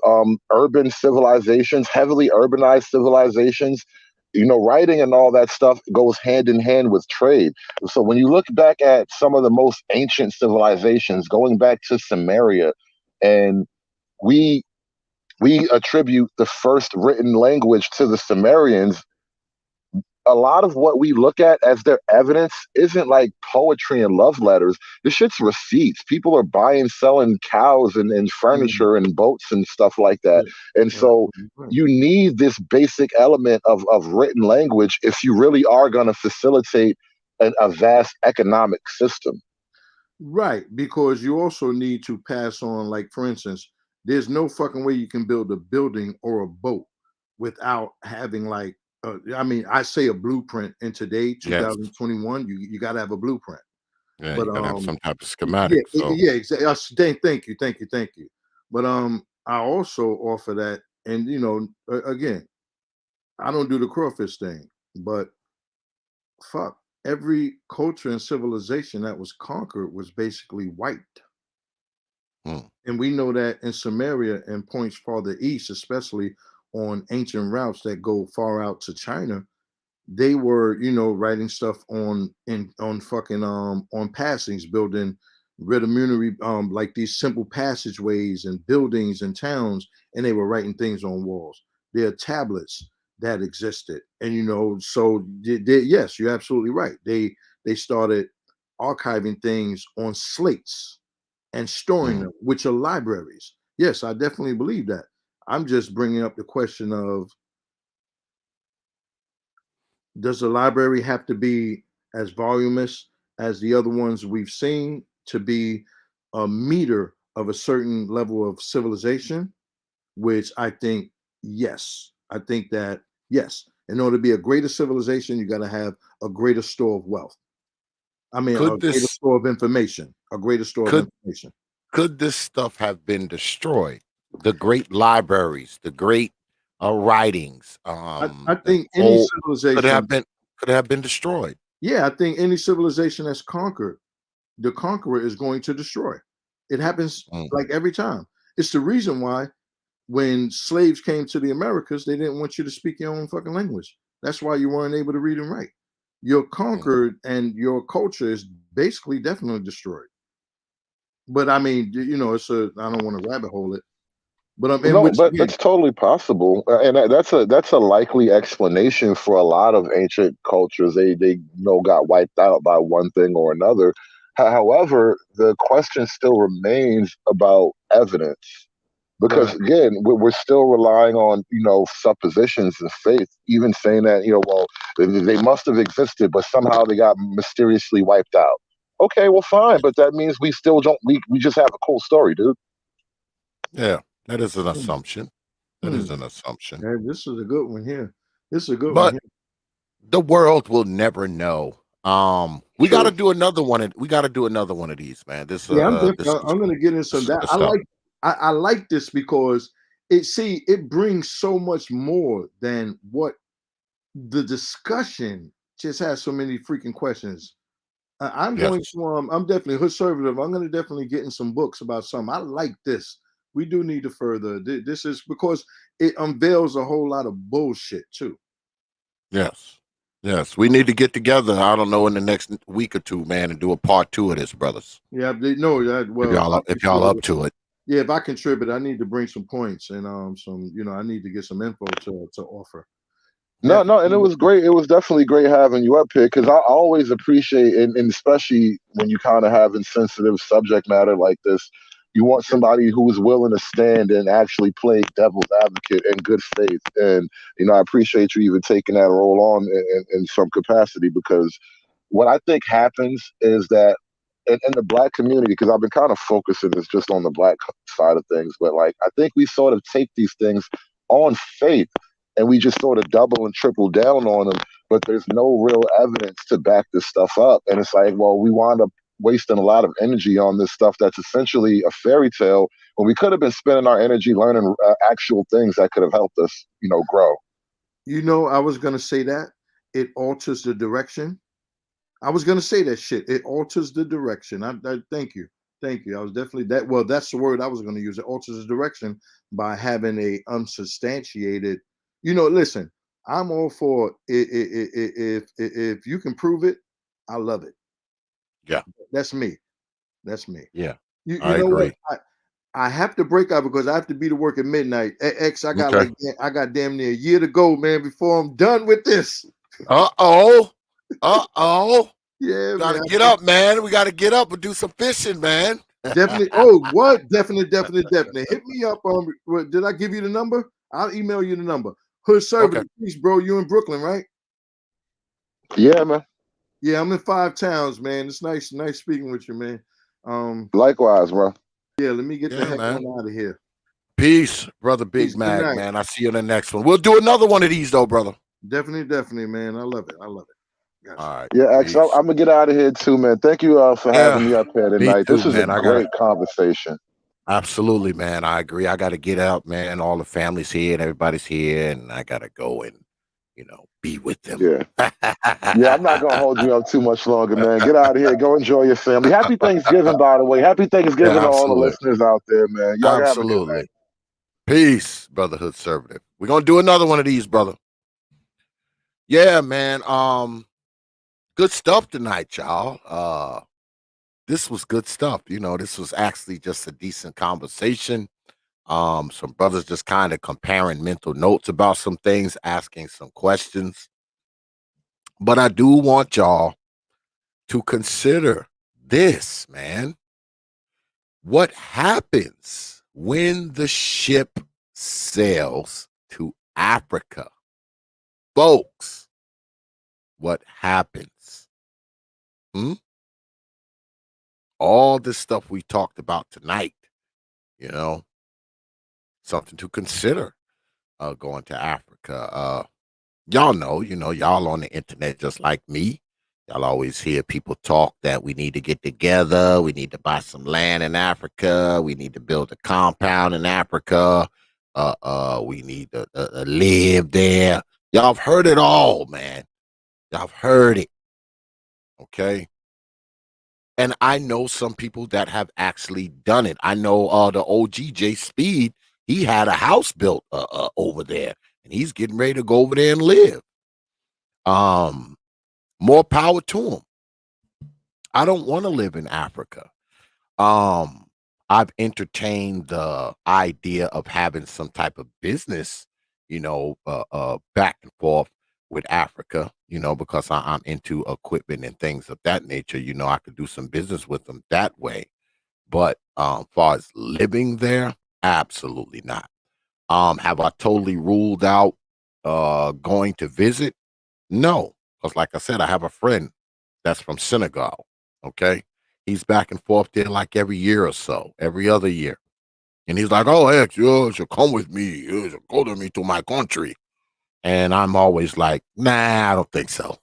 urban civilizations, heavily urbanized civilizations, writing and all that stuff goes hand in hand with trade. So when you look back at some of the most ancient civilizations, going back to Sumeria, and we attribute the first written language to the Sumerians, a lot of what we look at as their evidence isn't like poetry and love letters. This shit's receipts. People are buying, selling cows and furniture and boats and stuff like that. And so you need this basic element of written language if you really are going to facilitate a vast economic system. Right, because you also need to pass on, like, for instance, there's no fucking way you can build a building or a boat without having like I mean, I say a blueprint in today, Yes. 2021. You got to have a blueprint. Yeah, But you gotta have some type of yeah, schematic. So yeah, exactly. Thank you. But I also offer that, and again, I don't do the crawfish thing, but fuck, every culture and civilization that was conquered was basically wiped. mm, And we know that in Samaria and points farther east, especially on ancient routes that go far out to China, they were, writing stuff on fucking on passings, building rudimentary like these simple passageways and buildings and towns, and they were writing things on walls. There are tablets that existed, and so yes, you're absolutely right. They started archiving things on slates and storing mm. them, which are libraries. Yes, I definitely believe that. I'm just bringing up the question of, does the library have to be as voluminous as the other ones we've seen to be a meter of a certain level of civilization? Which I think, yes. I think that, yes, in order to be a greater civilization, you got to have a greater store of wealth. I mean, a Could greater this store of information, a greater store of could information. could this stuff have been destroyed? The great libraries, the great writings, I the think any whole could have civilization, been could have been destroyed. yeah, I think any civilization that's conquered, the conqueror is going to destroy. It happens Mm, like every time. It's the reason why when slaves came to the Americas, they didn't want you to speak your own fucking language. That's why you weren't able to read and write. You're mm. conquered and your culture is basically definitely destroyed. But I mean, I don't want to rabbit hole it. But in No, which but again, that's totally possible, and that's a likely explanation for a lot of ancient cultures. They got wiped out by one thing or another. However, the question still remains about evidence, because right. again, we're still relying on suppositions and faith. Even saying that well, they must have existed, but somehow they got mysteriously wiped out. Okay, well, fine, but that means we still don't. We just have a cool story, dude. Yeah, that is an Hmm. assumption. That Hmm. is an assumption. Hey, this is a good one here. This is a good one But here. the world will never know. We got to True. do another one. We got to do another one of these, man. Yeah, This is I'm gonna get in this some is that. good stuff. I like this because it brings so much more than what the discussion just has so many freaking questions. I'm Yes, going to I'm definitely conservative. I'm gonna definitely get in some books about something. I like this. We do need to further. This is because it unveils a whole lot of bullshit too. yes, yes. We need to get together. I don't know in the next week or two, man, and do a part two of this, brothers. Yeah, they know that. If Well, if y'all up to it. yeah, if I contribute, I need to bring some points and some. I need to get some info to offer. No, no, and it Definitely. was great. It was definitely great having you up here because I always appreciate, and especially when you kind of have insensitive subject matter like this, you want somebody who is willing to stand and actually play devil's advocate in good faith. And I appreciate you even taking that role on in some capacity, because what I think happens is that in the black community, because I've been kind of focusing this just on the black side of things, but like I think we sort of take these things on faith and we just sort of double and triple down on them, but there's no real evidence to back this stuff up. And it's like, well, we wind up wasting a lot of energy on this stuff that's essentially a fairy tale when we could have been spending our energy learning actual things that could have helped us, grow. I was gonna say that it alters the direction. I was gonna say that shit. It alters the direction. I thank you, thank you. I was definitely that. Well, that's the word I was gonna use. It alters the direction by having a unsubstantiated. Listen, I'm all for if you can prove it, I love it. Yeah, That's me. That's me. yeah. You I know what? agree. I have to break out because I have to be to work at midnight. X, Okay. I got damn near a year to go, man, before I'm done with this. Uh-oh. Uh-oh. Yeah, Gotta man. get up, man. We gotta get up and do some fishing, man. Definitely. Oh, what? Definitely. Hit me up. Did I give you the number? I'll email you the number. Hood Okay. Server, peace, bro. You in Brooklyn, right? Yeah, man. Yeah, I'm in 5 towns, man. It's nice speaking with you, man. Likewise, bro. Yeah, let me get the Yeah, heck man. on out of here. Peace, brother Big Peace. Good Mag, night. man. I see you in the next one. We'll do another one of these though, brother. Definitely, man. I love it. Gotcha. All right. Yeah, X, I'm Peace. gonna get out of here too, man. Thank you for having me Yeah. up here Me tonight. too, This was a man. I gotta great conversation. absolutely, man. I agree. I gotta get out, man. All the family's here and everybody's here, and I gotta go and be with them. Yeah. Yeah, I'm not gonna hold you up too much longer, man. Get out of here. Go enjoy your family. Happy Thanksgiving, by the way. Happy Thanksgiving Yeah, to all the absolutely. listeners out there, man. Y'all have a good night. Absolutely. Peace, brotherhood servant. We're gonna do another one of these, brother. Yeah, man. Good stuff tonight, y'all. This was good stuff. This was actually just a decent conversation. Some brothers just kind of comparing mental notes about some things, asking some questions. But I do want y'all to consider this, man. What happens when the ship sails to Africa? Folks, what happens? All this stuff we talked about tonight, you know, something to consider going to Africa. Y'all know, y'all on the internet just like me. Y'all always hear people talk that we need to get together. We need to buy some land in Africa. We need to build a compound in Africa. We need to live there. Y'all have heard it all, man. Y'all have heard it. Okay. And I know some people that have actually done it. I know the OG Speed, he had a house built over there, and he's getting ready to go over there and live. More power to him. I don't want to live in Africa. I've entertained the idea of having some type of business, back and forth with Africa, because I'm into equipment and things of that nature. I could do some business with them that way. But far as living there, absolutely not. Have I totally ruled out going to visit? No, because like I said, I have a friend that's from Senegal. Okay, he's back and forth there like every year or so, every other year, and he's like, "Oh, heck, you should come with me. You should go to me to my country." And I'm always like, "Nah, I don't think so."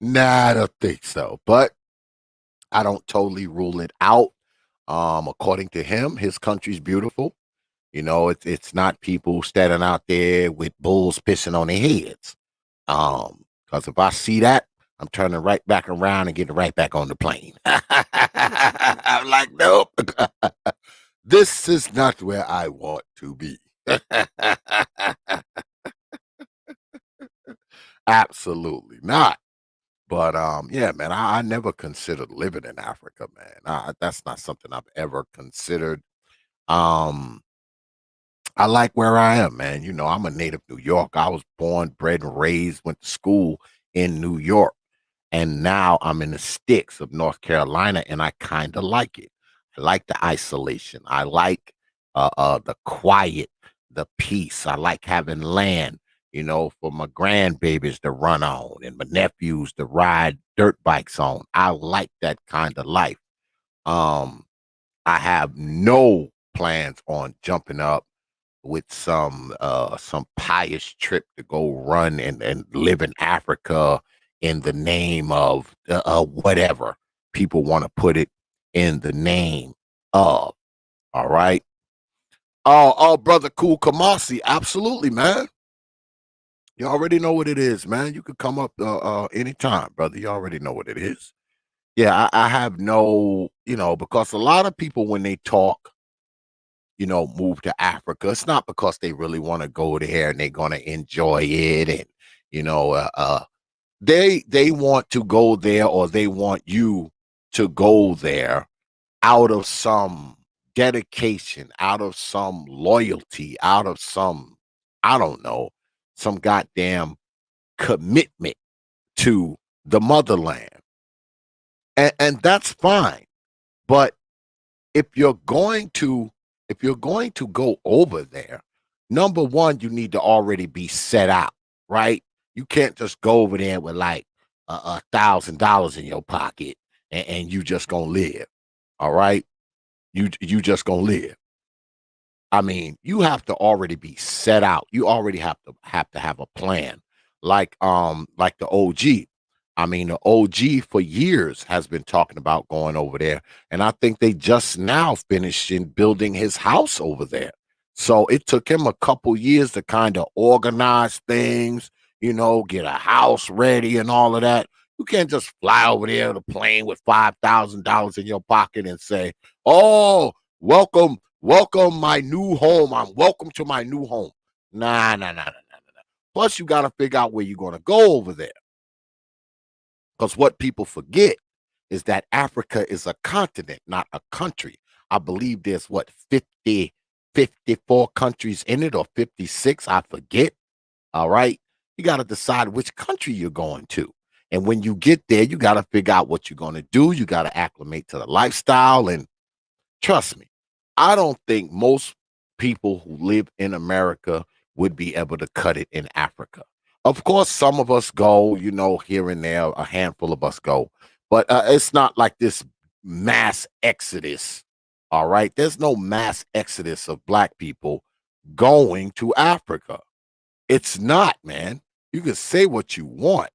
Nah, I don't think so. But I don't totally rule it out. According to him, his country's beautiful. It's not people standing out there with bulls pissing on their heads. Because if I see that, I'm turning right back around and getting right back on the plane. I'm like, nope. This is not where I want to be. Absolutely not. But yeah, man, I never considered living in Africa, man. That's not something I've ever considered. Um, I like where I am, man. I'm a native New York. I was born, bred, and raised, went to school in New York. And now I'm in the sticks of North Carolina, and I kind of like it. I like the isolation. I like the quiet, the peace. I like having land, for my grandbabies to run on and my nephews to ride dirt bikes on. I like that kind of life. I have no plans on jumping up with some pious trip to go run and live in Africa in the name of whatever people want to put it in the name of. All right. Oh, brother Cool Kamasi, absolutely, man. You already know what it is, man. You could come up anytime, brother. You already know what it is. Yeah, I have no, because a lot of people when they talk, move to Africa. It's not because they really want to go there and they're gonna enjoy it, and they want to go there, or they want you to go there out of some dedication, out of some loyalty, out of some, I don't know, some goddamn commitment to the motherland. And that's fine. But if you're going to go over there, number one, you need to already be set out, right? You can't just go over there with like $1,000 in your pocket and you just gonna live. All right. You just gonna live. I mean, you have to already be set out. You already have a plan. Like the OG. I mean, the OG for years has been talking about going over there. And I think they just now finished in building his house over there. So it took him a couple years to kind of organize things, get a house ready and all of that. You can't just fly over there on a plane with $5,000 in your pocket and say, "Oh, welcome my new home. I'm welcome to my new home." Nah, nah, nah, nah, nah, nah. Plus, you got to figure out where you're going to go over there. Because what people forget is that Africa is a continent, not a country. I believe there's 54 countries in it, or 56. I forget. All right. You got to decide which country you're going to. And when you get there, you got to figure out what you're going to do. You got to acclimate to the lifestyle. And trust me, I don't think most people who live in America would be able to cut it in Africa. Of course, some of us go, here and there, a handful of us go, but it's not like this mass exodus. All right. There's no mass exodus of black people going to Africa. It's not, man. You can say what you want.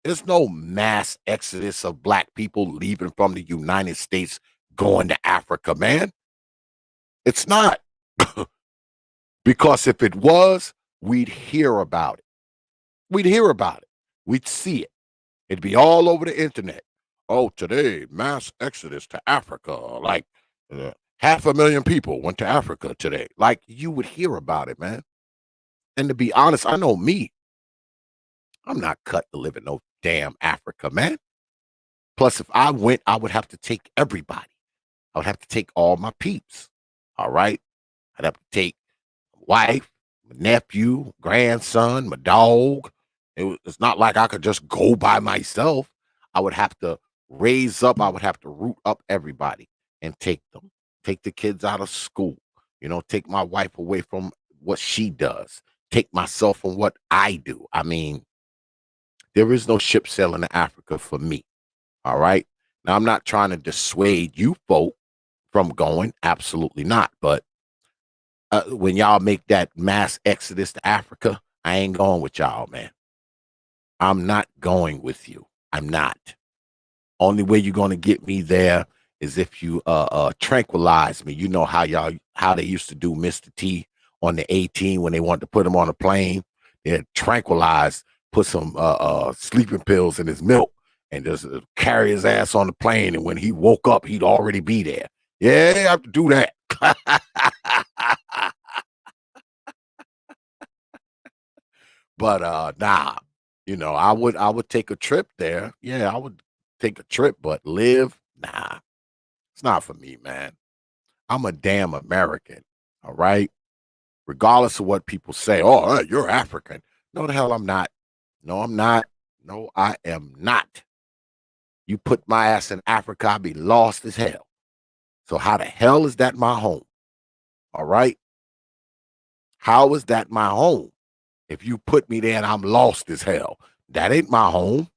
There's no mass exodus of black people leaving from the United States going to Africa, man. It's not. Because if it was, we'd hear about it. We'd hear about it. We'd see it. It'd be all over the internet. Oh, today, mass exodus to Africa. Like 500,000 people went to Africa today. Like, you would hear about it, man. And to be honest, I know me. I'm not cut to live in no damn Africa, man. Plus, if I went, I would have to take everybody. I would have to take all my peeps. All right. I'd have to take my wife, my nephew, grandson, my dog. It's not like I could just go by myself. I would have to I would have to root up everybody and take them. Take the kids out of school. Take my wife away from what she does. Take myself from what I do. I mean, there is no ship sailing to Africa for me. All right. Now, I'm not trying to dissuade you folk from going. Absolutely not. But when y'all make that mass exodus to Africa, I ain't going with y'all, man. I'm not going with you. I'm not. Only way you're going to get me there is if you tranquilize me. You know how they used to do Mr. T on the 18 when they wanted to put him on a plane. They'd tranquilize, put some sleeping pills in his milk, and just carry his ass on the plane. And when he woke up, he'd already be there. Yeah, they have to do that. But nah, I would take a trip there. Yeah, I would take a trip, but live, nah. It's not for me, man. I'm a damn American. All right. Regardless of what people say, oh, you're African. No, the hell I'm not. No, I'm not. No, I am not. You put my ass in Africa, I'll be lost as hell. So how the hell is that my home? All right. How is that my home? If you put me there and I'm lost as hell, that ain't my home.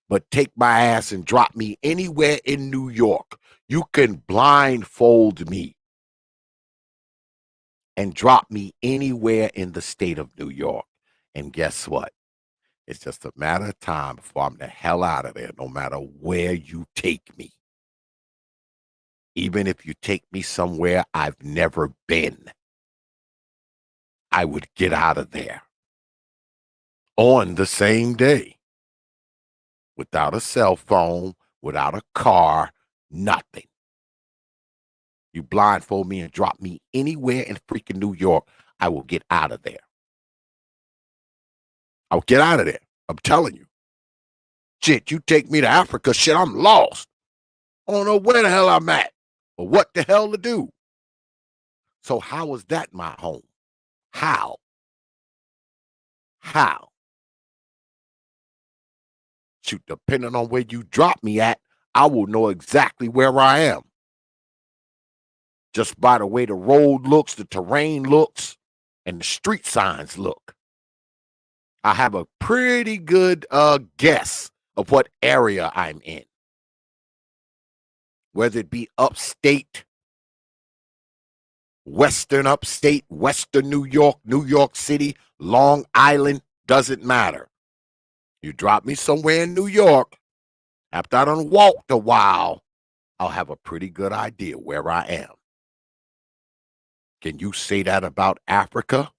But take my ass and drop me anywhere in New York. You can blindfold me and drop me anywhere in the state of New York. And guess what? It's just a matter of time before I'm the hell out of there, no matter where you take me. Even if you take me somewhere I've never been, I would get out of there on the same day. Without a cell phone, without a car, nothing. You blindfold me and drop me anywhere in freaking New York, I will get out of there. I'll get out of there. I'm telling you. Shit, you take me to Africa, shit, I'm lost. I don't know where the hell I'm at or what the hell to do. So how is that my home? How? How? Shoot, depending on where you drop me at, I will know exactly where I am. Just by the way the road looks, the terrain looks, and the street signs look. I have a pretty good guess of what area I'm in. Whether it be upstate, Western upstate, Western New York, New York City, Long Island, doesn't matter. You drop me somewhere in New York, after I done walked a while, I'll have a pretty good idea where I am. Can you say that about Africa?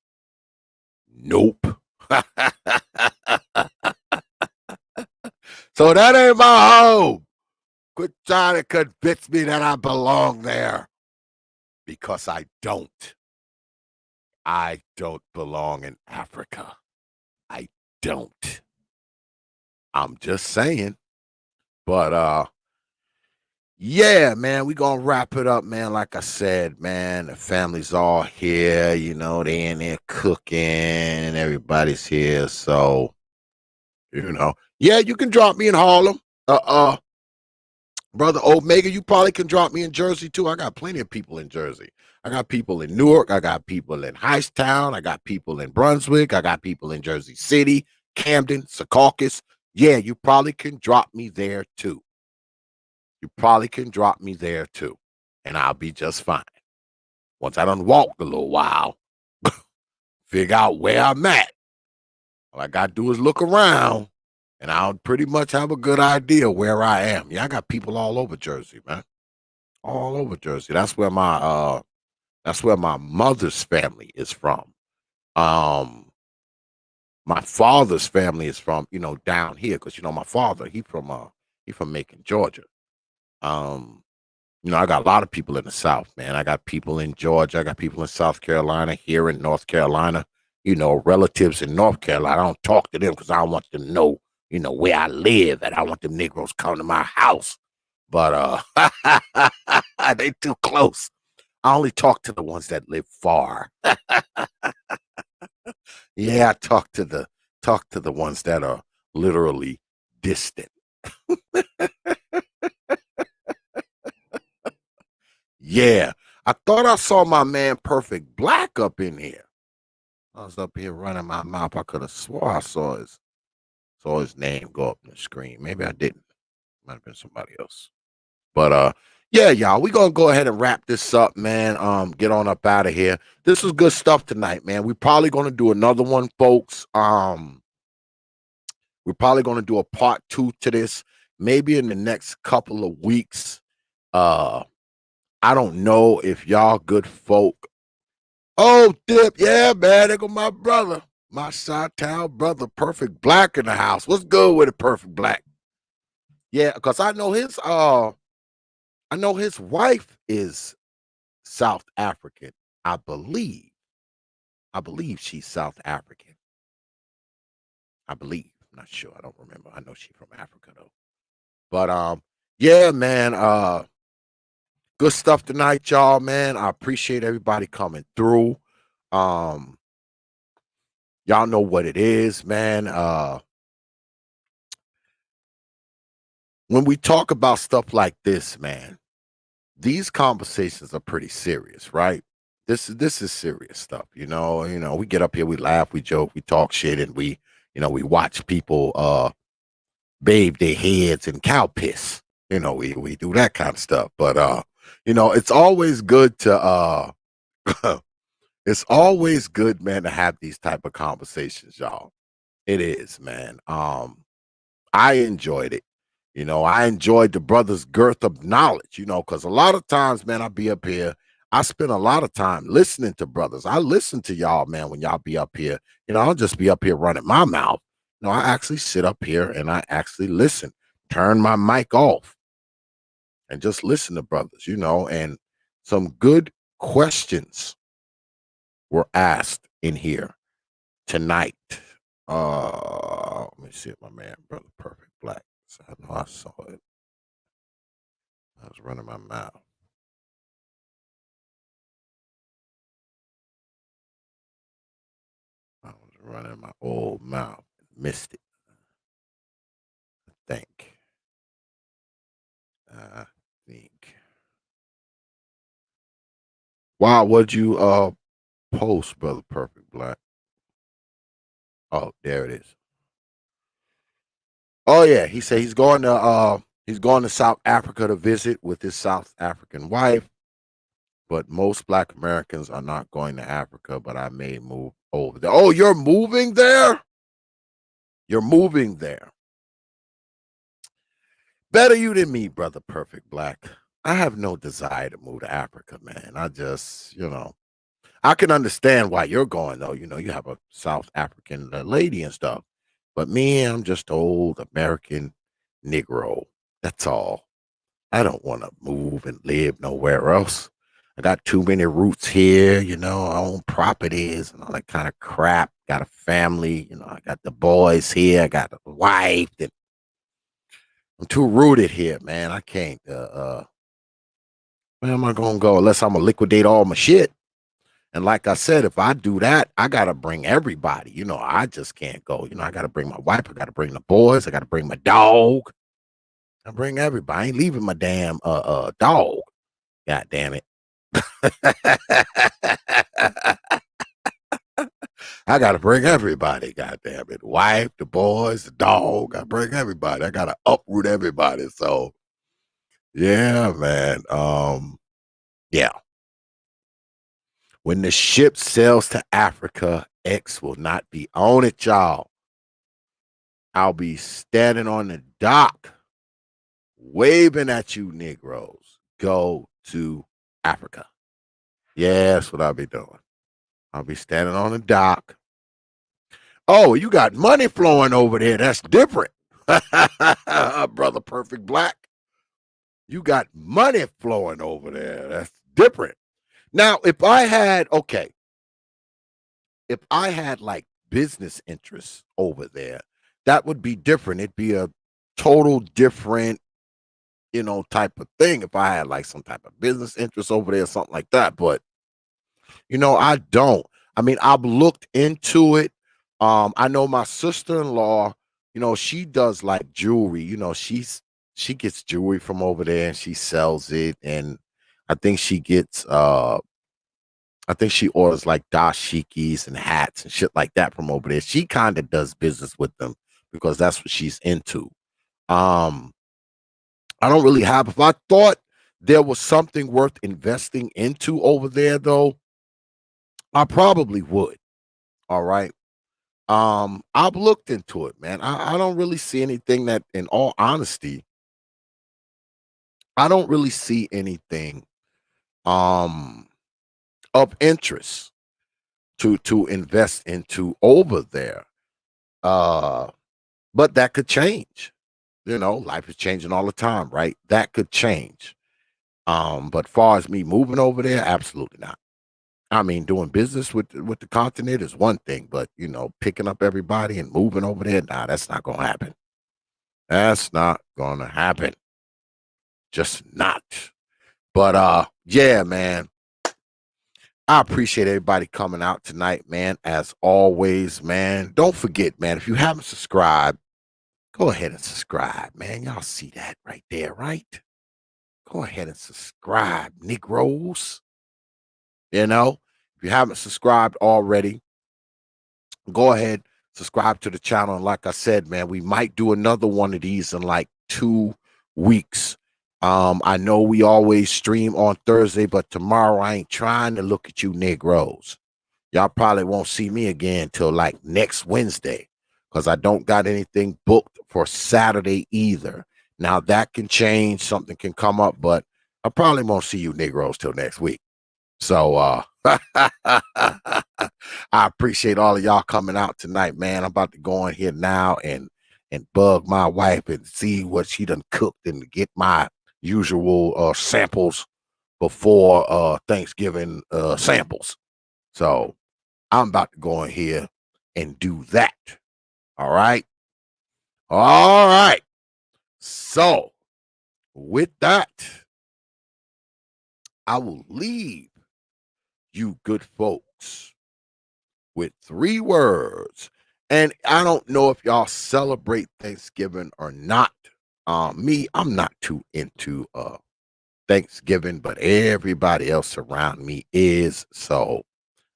Nope. So that ain't my home. Quit trying to convince me that I belong there. Because I don't. I don't belong in Africa. I don't. I'm just saying. But yeah, man, we gonna wrap it up, man. Like I said, man, the family's all here, you know, they in there cooking and everybody's here. So, you know, yeah, you can drop me in Harlem. Brother Omega, you probably can drop me in Jersey too. I got plenty of people in Jersey. I got people in Newark. I got people in Hightstown. I got people in Brunswick. I got people in Jersey City, Camden, Secaucus. Yeah, you probably can drop me there too. You probably can drop me there too. And I'll be just fine. Once I done walked a little while, figure out where I'm at. All I got to do is look around. And I'll pretty much have a good idea where I am. Yeah, I got people all over Jersey, man. All over Jersey. That's where my mother's family is from. My father's family is from, you know, down here, because you know my father, he from Macon, Georgia. You know, I got a lot of people in the South, man. I got people in Georgia, I got people in South Carolina, here in North Carolina, you know, relatives in North Carolina. I don't talk to them because I don't want them to know, you know, where I live, and I want them Negroes coming to my house. But they too close. I only talk to the ones that live far. Yeah, I talk to the ones that are literally distant. Yeah, I thought I saw my man Perfect Black up in here. I was up here running my mouth. I could have swore I saw his name go up on the screen. Maybe I didn't. Might have been somebody else. But yeah, y'all, we gonna go ahead and wrap this up, man. Get on up out of here. This was good stuff tonight, man. We're probably gonna do another one, folks. We're probably gonna do a part 2 to this, maybe in the next couple of weeks. I don't know if y'all good folk. Oh, Dip, yeah, man. There go my brother, my Chi-Town brother, Perfect Black in the house. What's good with it, Perfect Black? Yeah, because I know his wife is South African. I believe she's South African. I believe. I'm not sure. I don't remember. I know she's from Africa though. But yeah, man. Good stuff tonight, y'all, man. I appreciate everybody coming through. Y'all know what it is, man. When we talk about stuff like this, man, these conversations are pretty serious, right? This is serious stuff, you know. We get up here, we laugh, we joke, we talk shit, and we watch people bathe their heads in cow piss. We do that kind of stuff. But it's always good to it's always good, man, to have these type of conversations, y'all. It is, man. I enjoyed it. I enjoyed the brothers' girth of knowledge, because a lot of times, man, I be up here. I spend a lot of time listening to brothers. I listen to y'all, man, when y'all be up here. I'll just be up here running my mouth. I actually sit up here and I actually listen, turn my mic off and just listen to brothers, and some good questions were asked in here tonight. Let me see if my man, brother Perfect Black. I know I saw it. I was running my mouth. I was running my old mouth. Missed it. I think. Wow, what'd you post, brother Perfect Black? Oh, there it is. Oh yeah, he said he's going to South Africa to visit with his South African wife. but most Black Americans are not going to Africa, but I may move over there. Oh, you're moving there? You're moving there. Better you than me, brother Perfect Black. I have no desire to move to Africa, man. I just, I can understand why you're going, though. You have a South African lady and stuff. But me, I'm just old American Negro. That's all. I don't want to move and live nowhere else. I got too many roots here, I own properties and all that kind of crap. Got a family, I got the boys here, I got a wife. And I'm too rooted here, man. I can't, where am I going to go unless I'm going to liquidate all my shit? And like I said, if I do that, I got to bring everybody. I just can't go. I got to bring my wife. I got to bring the boys. I got to bring my dog. I bring everybody. I ain't leaving my damn dog. God damn it. I got to bring everybody. God damn it. Wife, the boys, the dog. I bring everybody. I got to uproot everybody. So, yeah, man. Yeah. When the ship sails to Africa, X will not be on it, y'all. I'll be standing on the dock, waving at you Negroes. Go to Africa. Yeah, that's what I'll be doing. I'll be standing on the dock. Oh, you got money flowing over there. That's different. Brother Perfect Black. You got money flowing over there. That's different. Now, if I had like business interests over there, that would be different. It'd be a total different, type of thing if I had like some type of business interest over there or something like that. But, I don't. I mean, I've looked into it. I know my sister-in-law, she does like jewelry. She gets jewelry from over there and she sells it. And I think she orders like dashikis and hats and shit like that from over there. She kind of does business with them because that's what she's into. I don't really have. If I thought there was something worth investing into over there, though, I probably would. All right. I've looked into it, man. I don't really see anything that, in all honesty, I don't really see anything of interest to invest into over there. But that could change. Life is changing all the time, right? That could change. But far as me moving over there, absolutely not. I mean, doing business with the continent is one thing, but picking up everybody and moving over there, nah, that's not gonna happen. That's not gonna happen. Just not. But yeah, man. I appreciate everybody coming out tonight, man. As always, man. Don't forget, man, if you haven't subscribed, go ahead and subscribe, man. Y'all see that right there, right? Go ahead and subscribe, Negroes. If you haven't subscribed already, go ahead, subscribe to the channel. And like I said, man, we might do another one of these in like 2 weeks. I know we always stream on Thursday, but tomorrow I ain't trying to look at you Negroes. Y'all probably won't see me again till like next Wednesday because I don't got anything booked for Saturday either. Now that can change, something can come up, but I probably won't see you Negroes till next week. So I appreciate all of y'all coming out tonight, man. I'm about to go in here now and bug my wife and see what she done cooked and get my usual samples before Thanksgiving samples. So I'm about to go in here and do that. All right. All right. So with that, I will leave you good folks with 3 words. And I don't know if y'all celebrate Thanksgiving or not. Me, I'm not too into Thanksgiving, but everybody else around me is. So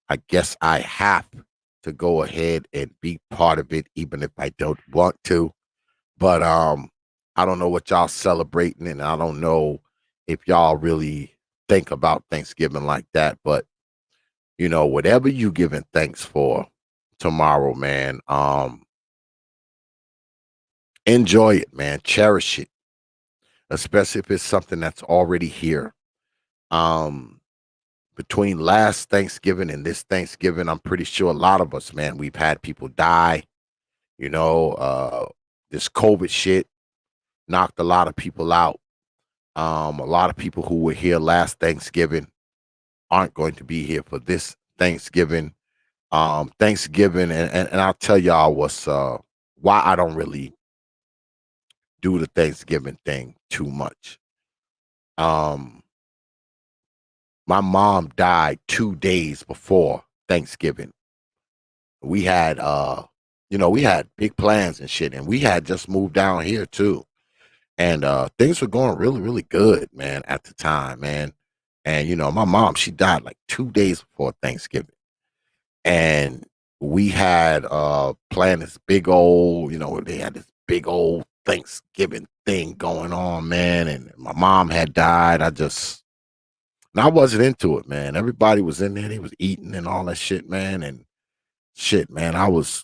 I guess I have to go ahead and be part of it, even if I don't want to. But I don't know what y'all celebrating, and I don't know if y'all really think about Thanksgiving like that. But whatever you giving thanks for tomorrow, man, enjoy it, man. Cherish it, especially if it's something that's already here. Between last Thanksgiving and this Thanksgiving, I'm pretty sure a lot of us, man, we've had people die. This COVID shit knocked a lot of people out. A lot of people who were here last Thanksgiving aren't going to be here for this Thanksgiving. Thanksgiving, and I'll tell y'all why I don't really do the Thanksgiving thing too much. My mom died 2 days before Thanksgiving. We had we had big plans and shit, and we had just moved down here too. And things were going really, really good, man, at the time, man. And my mom, she died like 2 days before Thanksgiving. And we had planned this big old, they had this big old Thanksgiving thing going on, man. And my mom had died. I wasn't into it, man. Everybody was in there. They was eating and all that shit, man. And shit, man, I was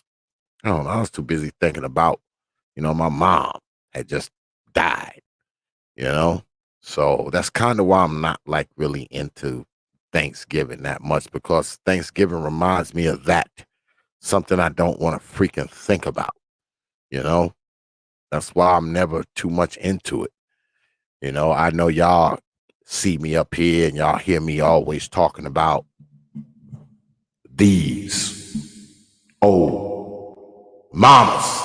too busy thinking about, my mom had just died, So that's kind of why I'm not like really into Thanksgiving that much, because Thanksgiving reminds me of that. Something I don't want to freaking think about, That's why I'm never too much into it. I know y'all see me up here and y'all hear me always talking about these old mamas.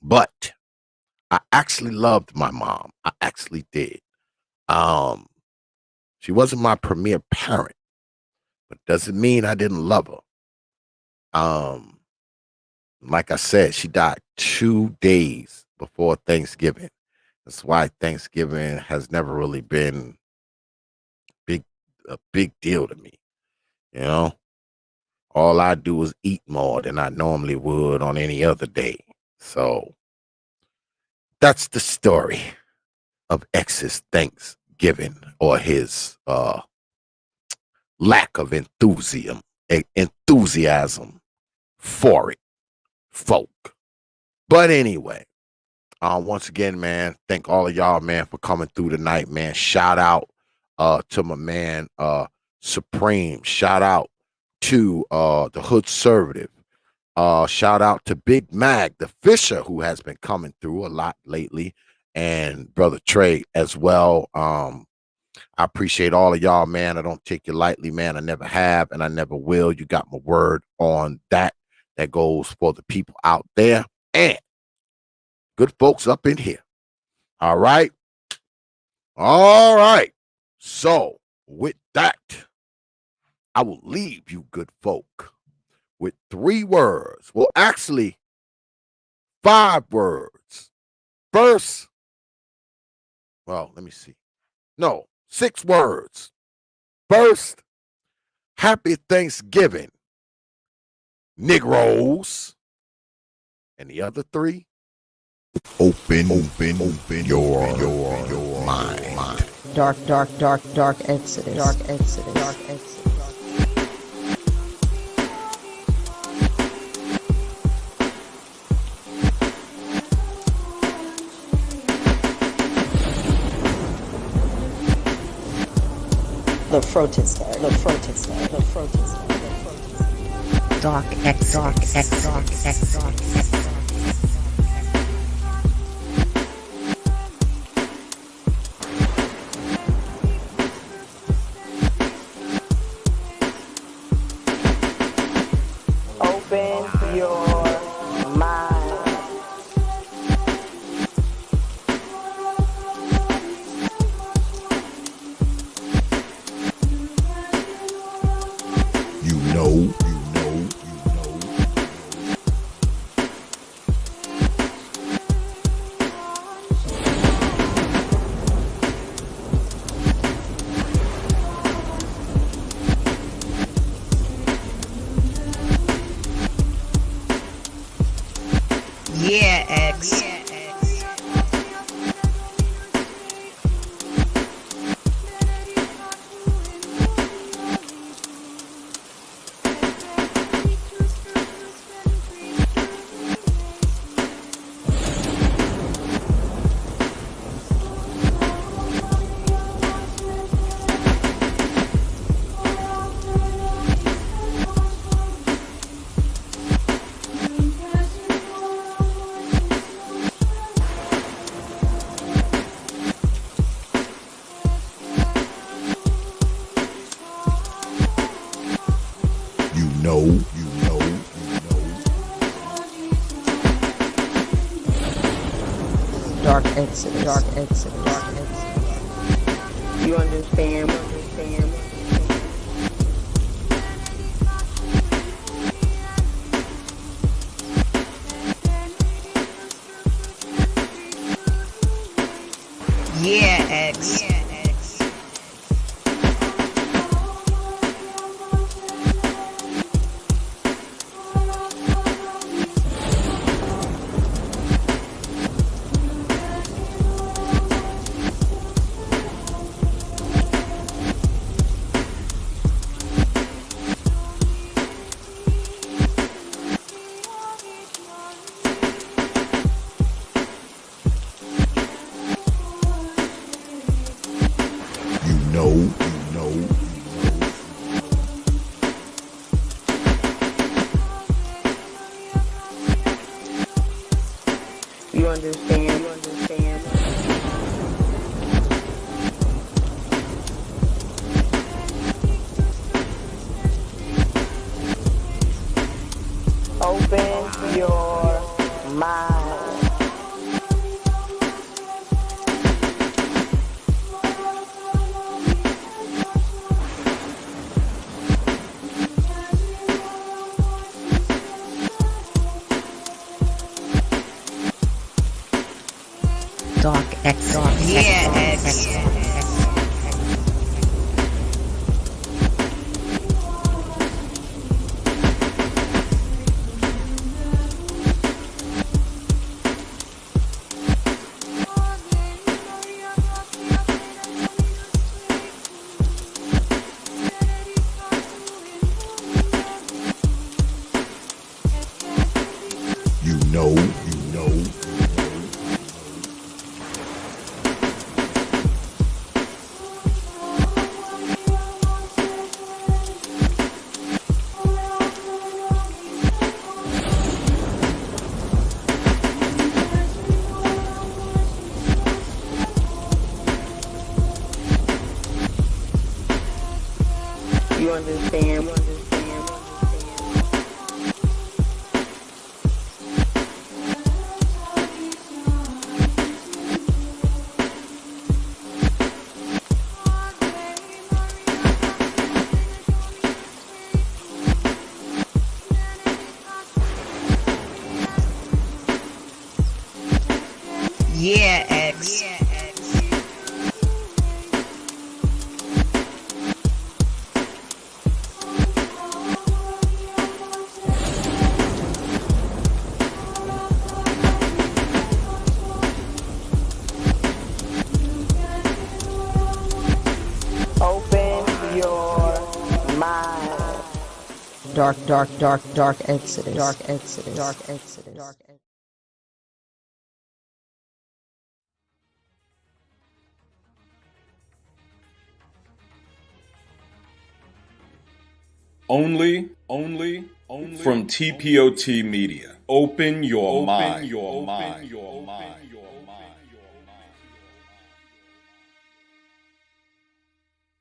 But I actually loved my mom. I actually did. She wasn't my premier parent, but doesn't mean I didn't love her. Like I said, she died 2 days before Thanksgiving. That's why Thanksgiving has never really been a big deal to me. All I do is eat more than I normally would on any other day. So that's the story of X's Thanksgiving, or his lack of enthusiasm for it, folk. But anyway, once again, man, thank all of y'all, man, for coming through tonight, man. Shout out to my man Supreme. Shout out to the Hood Conservative. Shout out to Big Mag, the Fisher, who has been coming through a lot lately, and Brother Trey as well. I appreciate all of y'all, man. I don't take you lightly, man. I never have, and I never will. You got my word on that. That goes for the people out there and good folks up in here. All right. All right. So with that, I will leave you good folk with 3 words. Well, actually, 5 words. First, well, let me see. No, 6 words. First, happy Thanksgiving, Negroes. And the other 3, open your mind. Dark Exodus. Dark Exodus. The protester. Dark Exodus. Open your mind. You know. Yeah, X. know. Dark Exodus. Dark Exodus. Dark Exodus. You understand? Yeah, X. You understand? Open your mind. Dark Exodus. Yeah, X. You know. You understand? Yeah, X. Open your mind. Dark Exodus. Dark Exodus. Dark Exodus. Dark Exodus. Only from T.P.O.T. Media. Open your mind.